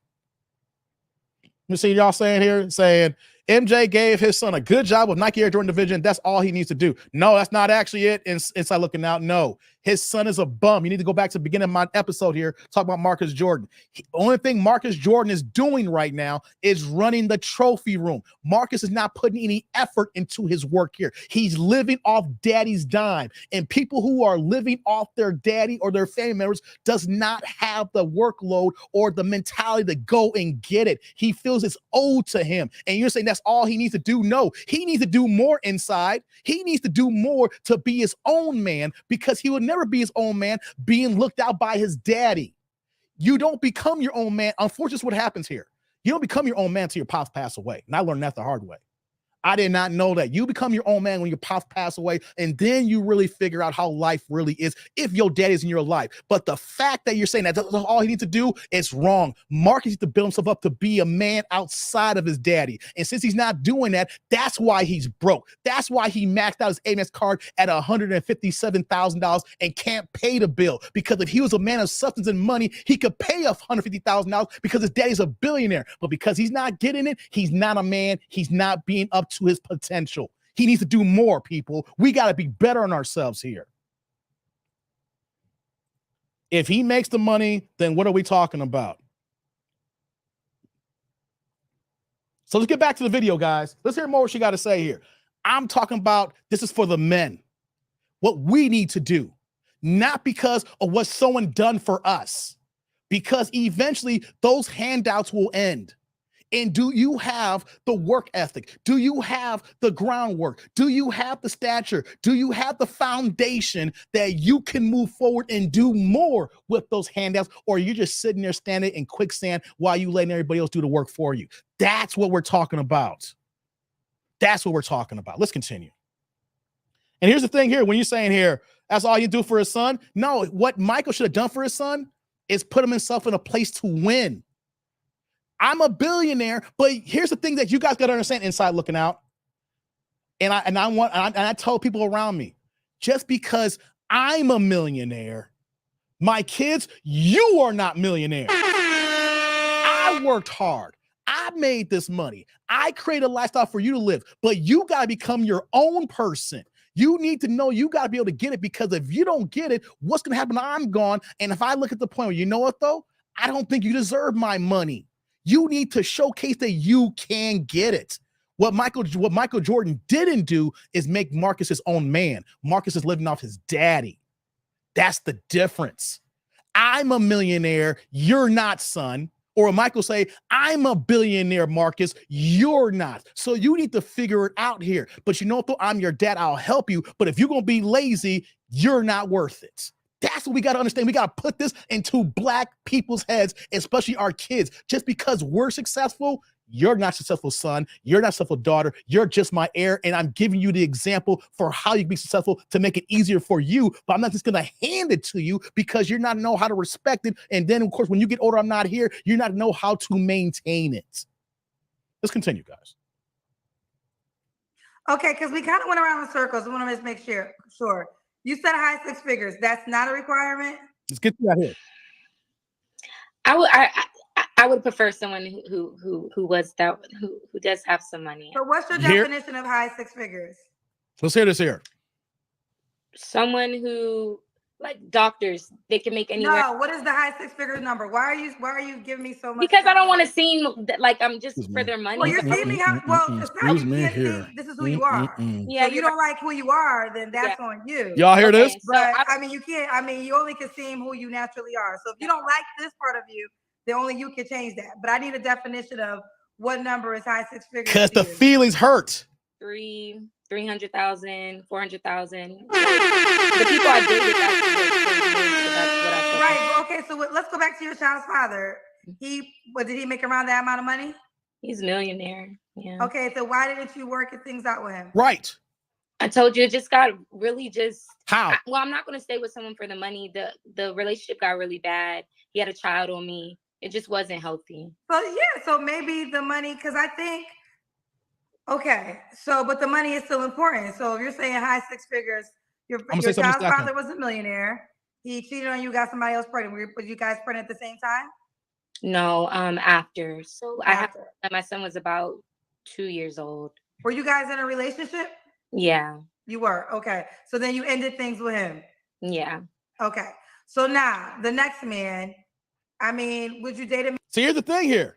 You see y'all saying MJ gave his son a good job with Nike Air Jordan division. That's all he needs to do. No, that's not actually it. Inside looking out. No, his son is a bum. You need to go back to the beginning of my episode here. Talk about Marcus Jordan. The only thing Marcus Jordan is doing right now is running the trophy room. Marcus is not putting any effort into his work here. He's living off daddy's dime. And people who are living off their daddy or their family members does not have the workload or the mentality to go and get it. He feels it's owed to him. And you're saying that's all he needs to do? No, he needs to do more inside. He needs to do more to be his own man, because he would never be his own man being looked out by his daddy. You don't become your own man. Unfortunately, what happens here. You don't become your own man until your pops pass away. And I learned that the hard way. I did not know that. You become your own man when your pops pass away, and then you really figure out how life really is if your daddy's in your life. But the fact that you're saying that that's all he needs to do is wrong. Marcus needs to build himself up to be a man outside of his daddy. And since he's not doing that, that's why he's broke. That's why he maxed out his Amex card at $157,000 and can't pay the bill. Because if he was a man of substance and money, he could pay $150,000 because his daddy's a billionaire. But because he's not getting it, he's not a man. He's not being up to his potential. He needs to do more, people. We got to be better on ourselves here. If he makes the money, then what are we talking about? So let's get back to the video, guys. Let's hear more what she got to say here. I'm talking about this is for the men. What we need to do, not because of what someone done for us, because eventually those handouts will end. And do you have the work ethic? Do you have the groundwork? Do you have the stature? Do you have the foundation that you can move forward and do more with those handouts? Or are you just sitting there standing in quicksand while you letting everybody else do the work for you? That's what we're talking about. That's what we're talking about. Let's continue. And here's the thing here. When you're saying here, that's all you do for his son. No, what Michael should have done for his son is put himself in a place to win. I'm a billionaire, but here's the thing that you guys got to understand inside looking out. And I tell people around me, just because I'm a millionaire, my kids, you are not millionaires. I worked hard. I made this money. I created a lifestyle for you to live, but you got to become your own person. You need to know you got to be able to get it, because if you don't get it, what's going to happen? I'm gone. And if I look at the point where, you know what, though? I don't think you deserve my money. You need to showcase that you can get it. What Michael Jordan didn't do is make Marcus his own man. Marcus is living off his daddy. That's the difference. I'm a millionaire. You're not, son. Or Michael say, I'm a billionaire, Marcus. You're not. So you need to figure it out here. But you know what? I'm your dad. I'll help you. But if you're going to be lazy, you're not worth it. That's what we got to understand. We got to put this into black people's heads, especially our kids. Just because we're successful, you're not successful, son. You're not successful, daughter. You're just my heir. And I'm giving you the example for how you can be successful to make it easier for you. But I'm not just going to hand it to you because you're not know how to respect it. And then, of course, when you get older, I'm not here. You're not know how to maintain it. Let's continue, guys. Okay, because we kind of went around in circles. I want to just make sure. You said high six figures. That's not a requirement? Let's get to that here. I would prefer someone who does have some money. So what's your definition of high six figures? Let's hear this here. Someone who, like doctors, they can make anywhere. No, what is the high six figures number? Why are you giving me so much? Because I don't want to seem like I'm just for their money. Well, you're seeing me how, well, it's not, you can't here. see, this is who you are. Yeah, So if you don't like who you are, then that's on you. Y'all hear this? But I mean, you can't, you only can see who you naturally are. So if you don't like this part of you, then only you can change that. But I need a definition of what number is high six figures. Because the feelings hurt. 300,000, 400,000. The people I dated, that's what I feel. Right. Okay. So let's go back to your child's father. Did he make around that amount of money? He's a millionaire. Yeah. Okay. So why didn't you work things out with him? Right. I told you, it just got really just. How? Well, I'm not going to stay with someone for the money. The relationship got really bad. He had a child on me. It just wasn't healthy. So yeah. So maybe the money, because I think. Okay, so but the money is still important. So if you're saying high six figures, your child's father was a millionaire. He cheated on you, got somebody else pregnant. Were you guys pregnant at the same time? No, after. So my son was about 2 years old. Were you guys in a relationship? Yeah. You were. Okay. So then you ended things with him. Yeah. Okay. So now the next man, would you date him? So here's the thing here.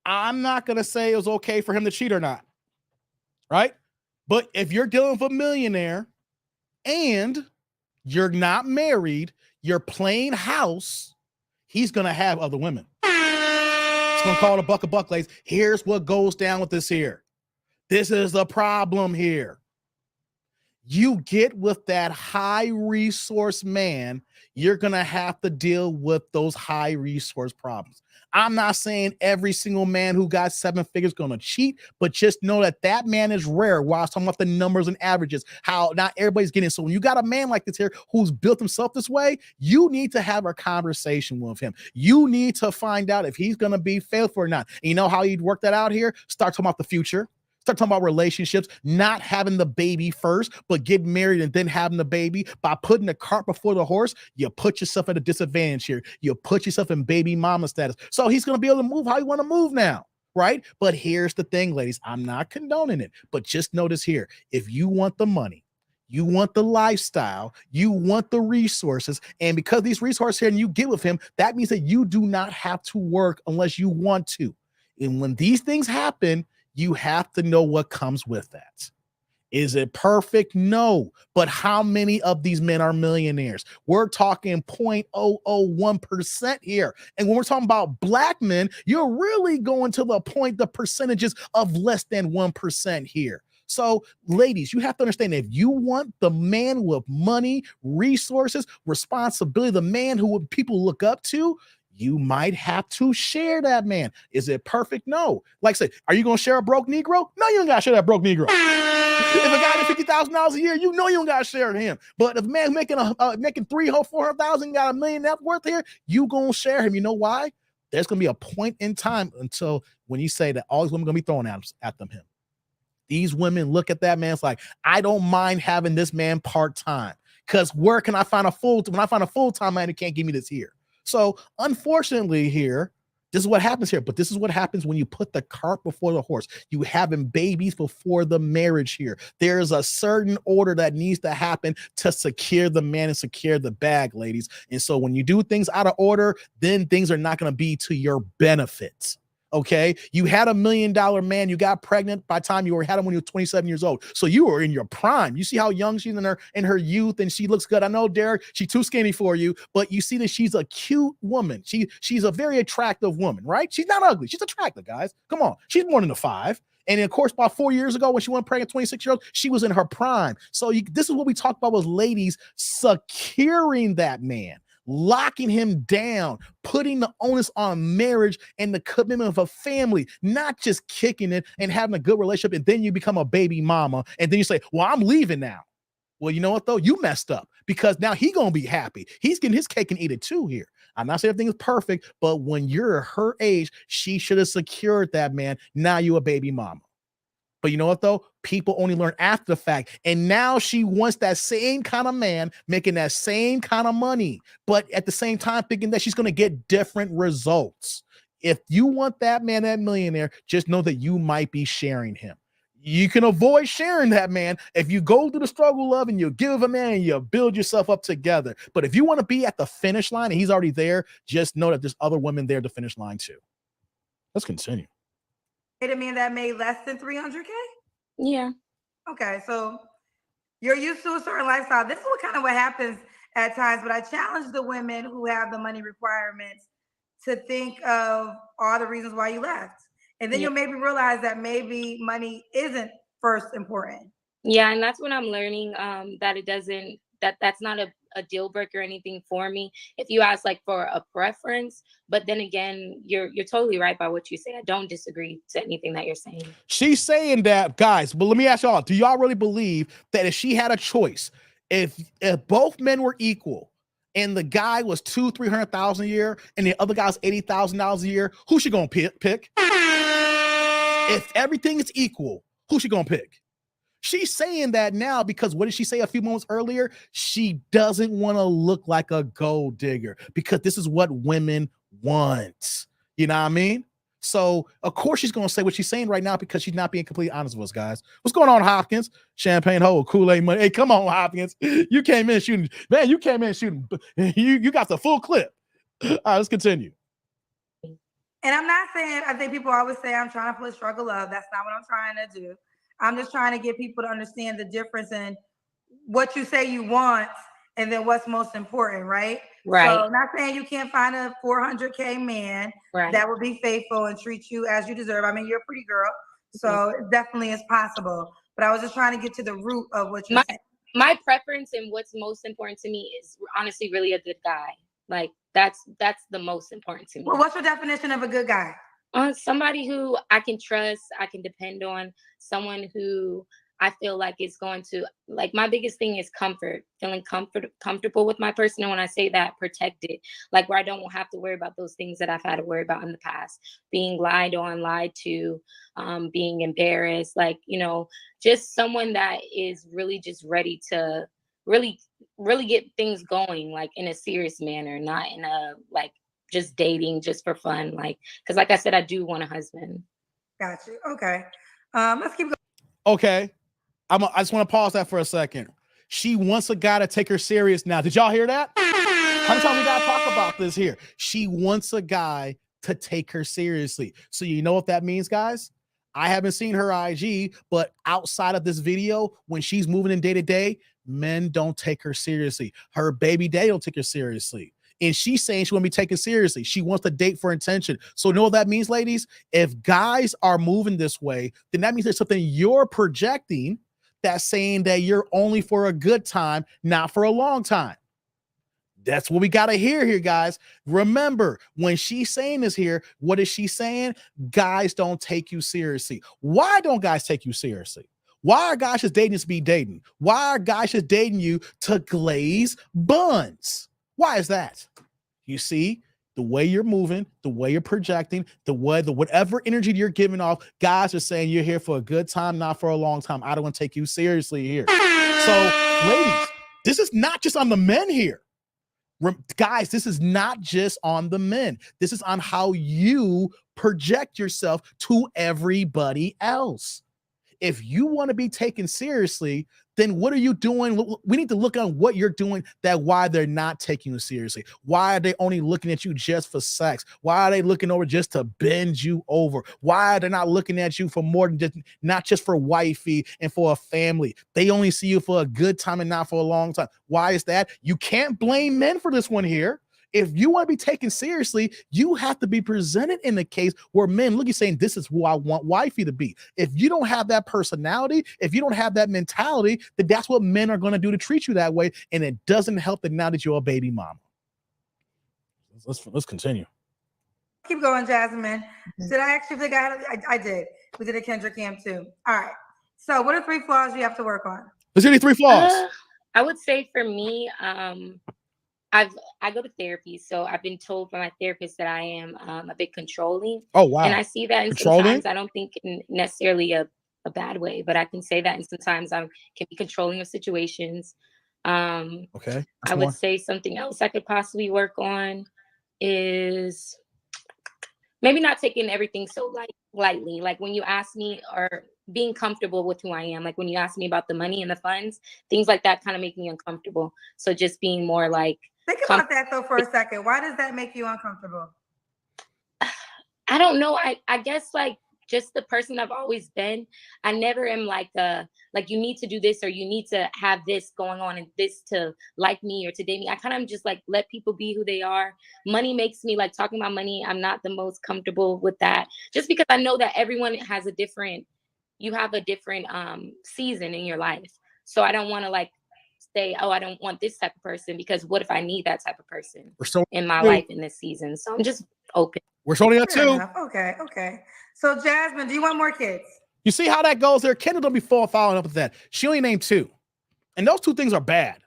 I'm not going to say it was okay for him to cheat or not, right? But if you're dealing with a millionaire and you're not married, you're playing house, he's going to have other women. He's going to call it a buck ladies. Here's what goes down with this here. This is the problem here. You get with that high resource man, you're going to have to deal with those high resource problems. I'm not saying every single man who got 7 figures is going to cheat, but just know that that man is rare. While I was talking about the numbers and averages, how not everybody's getting. So when you got a man like this here who's built himself this way, you need to have a conversation with him. You need to find out if he's going to be faithful or not. And you know how you'd work that out here? Start talking about the future. Start talking about relationships, not having the baby first, but getting married and then having the baby. By putting the cart before the horse, you put yourself at a disadvantage here. You put yourself in baby mama status. So he's going to be able to move how you want to move now, right? But here's the thing, ladies. I'm not condoning it, but just notice here. If you want the money, you want the lifestyle, you want the resources, and because these resources here and you get with him, that means that you do not have to work unless you want to. And when these things happen, you have to know what comes with that. Is it perfect? No. But how many of these men are millionaires? We're talking 0.001% here. And when we're talking about black men, you're really going to the percentages of less than 1% here. So, ladies, you have to understand that if you want the man with money, resources, responsibility, the man who people look up to, you might have to share that man. Is it perfect? No. Like I say, are you going to share a broke Negro? No, you ain't got to share that broke Negro. If a guy makes $50,000 a year, you know you don't got to share him. But if a man making $400,000, got $1 million net worth here, you going to share him. You know why? There's going to be a point in time until when you say that all these women are going to be throwing at them him. These women look at that man, it's like, I don't mind having this man part-time. Because where can I find when I find a full-time man who can't give me this here? So unfortunately here, this is what happens here, but this is what happens when you put the cart before the horse. You having babies before the marriage here. There's a certain order that needs to happen to secure the man and secure the bag, ladies. And so when you do things out of order, then things are not going to be to your benefit. Okay, you had $1 million man. You got pregnant by the time you had him when you were 27 years old. So you were in your prime. You see how young she's in her youth, and she looks good. I know, Derek, she's too skinny for you, but you see that she's a cute woman. She's a very attractive woman, right? She's not ugly. She's attractive, guys. Come on, she's more than a 5. And of course, about 4 years ago, when she went pregnant, 26-year-old, she was in her prime. So this is what we talked about with ladies securing that man, locking him down, putting the onus on marriage and the commitment of a family, not just kicking it and having a good relationship. And then you become a baby mama. And then you say, well, I'm leaving now. Well, you know what, though? You messed up, because now he's going to be happy. He's getting his cake and eat it too here. I'm not saying everything is perfect, but when you're her age, she should have secured that man. Now you a baby mama. But you know what, though? People only learn after the fact. And now she wants that same kind of man, making that same kind of money, but at the same time thinking that she's going to get different results. If you want that man, that millionaire, just know that you might be sharing him. You can avoid sharing that man if you go through the struggle of and you give a man and you build yourself up together. But if you want to be at the finish line and he's already there, just know that there's other women there at the finish line too. Let's continue. A man that made less than 300K? Yeah. Okay, so you're used to a certain lifestyle. This is what happens at times, but I challenge the women who have the money requirements to think of all the reasons why you left. And then you'll maybe realize that maybe money isn't first important. Yeah, and that's when I'm learning that it doesn't, that's not a deal breaker or anything for me. If you ask like for a preference, but then again, you're totally right by what you say. I don't disagree to anything that you're saying. She's saying that, guys, but let me ask y'all, do y'all really believe that if she had a choice, if both men were equal and the guy was $200,000-$300,000 a year and the other guy's $80,000 a year, who she gonna pick? If everything is equal, who she gonna pick? She's saying that now because what did she say a few moments earlier? She doesn't want to look like a gold digger because this is what women want. You know what I mean? So, of course, she's going to say what she's saying right now because she's not being completely honest with us, guys. What's going on, Hopkins? Champagne hole, Kool-Aid money. Hey, come on, Hopkins. You came in shooting. Man, you came in shooting. You got the full clip. All right, let's continue. And I'm not saying, I think people always say I'm trying to put struggle up. That's not what I'm trying to do. I'm just trying to get people to understand the difference in what you say you want and then what's most important, right? Right. So I'm not saying you can't find a 400K man that will be faithful and treat you as you deserve. I mean, you're a pretty girl, so it definitely is possible. But I was just trying to get to the root of what you're saying. My preference and what's most important to me is honestly really a good guy. Like that's the most important to me. Well, what's your definition of a good guy? Somebody who I can trust, I can depend on, someone who I feel like is going to, like, my biggest thing is comfort, feeling comfortable with my person. And when I say that, protected, like where I don't have to worry about those things that I've had to worry about in the past, being lied on, lied to, being embarrassed, like, you know, just someone that is really just ready to really get things going, like in a serious manner, not in a, like, just dating just for fun, like, because like I said, I do want a husband. Got you. Okay. Let's keep going. Okay. I just want to pause that for a second. She wants a guy to take her serious now. Did y'all hear that? How many times we got to talk about this here? She wants a guy to take her seriously. So you know what that means, guys? I haven't seen her IG, but outside of this video, when she's moving in day to day, men don't take her seriously. Her baby daddy don't take her seriously. And she's saying she won't be taken seriously. She wants to date for intention. So you know what that means, ladies? If guys are moving this way, then that means there's something you're projecting that's saying that you're only for a good time, not for a long time. That's what we got to hear here, guys. Remember, when she's saying this here, what is she saying? Guys don't take you seriously. Why don't guys take you seriously? Why are guys just dating to be dating? Why are guys just dating you to glaze buns? Why is that? You see, the way you're moving, the way you're projecting, the whatever energy you're giving off, guys are saying you're here for a good time, not for a long time. I don't want to take you seriously here. So, ladies, this is not just on the men here. Guys, this is not just on the men. This is on how you project yourself to everybody else. If you want to be taken seriously, then what are you doing? We need to look on what you're doing, that why they're not taking you seriously. Why are they only looking at you just for sex? Why are they looking over just to bend you over? Why are they not looking at you for more than just, not just for wifey and for a family? They only see you for a good time and not for a long time. Why is that? You can't blame men for this one here. If you want to be taken seriously, you have to be presented in a case where men look, you're saying, this is who I want wifey to be. If you don't have that personality, if you don't have that mentality, then that's what men are going to do to treat you that way. And it doesn't help that now that you're a baby mama. Let's continue. Keep going, Jasmine. Did I actually think I did. We did a Kendrick Cam too. All right. So what are 3 flaws you have to work on? Let's do 3 flaws. I would say for me, I go to therapy, so I've been told by my therapist that I am a bit controlling. Oh, wow. And I see that, and sometimes I don't think in necessarily a bad way, but I can say that, and sometimes I can be controlling of situations. Okay. I would say something else I could possibly work on is maybe not taking everything so lightly. Like when you ask me, or being comfortable with who I am. Like when you ask me about the money and the funds, things like that kind of make me uncomfortable. So just being more like, think about that though for a second. Why does that make you uncomfortable? I don't know. I guess like just the person I've always been. I never am like you need to do this or you need to have this going on and this to like me or to date me. I kind of just like let people be who they are. Money makes me like talking about money. I'm not the most comfortable with that, just because I know that everyone has you have a different season in your life. So I don't want to like say, oh, I don't want this type of person, because what if I need that type of person in my life in this season? So I'm just open. We're only at 2. Okay. So Jasmine, do you want more kids? You see how that goes there? Kendall don't be following up with that. She only named 2. And those 2 things are bad.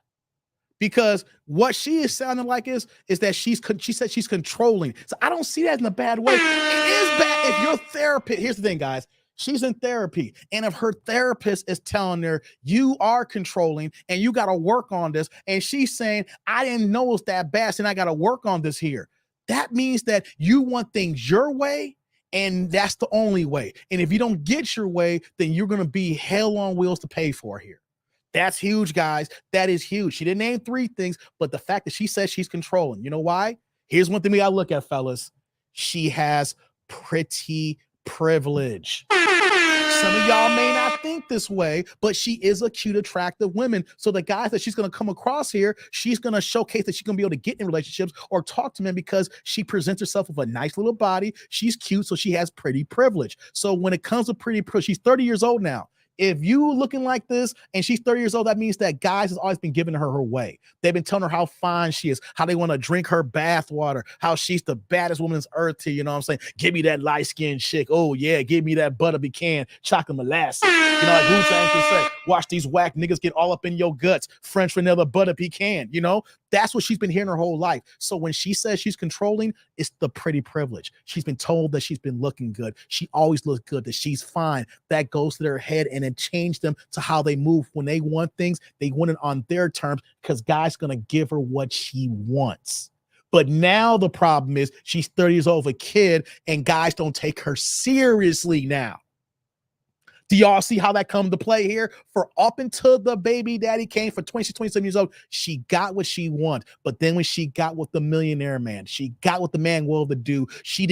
Because what she is sounding like is that she said she's controlling. So I don't see that in a bad way. It is bad if your therapist, here's the thing, guys. She's in therapy, and if her therapist is telling her you are controlling and you got to work on this, and she's saying, I didn't know it's that bad and I got to work on this here, that means that you want things your way, and that's the only way. And if you don't get your way, then you're going to be hell on wheels to pay for here. That's huge, guys. That is huge. She didn't name 3 things, but the fact that she says she's controlling, you know why? Here's one thing we got to look at, fellas. She has pretty privilege. Some of y'all may not think this way, but she is a cute, attractive woman. So the guys that she's going to come across here, she's going to showcase that she's going to be able to get in relationships or talk to men because she presents herself with a nice little body. She's cute, so she has pretty privilege. So when it comes to pretty privilege, she's 30 years old now. If you looking like this and she's 30 years old, that means that guys has always been giving her way. They've been telling her how fine she is, how they want to drink her bath water, how she's the baddest woman on earth here. You know what I'm saying? Give me that light-skinned chick. Oh, yeah, give me that butter pecan, chocolate molasses. You know, like Wu-Tang can say, watch these whack niggas get all up in your guts. French vanilla butter pecan, you know? That's what she's been hearing her whole life. So when she says she's controlling, it's the pretty privilege. She's been told that she's been looking good. She always looks good, that she's fine. That goes to their head and it changed them to how they move. When they want things, they want it on their terms because Guy's going to give her what she wants. But now the problem is she's 30 years old, a kid, and guys don't take her seriously now. Do y'all see how that come to play here? For up until the baby daddy came for 26, 27 years old, she got what she wanted. But then when she got with the millionaire man, she got what the man willing to do, she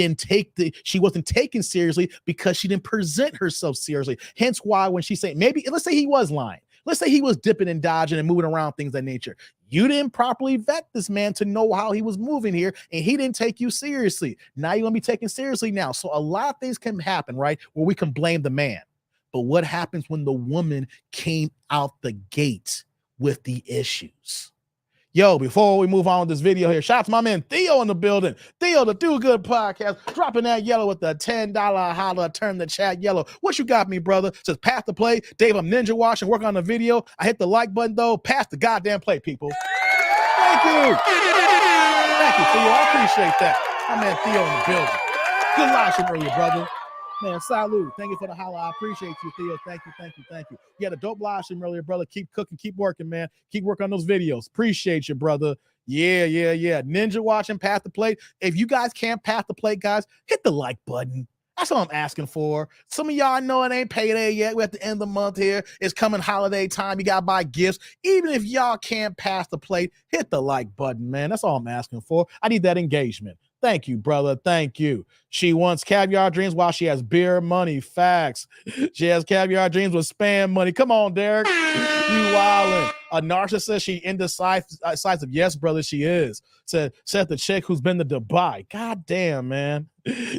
wasn't taken seriously because she didn't present herself seriously. Hence why when she said, let's say he was lying. Let's say he was dipping and dodging and moving around, things of that nature. You didn't properly vet this man to know how he was moving here, and he didn't take you seriously. Now you're going to be taken seriously now. So a lot of things can happen, right, where we can blame the man. But what happens when the woman came out the gate with the issues? Yo, before we move on with this video here, shout out to my man Theo in the building. Theo, the Do Good podcast, dropping that yellow with the $10 holla, turn the chat yellow. What you got me, brother? Says pass the play. Dave, I'm ninja watching, work on the video. I hit the like button, though. Pass the goddamn play, people. Thank you. Thank you, Theo. I appreciate that. My man Theo in the building. Good live stream earlier, brother. Man, salute. Thank you for the holla. I appreciate you, Theo. Thank you. You had a dope live stream earlier, brother. Keep cooking, keep working, man. Keep working on those videos. Appreciate you, brother. Yeah. Ninja watching, pass the plate. If you guys can't pass the plate, guys, hit the like button. That's all I'm asking for. Some of y'all know it ain't payday yet. We're at the end of the month here. It's coming holiday time. You got to buy gifts. Even if y'all can't pass the plate, hit the like button, man. That's all I'm asking for. I need that engagement. Thank you, brother. Thank you. She wants caviar dreams while she has beer money. Facts. She has caviar dreams with spam money. Come on, Derek. You wildin'. A narcissist. She indecisive. Yes, brother, she is. Said the chick who's been to Dubai. God damn, man.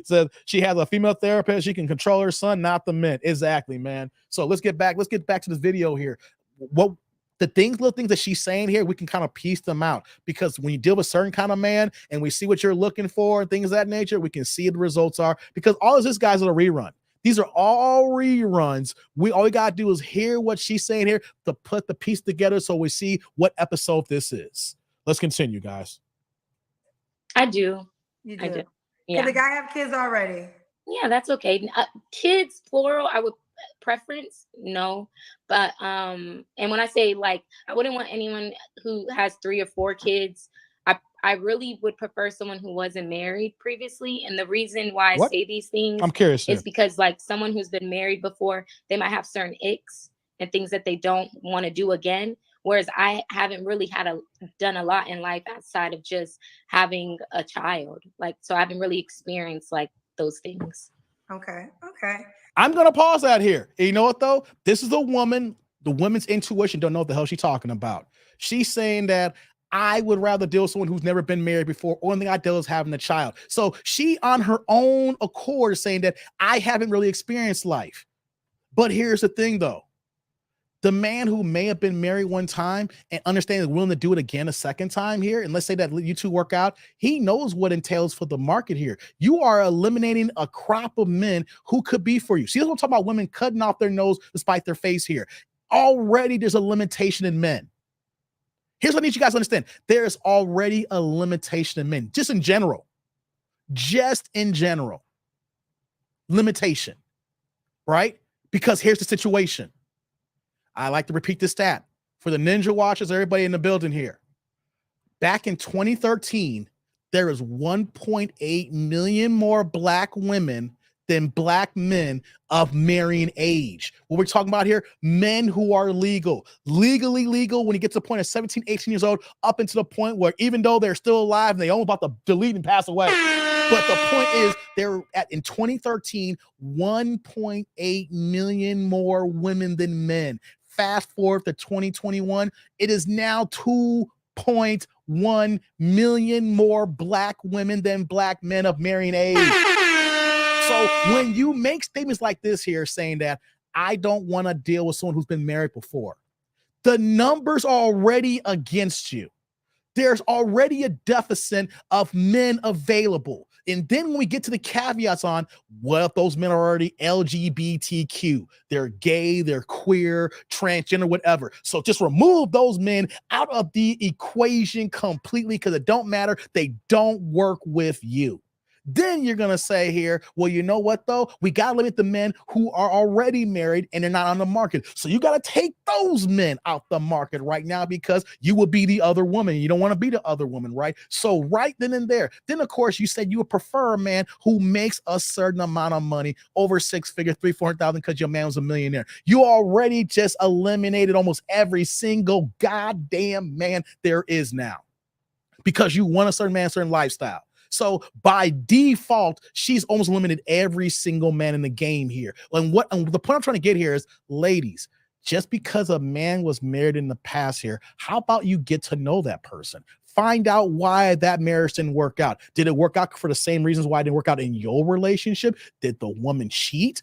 Said she has a female therapist. She can control her son, not the men. Exactly, man. So let's get back to this video here. What the little things that she's saying here, we can kind of piece them out, because when you deal with a certain kind of man and we see what you're looking for and things of that nature, we can see the results are, because all of this guys are a rerun. These are all reruns. All we got to do is hear what she's saying here to put the piece together so we see what episode this is. Let's continue, guys. I do. You do. I do. Yeah. Can the guy have kids already? Yeah, that's okay. Kids, plural, I would preference, no. But and when I say, like, I wouldn't want anyone who has 3 or 4 kids. I really would prefer someone who wasn't married previously. And the reason why I say these things, I'm curious, is because, like, someone who's been married before, they might have certain icks and things that they don't want to do again. Whereas I haven't really done a lot in life outside of just having a child. Like, so I haven't really experienced like those things. Okay. I'm going to pause that here. You know what, though? This is a woman. The woman's intuition don't know what the hell she's talking about. She's saying that I would rather deal with someone who's never been married before. Only thing I deal is having a child. So she, on her own accord, is saying that I haven't really experienced life. But here's the thing, though. The man who may have been married one time and understands willing to do it again a second time here, and let's say that you two work out, he knows what entails for the market here. You are eliminating a crop of men who could be for you. See, that's what I'm talking about, women cutting off their nose despite their face here. Already there's a limitation in men. Here's what I need you guys to understand. There's already a limitation in men, just in general. Limitation, right? Because here's the situation. I like to repeat this stat for the Ninja Watchers, everybody in the building here. Back in 2013, there is 1.8 million more black women than black men of marrying age. What we're talking about here, men who are legally legal when you get to the point of 17, 18 years old, up into the point where even though they're still alive and they're almost about to delete and pass away. But the point is, in 2013, 1.8 million more women than men. Fast forward to 2021, it is now 2.1 million more black women than black men of marrying age. So when you make statements like this here saying that I don't want to deal with someone who's been married before, the numbers are already against you. There's already a deficit of men available. And then when we get to the caveats on, what if those men are already LGBTQ? They're gay, they're queer, transgender, whatever. So just remove those men out of the equation completely, because it don't matter. They don't work with you. Then you're going to say here, well, you know what, though? We got to limit the men who are already married and they're not on the market. So you got to take those men out the market right now, because you will be the other woman. You don't want to be the other woman, right? So right then and there. Then, of course, you said you would prefer a man who makes a certain amount of money, over 6 figures, 300,000-400,000, because your man was a millionaire. You already just eliminated almost every single goddamn man there is now, because you want a certain man, certain lifestyle. So by default, she's almost eliminated every single man in the game here. And the point I'm trying to get here is, ladies, just because a man was married in the past here, how about you get to know that person? Find out why that marriage didn't work out. Did it work out for the same reasons why it didn't work out in your relationship? Did the woman cheat?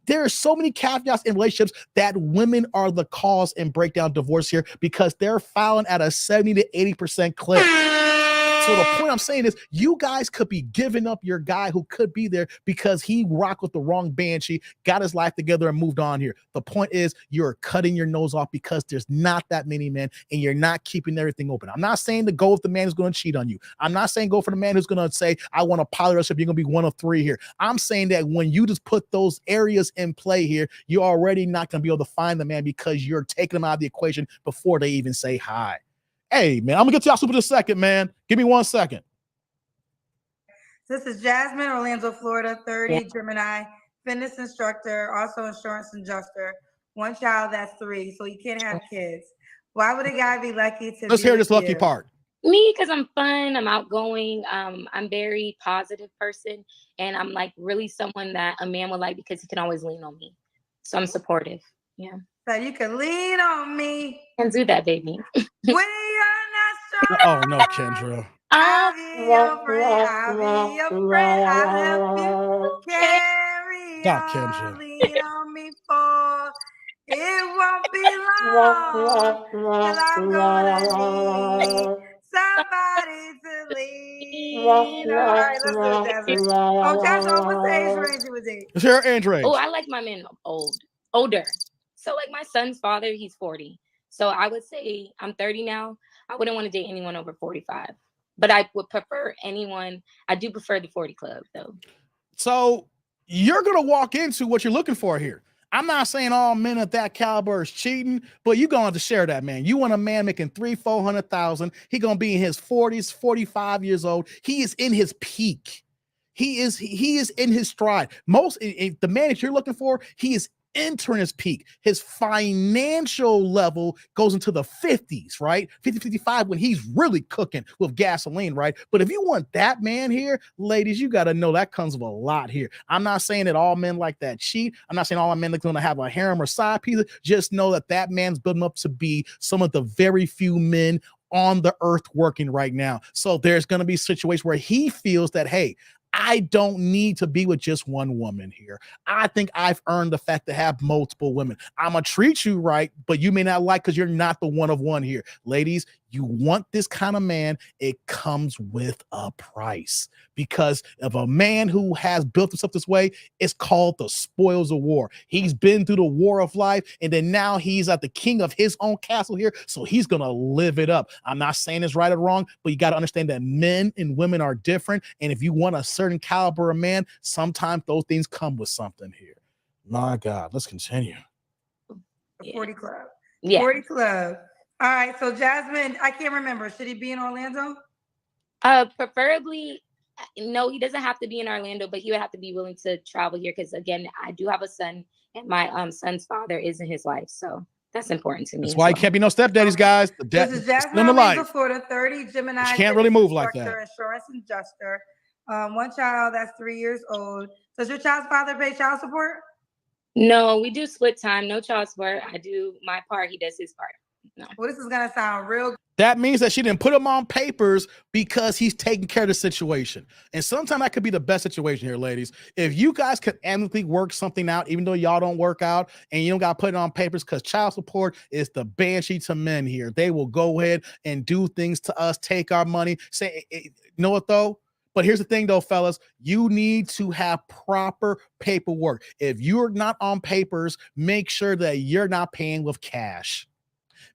There are so many caveats in relationships that women are the cause and breakdown divorce here, because they're filing at a 70 to 80% clip. So the point I'm saying is, you guys could be giving up your guy who could be there because he rocked with the wrong banshee, got his life together, and moved on here. The point is, you're cutting your nose off because there's not that many men, and you're not keeping everything open. I'm not saying to go with the man who's going to cheat on you. I'm not saying go for the man who's going to say, I want a poly relationship. You're going to be one of 3 here. I'm saying that when you just put those areas in play here, you're already not going to be able to find the man, because you're taking them out of the equation before they even say hi. Hey, man, I'm going to get to y'all super in a second, man. Give me 1 second. This is Jasmine, Orlando, Florida, 30, Gemini, fitness instructor, also insurance adjuster. One child, that's 3, so you can't have kids. Why would a guy be lucky to Let's be hear with this lucky you? part. Me, because I'm fun, I'm outgoing, I'm very positive person, and I'm like really someone that a man would like because he can always lean on me. So I'm supportive. Yeah. So you can lean on me. Can't do that, baby. When you're not strong. Oh no, Kendra. I'll be your friend. I'll be your friend. I'll help you carry Stop, on. Kendra. Lean on me for it won't be long till I'm gonna need somebody to lean. All right, let's go, Jasmine. Oh, Jasmine, what age range you would date? Let's hear her age range. Oh, I like my men older. So like my son's father, he's 40. So I would say I'm 30 now. I wouldn't want to date anyone over 45. But I would prefer anyone. I do prefer the 40 club though. So you're gonna walk into what you're looking for here. I'm not saying all men of that caliber is cheating, but you're gonna have to share that, man. You want a man making 300,000-400,000. He gonna be in his 40s, 45 years old. He is in his peak. He is in his stride. The man that you're looking for, he is entering his peak. His financial level goes into the 50s, right? 50, 55 when he's really cooking with gasoline, right? But if you want that man here, ladies, you got to know that comes with a lot here. I'm not saying that all men like that cheat. I'm not saying all men are going to have a harem or side piece. Just know that man's building up to be some of the very few men on the earth working right now. So there's going to be situations where he feels that, hey, I don't need to be with just one woman here. I think I've earned the fact to have multiple women. I'm going to treat you right, but you may not like because you're not the one of one here. Ladies, you want this kind of man, it comes with a price. Because of a man who has built himself this way, it's called the spoils of war. He's been through the war of life, and then now he's at the king of his own castle here, so he's going to live it up. I'm not saying it's right or wrong, but you got to understand that men and women are different, and if you want a certain caliber of man, sometimes those things come with something here. My God, let's continue. The 40 Club. Yeah. 40 Club. All right, so Jasmine, I can't remember. Should he be in Orlando? Preferably, no, he doesn't have to be in Orlando, but he would have to be willing to travel here because, again, I do have a son, and my son's father is in his life, so that's important to me. That's why he can't be no stepdaddies, guys. This is Jasmine, Orlando, Florida, 30, Gemini. She can't really move like that. Insurance adjuster. One child that's 3 years old. Does your child's father pay child support? No, we do split time. No child support. I do my part. He does his part. No. Well, this is gonna sound real. That means that she didn't put him on papers because he's taking care of the situation. And sometimes that could be the best situation here, ladies. If you guys could amicably work something out, even though y'all don't work out and you don't got to put it on papers, because child support is the banshee to men here. They will go ahead and do things to us, take our money, say, you know what though? But here's the thing though, fellas, you need to have proper paperwork. If you're not on papers, make sure that you're not paying with cash.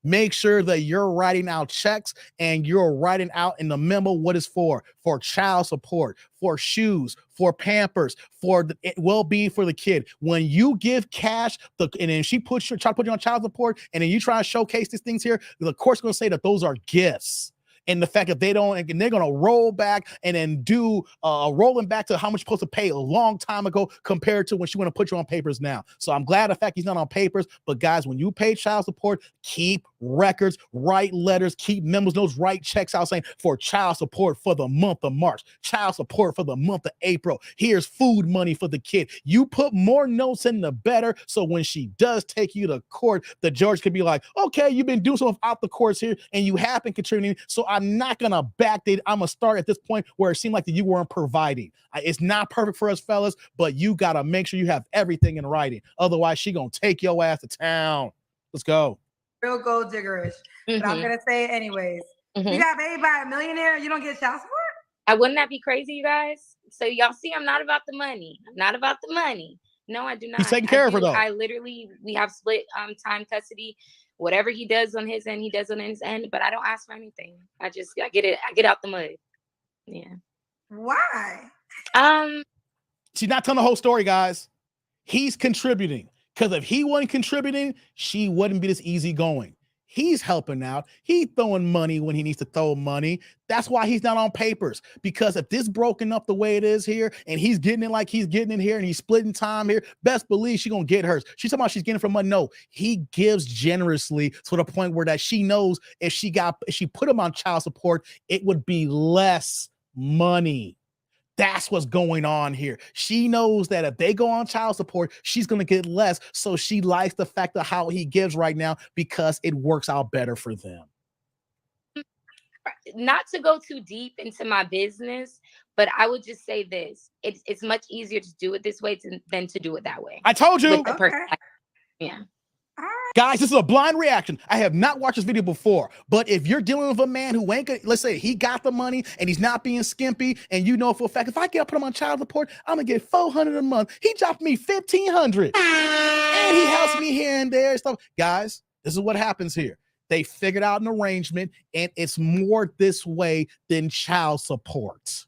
Make sure that you're writing out checks and you're writing out in the memo what it's for child support, for shoes, for Pampers, for the well-being for the kid. When you give cash, and then she try to put you on child support, and then you try to showcase these things here, the court's going to say that those are gifts. And the fact that they don't, and they're going to roll back and then do rolling back to how much you're supposed to pay a long time ago compared to when she want to put you on papers now. So I'm glad the fact he's not on papers, but guys, when you pay child support, keep records, write letters, keep memos, those write checks out saying for child support for the month of March, child support for the month of April. Here's food money for the kid. You put more notes in, the better. So when she does take you to court, the judge could be like, okay, you've been doing something out the courts here and you have been contributing. So I'm not going to backdate. I'm going to start at this point where it seemed like that you weren't providing. It's not perfect for us fellas, but you got to make sure you have everything in writing. Otherwise, she going to take your ass to town. Let's go. Real gold diggerish. But I'm going to say it anyways. You got paid by a millionaire, you don't get child support? Wouldn't that be crazy, you guys? So y'all see, I'm not about the money. I'm not about the money. No, I do not. He's taking care of her, though. We have split time custody. Whatever he does on his end, he does on his end, but I don't ask for anything. I get out the mud. Yeah. Why? She's not telling the whole story, guys. He's contributing. Because if he wasn't contributing, she wouldn't be this easy going. He's helping out. He's throwing money when he needs to throw money. That's why he's not on papers. Because if this broken up the way it is here, and he's getting it like he's getting it here, and he's splitting time here, best believe she's gonna get hers. She's talking about she's getting from money. No, he gives generously to the point where that she knows if she put him on child support, it would be less money. That's what's going on here. She knows that if they go on child support, she's going to get less. So she likes the fact of how he gives right now because it works out better for them. Not to go too deep into my business, but I would just say this. It's much easier to do it this way than to do it that way. I told you. Okay. Yeah. Guys, this is a blind reaction. I have not watched this video before, but if you're dealing with a man who ain't, let's say he got the money and he's not being skimpy, and you know for a fact, if I get put him on child support, I'm gonna get $400 a month. He dropped me $1,500, and he helps me here and there and stuff. Guys, this is what happens here. They figured out an arrangement, and it's more this way than child support.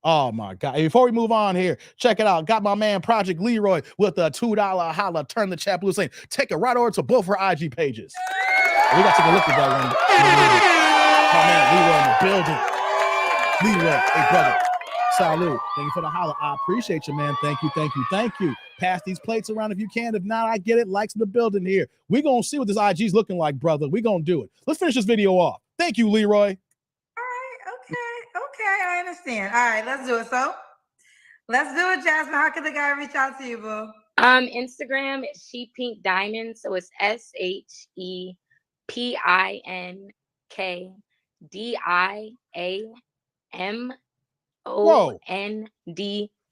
Oh my God. Before we move on here, check it out. Got my man Project Leroy with a $2 holla. Turn the chat blue saying, take it right over to both her IG pages. We got to take a look at that one. My man Leroy in the building. Leroy, hey brother. Salute. Thank you for the holla. I appreciate you, man. Thank you. Pass these plates around if you can. If not, I get it. Likes in the building here. We're going to see what this IG's looking like, brother. We're going to do it. Let's finish this video off. Thank you, Leroy. Okay, I understand. All right, let's do it. So let's do it, Jasmine. How can the guy reach out to you, boo? Instagram is ShePink Diamond. So it's SHEPINKDIAMOND,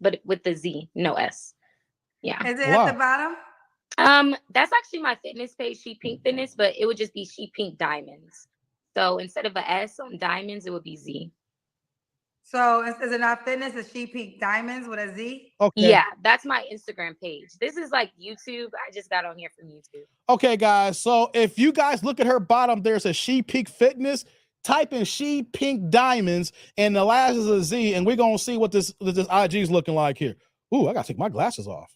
but with the Z, no S. Yeah. Is it at the bottom? That's actually my fitness page, ShePink Fitness, but it would just be ShePink Diamonds. So instead of an S on diamonds, it would be Z. So is it not fitness? Is ShePink Diamonds with a Z? Okay. Yeah, that's my Instagram page. This is like YouTube. I just got on here from YouTube. Okay, guys. So if you guys look at her bottom, there's a ShePink Fitness. Type in ShePink Diamonds, and the last is a Z, and we're gonna see what this IG is looking like here. Ooh, I gotta take my glasses off.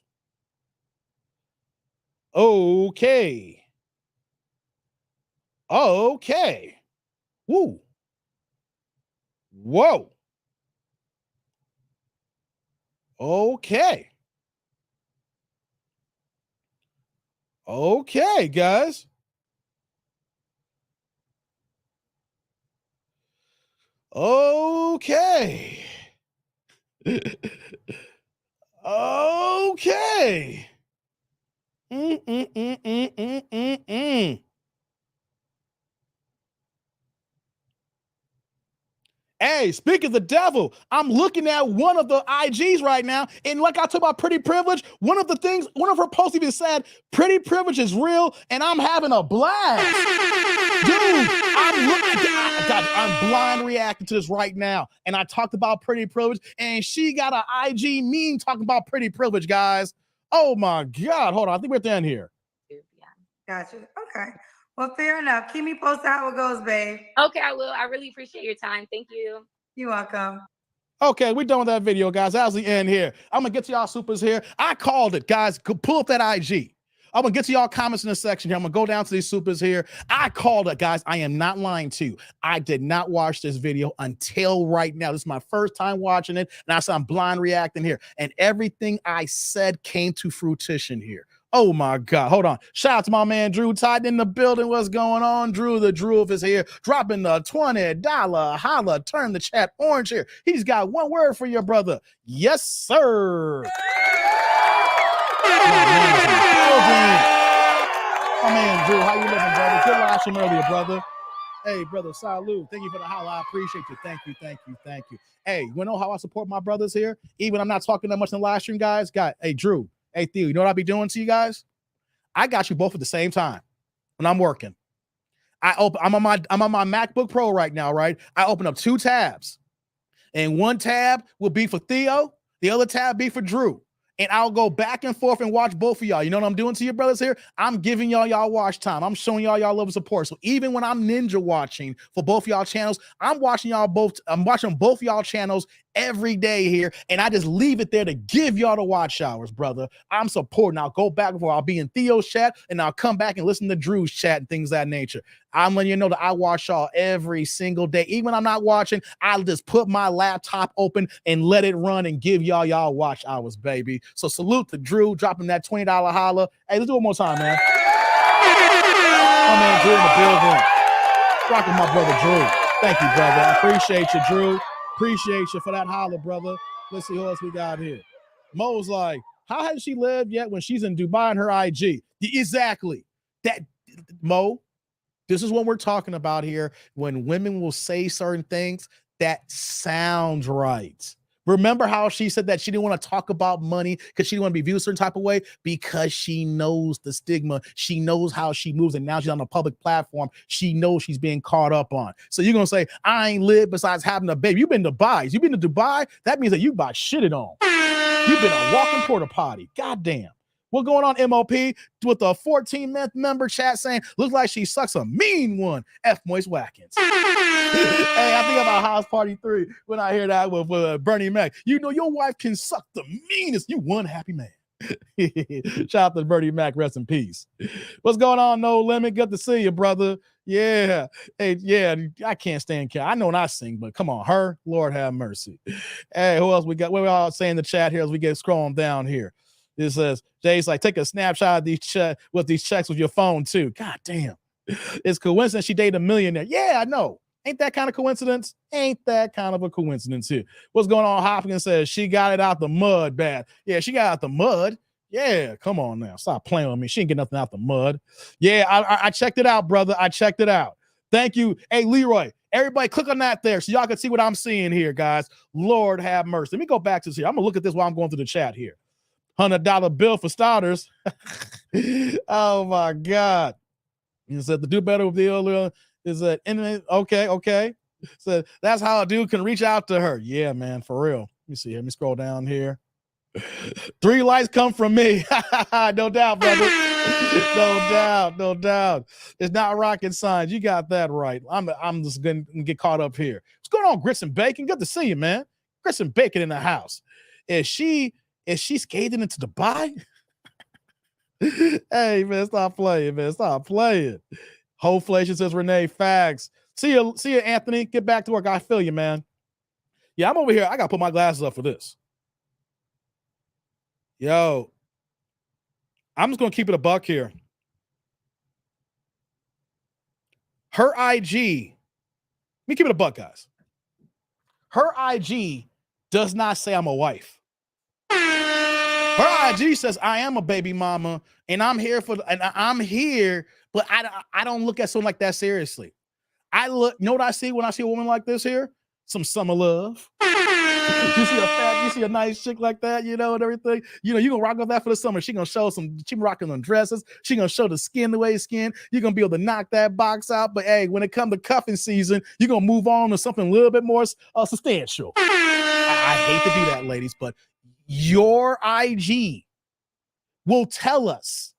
Okay. Woo. Whoa. Okay, guys. Okay. Okay. Hey, speak of the devil, I'm looking at one of the IGs right now, and like I talked about pretty privilege, one of her posts even said, pretty privilege is real, and I'm having a blast. Dude, I'm blind reacting to this right now, and I talked about pretty privilege, and she got an IG meme talking about pretty privilege, guys. Oh my God, hold on, I think we're at the end here. Yeah. Gotcha, okay. Well, fair enough. Keep me posted how it goes, babe. Okay, I will. I really appreciate your time. Thank you. You're welcome. Okay, we're done with that video, guys. That was the end here. I'm going to get to y'all supers here. I called it, guys. Pull up that IG. I'm going to get to y'all comments in the section here. I'm going to go down to these supers here. I called it, guys. I am not lying to you. I did not watch this video until right now. This is my first time watching it, and I said I'm blind reacting here. And everything I said came to fruition here. Oh my God. Hold on. Shout out to my man Drew Titan in the building. What's going on? Drew, the Drew is here. Dropping the $20 holla. Turn the chat orange here. He's got one word for your brother. Yes, sir. My man Drew, how you living, brother? Good last stream earlier, brother. Hey, brother, salute. Thank you for the holla. I appreciate you. Thank you. Hey, you know how I support my brothers here? Even I'm not talking that much in the live stream, guys. Hey, Drew. Hey, Theo, you know what I'll be doing to you guys? I got you both at the same time when I'm working. I'm on my MacBook Pro right now, right? I open up 2 tabs, and one tab will be for Theo, the other tab be for Drew. And I'll go back and forth and watch both of y'all. You know what I'm doing to your brothers here? I'm giving y'all watch time. I'm showing y'all love and support. So even when I'm ninja watching for both y'all channels, I'm watching both y'all channels every day here, and I just leave it there to give y'all the watch hours, brother. I'm supporting. I'll go back before I'll be in Theo's chat, and I'll come back and listen to Drew's chat and things of that nature. I'm letting you know that I watch y'all every single day. Even when I'm not watching, I'll just put my laptop open and let it run and give y'all watch hours, baby. So salute to Drew dropping that $20 holla. Hey, let's do it one more time, man. My man Drew in the building. Rocking my brother Drew. Thank you, brother. I appreciate you, Drew. Appreciate you for that holler, brother. Let's see who else we got here. Mo's like, how has she lived yet when she's in Dubai on her IG? Exactly. That, Mo, this is what we're talking about here. When women will say certain things that sound right. Remember how she said that she didn't want to talk about money because she didn't want to be viewed a certain type of way? Because she knows the stigma. She knows how she moves, and now she's on a public platform. She knows she's being caught up on. So you're going to say, I ain't lived besides having a baby. You've been to Dubai. You've been to Dubai? That means that you got shitted on. You've been a walking porta potty. Goddamn. What's going on, MOP? With a 14-month member chat saying, looks like she sucks a mean one. F. Moist Watkins. Hey, I think about House Party 3 when I hear that with Bernie Mac. You know your wife can suck the meanest. You one happy man. Shout out to Bernie Mac. Rest in peace. What's going on, No Limit? Good to see you, brother. Yeah. Hey, yeah, I can't stand Cat. I know when I sing, but come on, her. Lord have mercy. Hey, who else we got? What we all saying in the chat here as we get scrolling down here? It says, Jay's like, take a snapshot of these checks with your phone too. God damn. It's coincidence she dated a millionaire. Yeah, I know. Ain't that kind of coincidence? Ain't that kind of a coincidence here? What's going on? Hopkins says she got it out the mud bad. Yeah, she got out the mud. Yeah, come on now. Stop playing with me. She ain't get nothing out the mud. Yeah, I checked it out, brother. I checked it out. Thank you. Hey, Leroy, everybody click on that there so y'all can see what I'm seeing here, guys. Lord have mercy. Let me go back to this here. I'm going to look at this while I'm going through the chat here. $100 bill for starters. Oh my God. You said to do better with the earlier is that okay. So that's how a dude can reach out to her. Yeah, man, for real. Let me see. Let me scroll down here. 3 likes come from me. No doubt, brother. No doubt. It's not rocket science. You got that right. I'm just gonna get caught up here. What's going on, Grits and Bacon? Good to see you, man. Grits and Bacon in the house. Is she skating into Dubai? Hey, man, stop playing, man. Stop playing. Hoflation says Renee, facts. See you, Anthony. Get back to work. I feel you, man. Yeah, I'm over here. I got to put my glasses up for this. Yo, I'm just going to keep it a buck here. Her IG, let me keep it a buck, guys. Her IG does not say I'm a wife. Her IG says I am a baby mama, and I'm here but I don't look at someone like that seriously. You know what I see when I see a woman like this here? Some summer love. You see a nice chick like that, you know, and everything. You know, you gonna rock with that for the summer. She rocking on dresses. She gonna show the skin the way it's skin. You're gonna be able to knock that box out. But hey, when it comes to cuffing season, you're gonna move on to something a little bit more substantial. I hate to do that, ladies, but your IG will tell us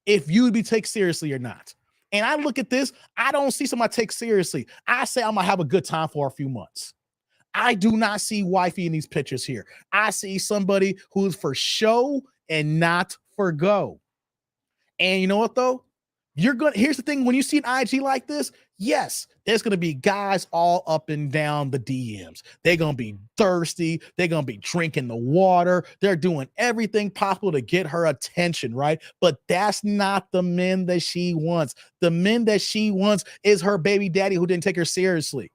if you'd be taken seriously or not. And I look at this, I don't see somebody take seriously. I say I'm gonna have a good time for a few months. I do not see wifey in these pictures here. I see somebody who's for show and not for go. And you know what though? Here's the thing, when you see an IG like this, yes, there's going to be guys all up and down the DMs. They're going to be thirsty. They're going to be drinking the water. They're doing everything possible to get her attention, right? But that's not the men that she wants. The men that she wants is her baby daddy who didn't take her seriously.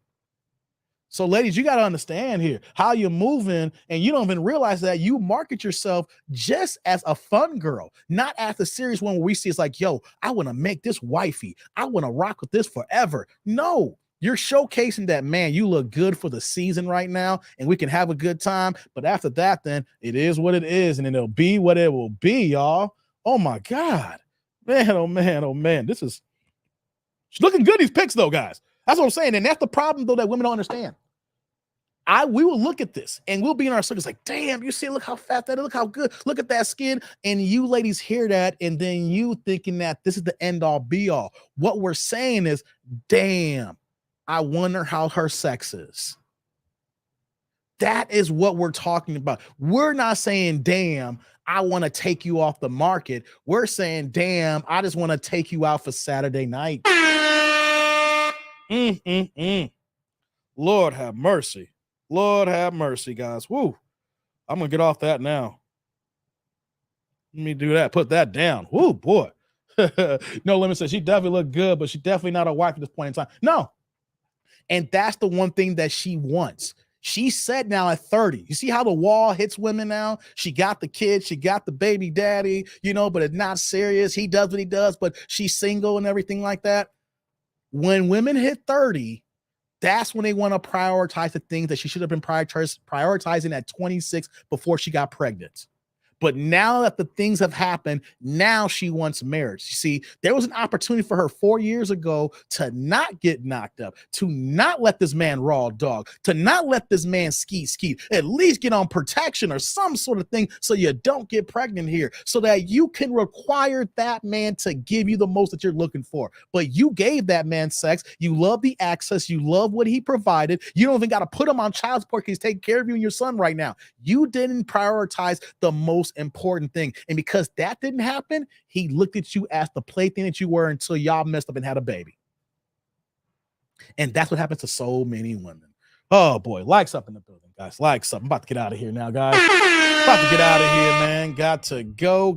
So ladies, you got to understand here how you're moving, and you don't even realize that you market yourself just as a fun girl, not as the serious one where we see it's like, yo, I want to make this wifey. I want to rock with this forever. No, you're showcasing that, man, you look good for the season right now and we can have a good time. But after that, then it is what it is, and it'll be what it will be, y'all. Oh my God, man, oh man, oh man. She's looking good, these pics though, guys. That's what I'm saying. And that's the problem though that women don't understand. We will look at this and we'll be in our circles like, damn, you see, look how fat that is, look how good, look at that skin. And you ladies hear that, and then you thinking that this is the end all be all. What we're saying is, damn, I wonder how her sex is. That is what we're talking about. We're not saying, damn, I want to take you off the market. We're saying, damn, I just want to take you out for Saturday night. Lord have mercy. Lord have mercy, guys. Woo. I'm going to get off that now. Let me do that. Put that down. Woo, boy. No Limit says she definitely looked good, but she's definitely not a wife at this point in time. No. And that's the one thing that she wants. She said now at 30, you see how the wall hits women now? She got the kid, she got the baby daddy, but it's not serious. He does what he does, but she's single and everything like that. When women hit 30, that's when they want to prioritize the things that she should have been prioritizing at 26 before she got pregnant. But now that the things have happened, now she wants marriage. You see, there was an opportunity for her 4 years ago to not get knocked up, to not let this man raw dog, to not let this man ski, at least get on protection or some sort of thing so you don't get pregnant here, so that you can require that man to give you the most that you're looking for. But you gave that man sex. You love the access. You love what he provided. You don't even got to put him on child support because he's taking care of you and your son right now. You didn't prioritize the most important thing. And because that didn't happen, he looked at you as the plaything that you were until y'all messed up and had a baby. And that's what happens to so many women. Oh boy, likes up in the building, guys. Likes up. I'm about to get out of here now, guys. About to get out of here, man. Got to go.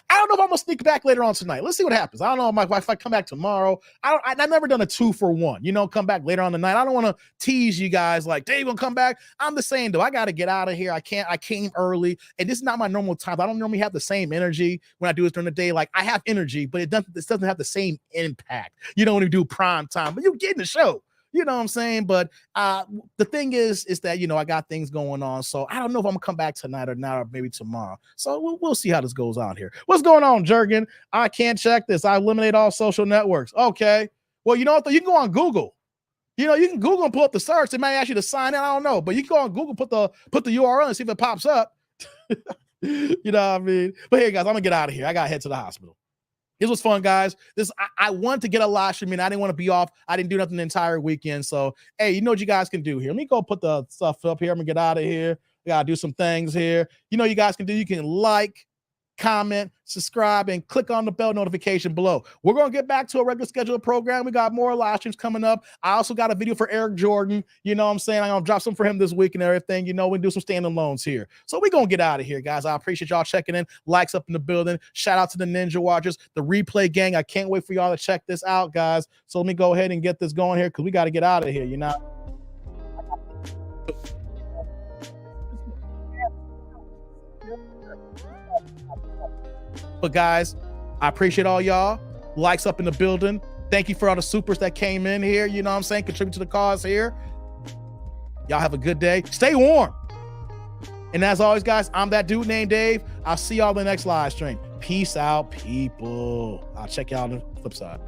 I don't know if I'm gonna sneak back later on tonight. Let's see what happens. I don't know if I come back tomorrow. I've never done a 2-for-1. Come back later on the night. I don't want to tease you guys like, Dave gonna come back. I'm the same though. I gotta get out of here. I came early, and this is not my normal time. I don't normally have the same energy when I do this during the day. Like I have energy, but this doesn't have the same impact. When you do prime time, but you get in the show. You know what I'm saying? But the thing is that, I got things going on. So I don't know if I'm going to come back tonight or not, or maybe tomorrow. So we'll see how this goes on here. What's going on, Jurgen? I can't check this. I eliminate all social networks. Okay. Well, you know what? You can go on Google. You can Google and pull up the search. They might ask you to sign in. I don't know. But you can go on Google, put the URL and see if it pops up. You know what I mean? But hey, guys, I'm going to get out of here. I got to head to the hospital. This was fun, guys. I wanted to get a live stream. I didn't want to be off. I didn't do nothing the entire weekend. So, hey, you know what you guys can do here. Let me go put the stuff up here. I'm going to get out of here. We got to do some things here. You guys can do. You can like, comment, subscribe, and click on the bell notification below. We're going to get back to a regular scheduled program. We got more live streams coming up. I also got a video for Eric Jordan. You know what I'm saying? I'm going to drop some for him this week and everything. We do some standalones here. So we're going to get out of here, guys. I appreciate y'all checking in. Likes up in the building. Shout out to the Ninja Watchers, the replay gang. I can't wait for y'all to check this out, guys. So let me go ahead and get this going here because we got to get out of here, But guys, I appreciate all y'all. Likes up in the building. Thank you for all the supers that came in here. You know what I'm saying? Contribute to the cause here. Y'all have a good day. Stay warm. And as always, guys, I'm that dude named Dave. I'll see y'all in the next live stream. Peace out, people. I'll check y'all on the flip side.